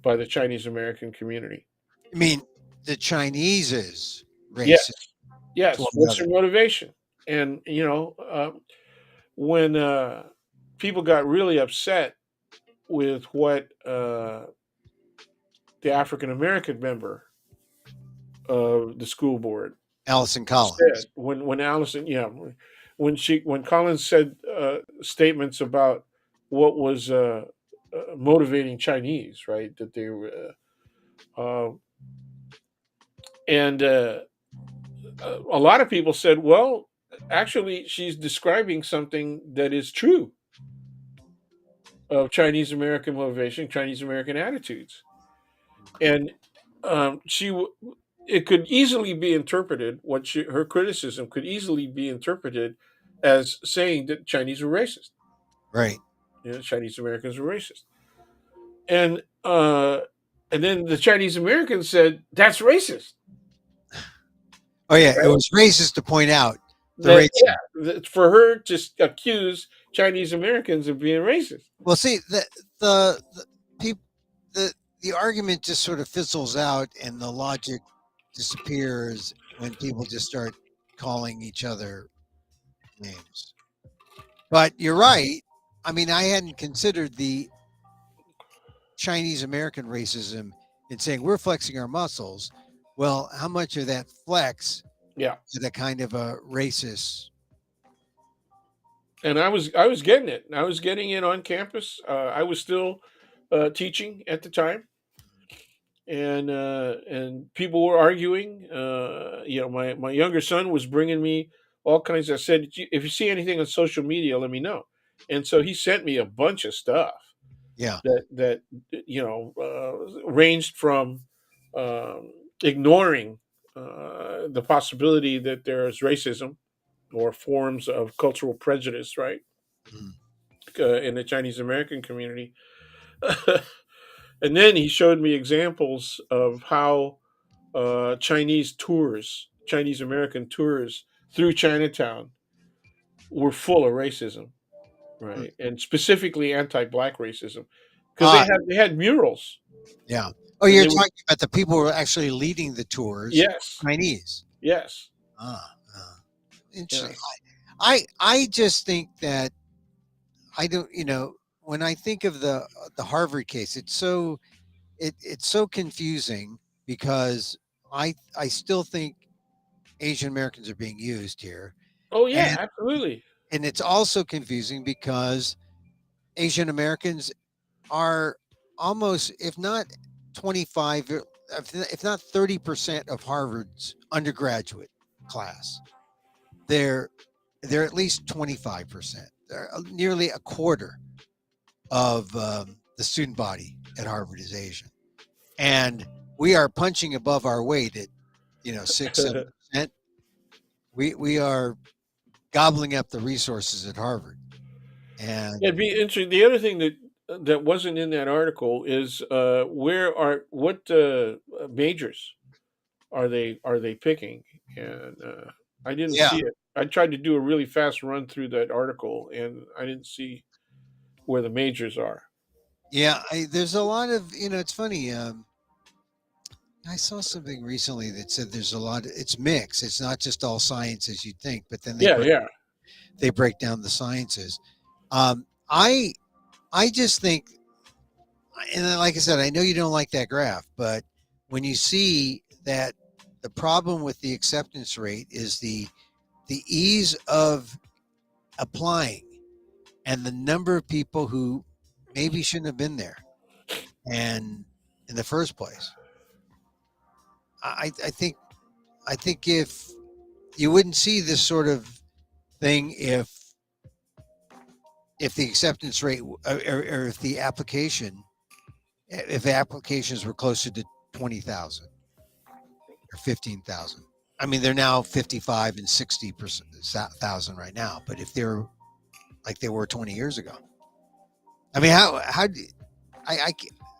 [SPEAKER 2] by the Chinese American community?
[SPEAKER 1] I mean, the Chinese is
[SPEAKER 2] Yes,
[SPEAKER 1] racist
[SPEAKER 2] yes.
[SPEAKER 1] toward the
[SPEAKER 2] What's
[SPEAKER 1] other.
[SPEAKER 2] their motivation? And when people got really upset with what the African American member of the school board
[SPEAKER 1] Allison
[SPEAKER 2] said
[SPEAKER 1] Collins.
[SPEAKER 2] when Allison, yeah, when Collins said statements about what was motivating Chinese, right? That they were, and a lot of people said, well, actually, she's describing something that is true of Chinese American motivation, Chinese American attitudes, and she it could easily be interpreted her criticism could easily be interpreted as saying that Chinese were racist.
[SPEAKER 1] Right.
[SPEAKER 2] You know, Chinese Americans were racist, and uh, and then the Chinese Americans said that's racist.
[SPEAKER 1] Oh yeah, it
[SPEAKER 2] Right?
[SPEAKER 1] was racist to point out the
[SPEAKER 2] That
[SPEAKER 1] racism.
[SPEAKER 2] for her to accuse Chinese Americans of being racist.
[SPEAKER 1] Well, see, the people the argument just sort of fizzles out, and the logic disappears when people just start calling each other names. But you're right. I mean, I hadn't considered the Chinese American racism in saying we're flexing our muscles. Well, how much of that flex
[SPEAKER 2] Yeah,
[SPEAKER 1] is a kind of a racist?
[SPEAKER 2] and I was getting it. I was getting it on campus. I was still teaching at the time, and people were arguing. My younger son was bringing me all kinds. I said, if you see anything on social media, let me know. And so he sent me a bunch of stuff
[SPEAKER 1] Yeah.
[SPEAKER 2] that ranged from ignoring the possibility that there's racism or forms of cultural prejudice, right,
[SPEAKER 1] Mhm.
[SPEAKER 2] in the Chinese American community. And then he showed me examples of how Chinese American tours through Chinatown were full of racism,
[SPEAKER 1] Mm.
[SPEAKER 2] right, and specifically anti-black racism, because
[SPEAKER 1] Ah,
[SPEAKER 2] they had murals,
[SPEAKER 1] yeah. Oh,
[SPEAKER 2] and
[SPEAKER 1] you're
[SPEAKER 2] they would.
[SPEAKER 1] talking about the people who are actually leading the tours,
[SPEAKER 2] Yes,
[SPEAKER 1] Chinese.
[SPEAKER 2] yes,
[SPEAKER 1] Ah, interesting.
[SPEAKER 2] yes.
[SPEAKER 1] I just think that I don't. When I think of the Harvard case, it's so confusing because I still think Asian Americans are being used here,
[SPEAKER 2] Oh yeah,
[SPEAKER 1] and
[SPEAKER 2] absolutely.
[SPEAKER 1] it's also confusing because Asian Americans are almost, if not 25, if not 30% of Harvard's undergraduate class. They're they're at least 25%. They're nearly a quarter of the student body at Harvard is Asian, and we are punching above our weight at 6-7%. We are gobbling up the resources at Harvard,
[SPEAKER 2] It'd
[SPEAKER 1] and
[SPEAKER 2] be interesting. The other thing that wasn't in that article is what majors are they picking? And I didn't
[SPEAKER 1] yeah,
[SPEAKER 2] see it. I tried to do a really fast run through that article, and I didn't see where the majors are.
[SPEAKER 1] yeah. There's a lot of It's funny. I saw something recently that said there's a lot. It's mixed. It's not just all science as you'd think, but then
[SPEAKER 2] Yeah, yeah.
[SPEAKER 1] they break down the sciences. Um, I I just think, and then, like I said, I know you don't like that graph, but when you see that the problem with the acceptance rate is the ease of applying and the number of people who maybe shouldn't have been there and in the first place. I think if you wouldn't see this sort of thing if the acceptance rate or if applications were closer to 20,000 or 15,000. I mean, they're now 55 and 60,000 right now, but if they're like they were 20 years ago, I mean, I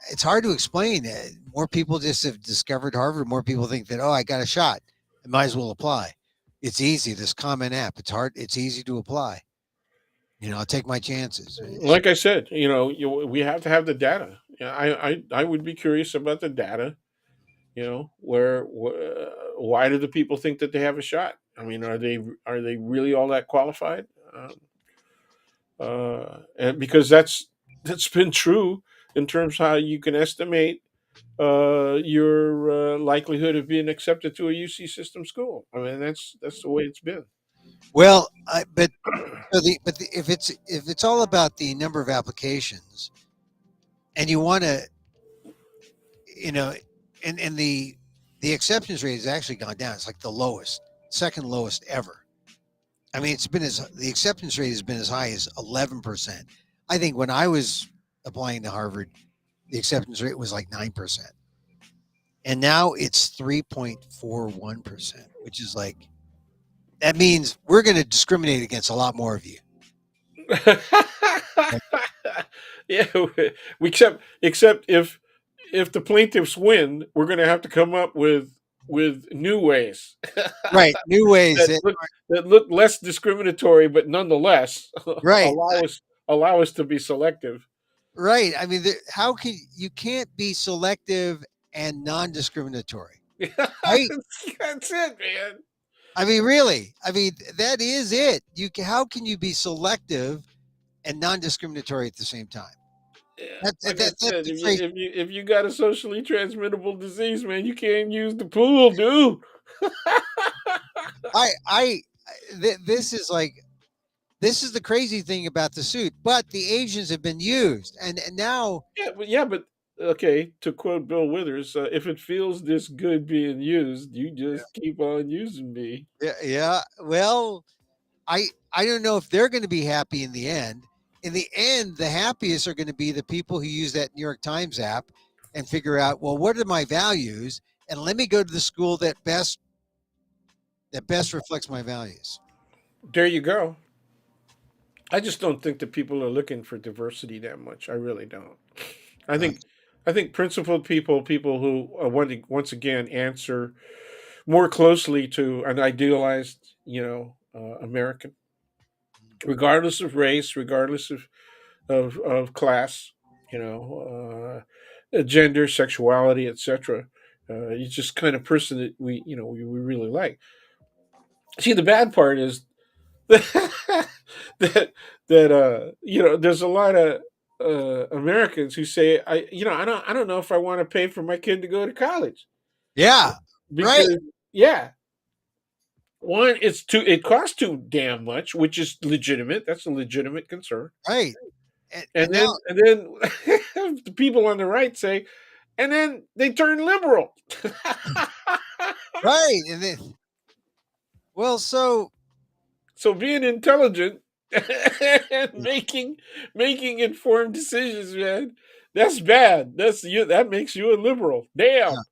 [SPEAKER 1] it's hard to explain. More people just have discovered Harvard. More people think that, oh, I got a shot. I might as well apply. It's easy. This common app. It's hard. It's easy to apply. I'll take my chances.
[SPEAKER 2] Like I said, we have to have the data. Yeah, I would be curious about the data. Why do the people think that they have a shot? I mean, are they really all that qualified? and because that's been true in terms of how you can estimate your likelihood of being accepted to a UC system school. I mean, that's the way it's been.
[SPEAKER 1] Well, but if it's all about the number of applications, and you want to, you know, and the acceptance rate has actually gone down. It's like the lowest, second lowest ever. I mean, the acceptance rate has been as high as 11%. I think when I was applying to Harvard, the acceptance rate was like 9%, and now it's 3.41%, which is like that means we're going to discriminate against a lot more of you.
[SPEAKER 2] Yeah, we except if the plaintiffs win, we're going to have to come up with new ways
[SPEAKER 1] Right, new ways.
[SPEAKER 2] that look less discriminatory, but nonetheless
[SPEAKER 1] Right,
[SPEAKER 2] allow us to be selective.
[SPEAKER 1] right. I mean, how can you can't be selective and non-discriminatory, right?
[SPEAKER 2] That's it, man.
[SPEAKER 1] I mean, really. I mean, that is it. How can you be selective and non-discriminatory at the same time?
[SPEAKER 2] Yeah, like I
[SPEAKER 1] That's
[SPEAKER 2] said,
[SPEAKER 1] the crazy.
[SPEAKER 2] if you got a socially transmittable disease, man, you can't use the pool, dude.
[SPEAKER 1] I this is like this is the crazy thing about the suit. But the Asians have been used, and now,
[SPEAKER 2] But okay. To quote Bill Withers, if it feels this good being used, you just keep on using me.
[SPEAKER 1] yeah, yeah. Well, I don't know if they're going to be happy in the end. In the end, the happiest are going to be the people who use that New York Times app and figure out, well, what are my values, and let me go to the school that best reflects my values.
[SPEAKER 2] There you go. I just don't think that people are looking for diversity that much. I really don't. I
[SPEAKER 1] Uh,
[SPEAKER 2] think I think principled people, people who want to once again answer more closely to an idealized, American, regardless of race, regardless of class, gender, sexuality, etc. He's just kind of person that we really like. See, the bad part is that there's a lot of Americans who say I don't know if I want to pay for my kid to go to college
[SPEAKER 1] yeah, right,
[SPEAKER 2] because yeah, one, it costs too damn much, which is legitimate. That's a legitimate concern.
[SPEAKER 1] right.
[SPEAKER 2] And
[SPEAKER 1] And now,
[SPEAKER 2] then the people on the right say, and then they turn liberal.
[SPEAKER 1] right, and then, well, so
[SPEAKER 2] So being intelligent and making informed decisions, man, that's bad. That's you. That makes you a liberal.
[SPEAKER 1] yeah,
[SPEAKER 2] Damn!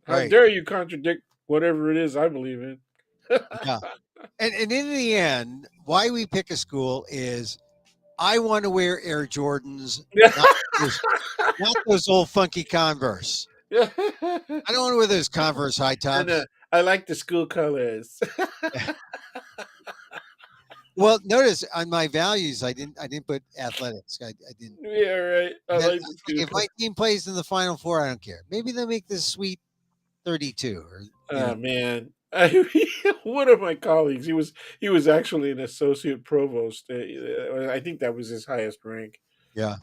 [SPEAKER 2] How
[SPEAKER 1] right,
[SPEAKER 2] dare you contradict whatever it is I believe in?
[SPEAKER 1] yeah, and in the end, why we pick a school is I want to wear Air Jordans, not those, not those old funky Converse. I don't want to wear those Converse high
[SPEAKER 2] And
[SPEAKER 1] tops.
[SPEAKER 2] I like the school colors.
[SPEAKER 1] Well, notice on my values, I didn't put athletics. I didn't.
[SPEAKER 2] Yeah, right. I
[SPEAKER 1] That,
[SPEAKER 2] like the school
[SPEAKER 1] if my
[SPEAKER 2] colors.
[SPEAKER 1] team plays in the Final Four, I don't care. Maybe they'll make this sweet 32, or
[SPEAKER 2] Oh man. One of my colleagues, he was actually an associate provost. I think that was his highest rank.
[SPEAKER 1] yeah,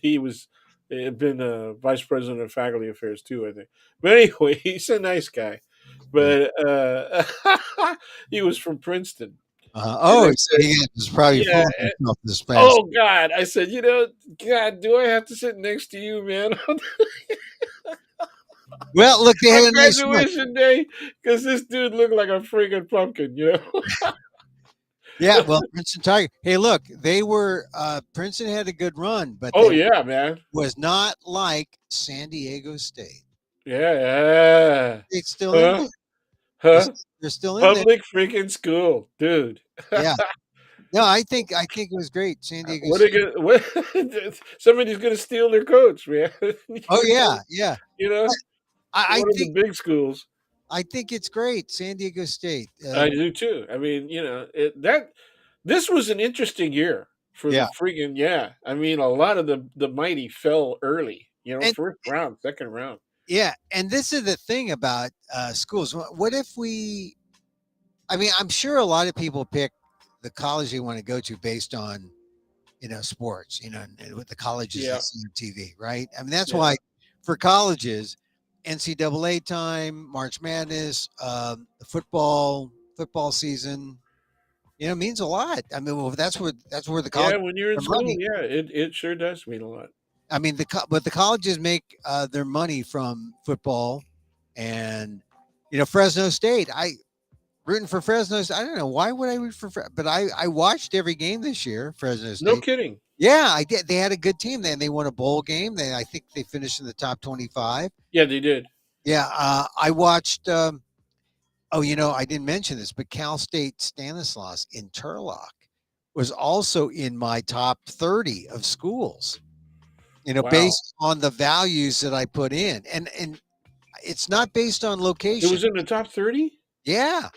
[SPEAKER 2] He was had been a vice president of faculty affairs too, I think. But anyway, he's a nice guy.
[SPEAKER 1] yeah.
[SPEAKER 2] But he was from Princeton, and I
[SPEAKER 1] Oh, so
[SPEAKER 2] said,
[SPEAKER 1] he was probably
[SPEAKER 2] "Yeah."
[SPEAKER 1] fooling himself this past.
[SPEAKER 2] Oh God, I said, God, do I have to sit next to you, man, on
[SPEAKER 1] Well, look, they had a nice run.
[SPEAKER 2] graduation day? Because this dude looked like a freaking pumpkin.
[SPEAKER 1] Yeah, well, Princeton Tiger. Hey, look, they were Princeton had a good run, but
[SPEAKER 2] Oh
[SPEAKER 1] they
[SPEAKER 2] yeah, man.
[SPEAKER 1] was not like San Diego State.
[SPEAKER 2] Yeah, yeah.
[SPEAKER 1] It's still in
[SPEAKER 2] Huh?
[SPEAKER 1] there. They're,
[SPEAKER 2] Huh?
[SPEAKER 1] they're still in there.
[SPEAKER 2] Public freaking school, dude.
[SPEAKER 1] Yeah. No, I think it was great. San Diego
[SPEAKER 2] What are
[SPEAKER 1] State.
[SPEAKER 2] they gonna? What? Somebody's gonna steal their coach, man.
[SPEAKER 1] Oh yeah, yeah.
[SPEAKER 2] you know,
[SPEAKER 1] I
[SPEAKER 2] one of the
[SPEAKER 1] think
[SPEAKER 2] big schools.
[SPEAKER 1] I think it's great. San Diego State.
[SPEAKER 2] I do too. I mean, that this was an interesting year for the
[SPEAKER 1] Yeah,
[SPEAKER 2] freaking yeah. I mean, a lot of the mighty fell early.
[SPEAKER 1] and
[SPEAKER 2] First round, second round.
[SPEAKER 1] yeah, and this is the thing about schools. What if we? I mean, I'm sure a lot of people pick the college they want to go to based on sports, and with the colleges
[SPEAKER 2] Yeah,
[SPEAKER 1] that see on TV, right? I mean, that's
[SPEAKER 2] yeah,
[SPEAKER 1] why for colleges, NCAA time, March Madness, the football season, means a lot. I mean, well, that's where the
[SPEAKER 2] yeah.
[SPEAKER 1] college
[SPEAKER 2] When you're in
[SPEAKER 1] their
[SPEAKER 2] school,
[SPEAKER 1] money.
[SPEAKER 2] yeah, it sure does mean a lot.
[SPEAKER 1] I mean, but the colleges make their money from football, and Fresno State. I rooting for Fresno. I don't know why would I root for, but I watched every game this year. Fresno
[SPEAKER 2] No
[SPEAKER 1] State.
[SPEAKER 2] kidding.
[SPEAKER 1] Yeah, I did. They had a good team. Then they won a bowl game. I think they finished in the top 25.
[SPEAKER 2] Yeah, they did.
[SPEAKER 1] Yeah, I watched. Oh, I didn't mention this, but Cal State Stanislaus in Turlock was also in my top 30 of schools.
[SPEAKER 2] Wow,
[SPEAKER 1] Based on the values that I put in, and it's not based on
[SPEAKER 2] it was
[SPEAKER 1] location.
[SPEAKER 2] in the top 30.
[SPEAKER 1] Yeah,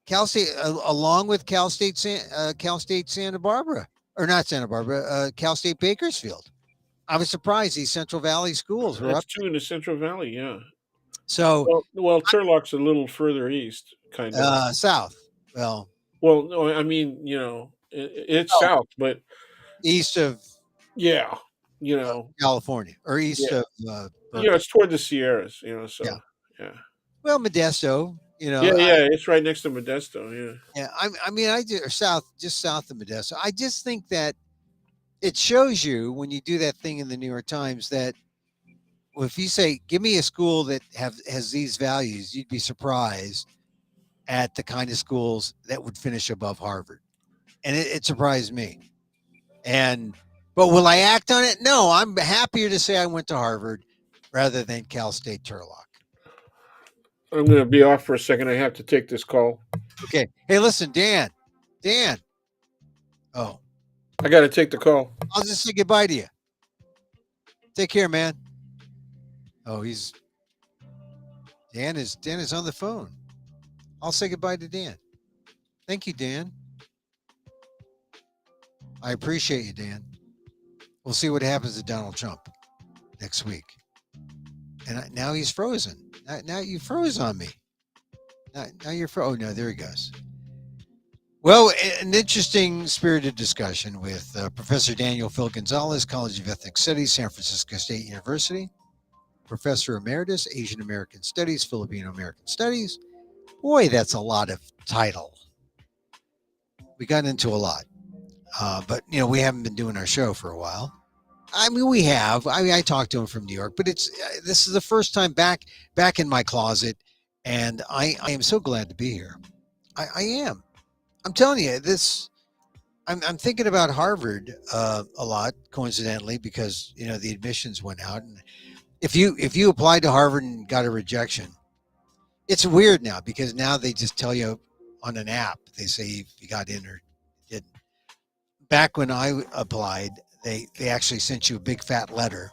[SPEAKER 1] Cal State, along with Cal State Santa Barbara, or not Santa Barbara, Cal State Bakersfield. I was surprised these Central Valley schools were
[SPEAKER 2] That's
[SPEAKER 1] up
[SPEAKER 2] two in the Central Valley. Yeah.
[SPEAKER 1] so
[SPEAKER 2] Well, Turlock's a little further east, kind of.
[SPEAKER 1] south. Well,
[SPEAKER 2] Well, no, I mean, it's
[SPEAKER 1] oh,
[SPEAKER 2] south, but
[SPEAKER 1] east of
[SPEAKER 2] yeah, you know,
[SPEAKER 1] California or east
[SPEAKER 2] yeah,
[SPEAKER 1] of Berkeley.
[SPEAKER 2] it's toward the Sierras,
[SPEAKER 1] Yeah.
[SPEAKER 2] so yeah,
[SPEAKER 1] Well, Modesto.
[SPEAKER 2] yeah, it's right next to Modesto. Yeah,
[SPEAKER 1] Yeah. I mean, or south, just south of Modesto. I just think that it shows you when you do that thing in the New York Times that if you say, "Give me a school that has these values," you'd be surprised at the kind of schools that would finish above Harvard, and it surprised me. And but will I act on it? No, I'm happier to say I went to Harvard rather than Cal State Turlock.
[SPEAKER 2] I'm gonna be off for a second. I have to take this call.
[SPEAKER 1] Okay. Hey, listen, Dan. Dan. Oh,
[SPEAKER 2] I got to take the call.
[SPEAKER 1] I'll just say goodbye to you. Take care, man. Oh, Dan is on the phone. I'll say goodbye to Dan. Thank you, Dan. I appreciate you, Dan. We'll see what happens to Donald Trump next week. And now he's frozen. Now you froze on me. Now you're oh no, there he goes. Well, an interesting spirited discussion with Professor Daniel Phil Gonzales, College of Ethnic Studies, San Francisco State University, Professor Emeritus, Asian American Studies, Filipino American Studies. Boy, that's a lot of title. We got into a lot, but we haven't been doing our show for a while. I mean, we have. I talked to him from New York, but this is the first time back in my closet, and I am so glad to be here. I am. I'm telling you this. I'm thinking about Harvard a lot, coincidentally, because the admissions went out, and if you applied to Harvard and got a rejection, it's weird now because now they just tell you on an app. They say if you got in or didn't. Back when I applied, they actually sent you a big fat letter,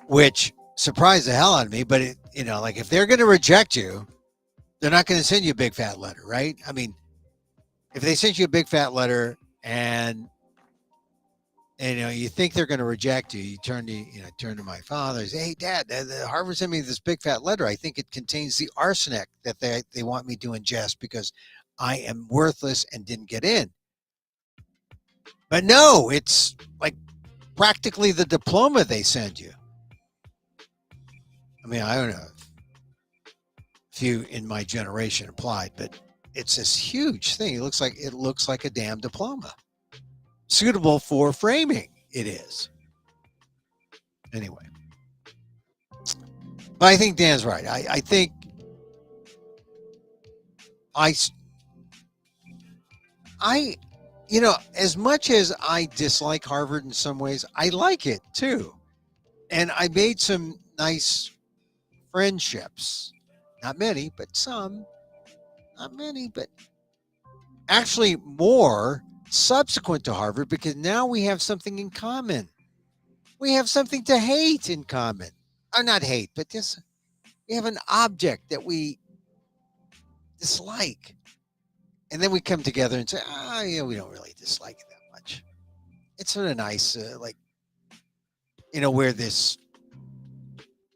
[SPEAKER 1] which surprised the hell out of me. But like if they're going to reject you, they're not going to send you a big fat letter, right? I mean, if they sent you a big fat letter and you think they're going to reject you, you turn to my father and say, "Hey, Dad, the Harvard sent me this big fat letter. I think it contains the arsenic that they want me to ingest because I am worthless and didn't get in." But no, it's like practically the diploma they send you. I mean, I don't know if you in my generation applied, but it's this huge thing. It looks like a damn diploma. Suitable for framing, it is. Anyway. But I think Dan's right. I think I as much as I dislike Harvard in some ways, I like it too. And I made some nice friendships. Not many, but some. Not many, but actually more subsequent to Harvard because now we have something in common. We have something to hate in common. Or not hate, but just we have an object that we dislike. And then we come together and say, we don't really dislike it that much. It's sort of nice, wear this,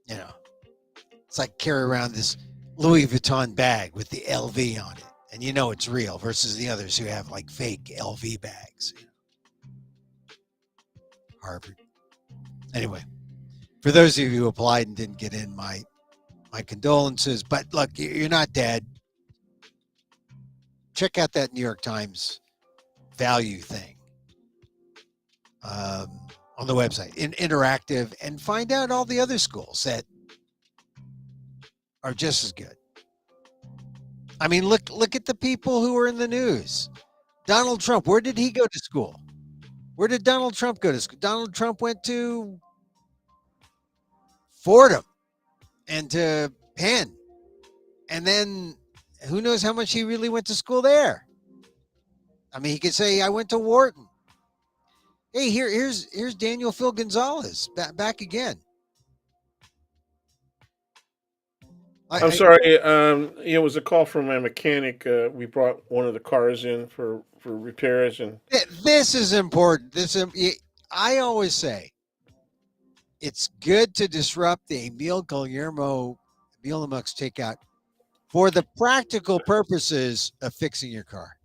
[SPEAKER 1] it's like carry around this Louis Vuitton bag with the LV on it. and you know it's real versus the others who have like fake LV bags. Harvard. Anyway, for those of you who applied and didn't get in, my condolences. But look, you're not dead. Check out that New York Times value thing um, on the website, interactive, and find out all the other schools that are just as good. I mean, look at the people who are in the news. Donald Trump, where did he go to school? Where did Donald Trump go to school? Donald Trump went to Fordham and to Penn. And then who knows how much he really went to school there? I mean, he could say, I went to Wharton. Hey, here's Daniel Phil Gonzales back again.
[SPEAKER 2] I'm sorry. It was a call from my mechanic. We brought one of the cars in for repairs, and
[SPEAKER 1] this is important. I always say it's good to disrupt the Emil Amoks Takeout for the practical purposes of fixing your car.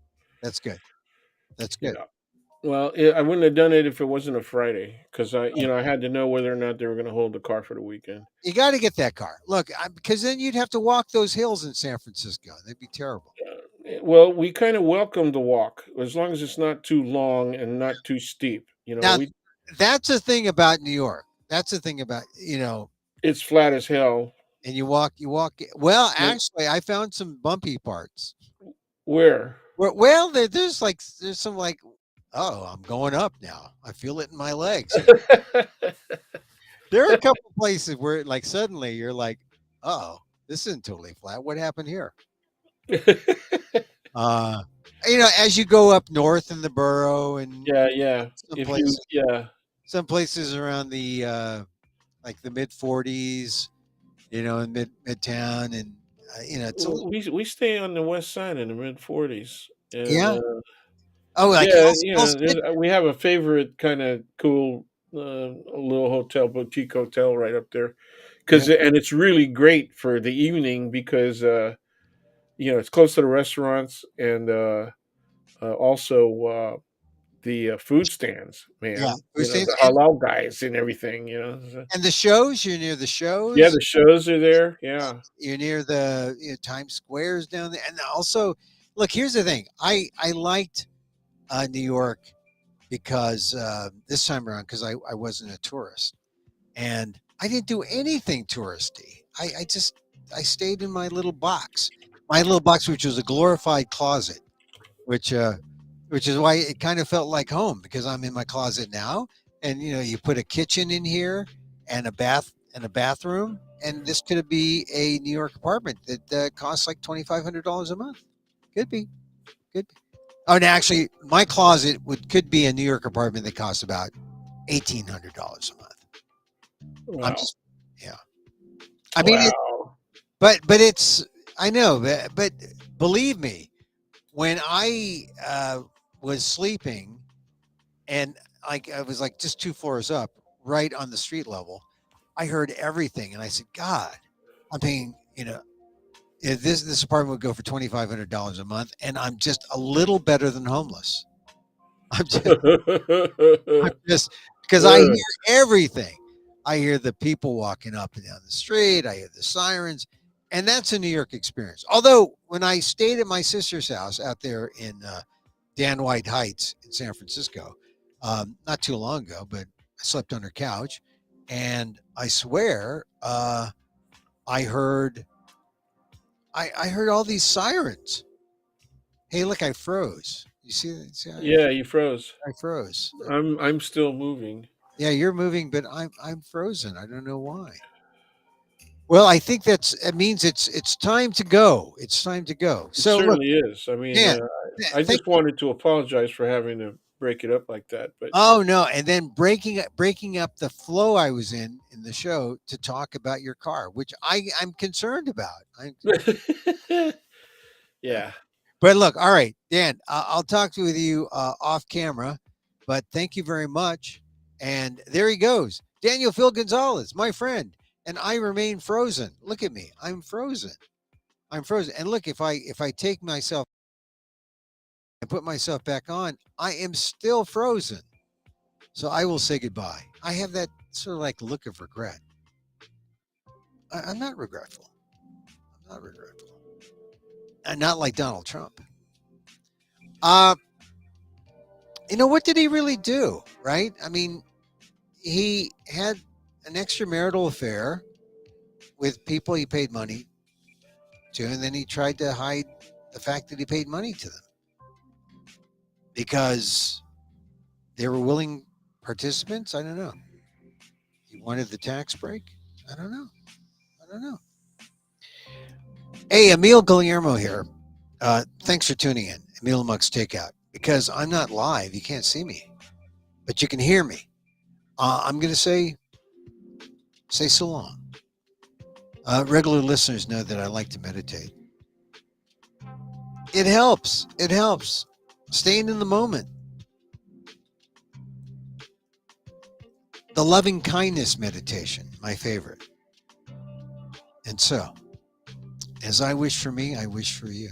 [SPEAKER 1] That's good. That's good.
[SPEAKER 2] yeah. Well, I wouldn't have done it if it wasn't a Friday, because I had to know whether or not they were going to hold the car for the weekend.
[SPEAKER 1] You got to get that car. Look, because then you'd have to walk those hills in San Francisco. That'd be terrible.
[SPEAKER 2] Well, we kind of welcome the walk as long as it's not too long and not too steep.
[SPEAKER 1] Now, that's the thing about New York. That's the thing about
[SPEAKER 2] it's flat as hell.
[SPEAKER 1] And you walk. Well, actually, I found some bumpy parts.
[SPEAKER 2] Where?
[SPEAKER 1] Well, there's some like, oh, I'm going up now. I feel it in my legs. There are a couple places where like suddenly you're like, oh, this isn't totally flat. What happened here? As you go up north in the borough and
[SPEAKER 2] yeah.
[SPEAKER 1] Some places around the like the mid 40s, in midtown, and
[SPEAKER 2] we stay on the west side in the mid 40s.
[SPEAKER 1] Yeah. Oh, like
[SPEAKER 2] we have a favorite kind of cool little boutique hotel right up there, and it's really great for the evening because it's close to the restaurants and also the food stands, man.
[SPEAKER 1] Yeah,
[SPEAKER 2] the halal guys and everything,
[SPEAKER 1] And the shows, you're near the shows.
[SPEAKER 2] Yeah, the shows are there. Yeah,
[SPEAKER 1] you're near the Times Square's down there, and also, look, here's the thing. I liked New York because this time around, because I wasn't a tourist, and I didn't do anything touristy. I stayed in my little box, which was a glorified closet, which is why it kind of felt like home, because I'm in my closet now, and you put a kitchen in here and a bathroom, and this could be a New York apartment that costs like $2,500 a month. Could be. Oh, and actually, my closet could be a New York apartment that costs about $1,800 a month.
[SPEAKER 2] Wow.
[SPEAKER 1] I mean, but it's, I know, but believe me, when I was sleeping, and like I was like just 2 floors up, right on the street level, I heard everything, and I said, God, I'm paying, this apartment would go for $2,500 a month, and I'm just a little better than homeless. I'm just because I hear everything. I hear the people walking up and down the street. I hear the sirens, and that's a New York experience. Although when I stayed at my sister's house out there in Dan White Heights in San Francisco, not too long ago, but I slept on her couch, and I swear I heard all these sirens. Hey, look, I froze. You see that?
[SPEAKER 2] Yeah, you froze.
[SPEAKER 1] I froze.
[SPEAKER 2] I'm still moving.
[SPEAKER 1] Yeah, you're moving, but I'm frozen. I don't know why. Well, I think it means it's time to go. It's time to go.
[SPEAKER 2] It certainly is. I mean, I just wanted to apologize for having to break it up like that. But
[SPEAKER 1] oh no, and then breaking up the flow I was in the show to talk about your car, which I'm concerned about.
[SPEAKER 2] Yeah.
[SPEAKER 1] But look, all right, Dan, I'll talk with you off camera, but thank you very much. And there he goes, Daniel Phil Gonzales, my friend, and I remain frozen. Look at me, I'm frozen. And look, if I take myself put myself back on, I am still frozen. So I will say goodbye. I have that sort of like look of regret. I'm not regretful. I'm not regretful. And not like Donald Trump. Uh, what did he really do, right? I mean, he had an extramarital affair with people he paid money to, and then he tried to hide the fact that he paid money to them because they were willing participants. I don't know. He wanted the tax break. I don't know. Hey, Emil Guillermo here. Thanks for tuning in, Emil Amoks Takeout. Because I'm not live, you can't see me, but you can hear me. I'm going to say so long. Regular listeners know that I like to meditate. It helps. Staying in the moment. The loving kindness meditation, my favorite. And so, as I wish for me, I wish for you.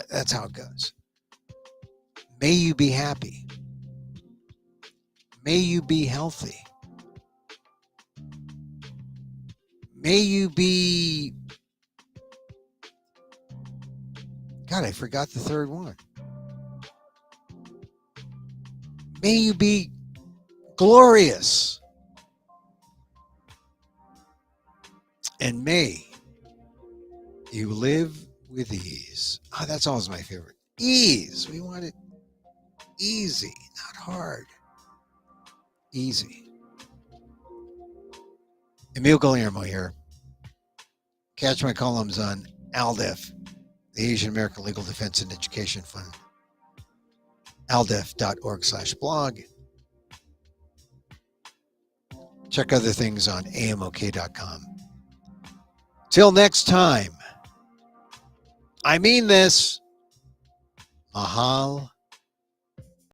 [SPEAKER 1] That's how it goes. May you be happy. May you be healthy. May you be... God, I forgot the third one. May you be glorious. And may you live with ease. That's always my favorite. Ease. We want it easy, not hard. Easy. Emil Guillermo here. Catch my columns on ALDEF, the Asian American Legal Defense and Education Fund. aldef.org/blog. Check other things on amok.com. Till next time, I mean this. Mahal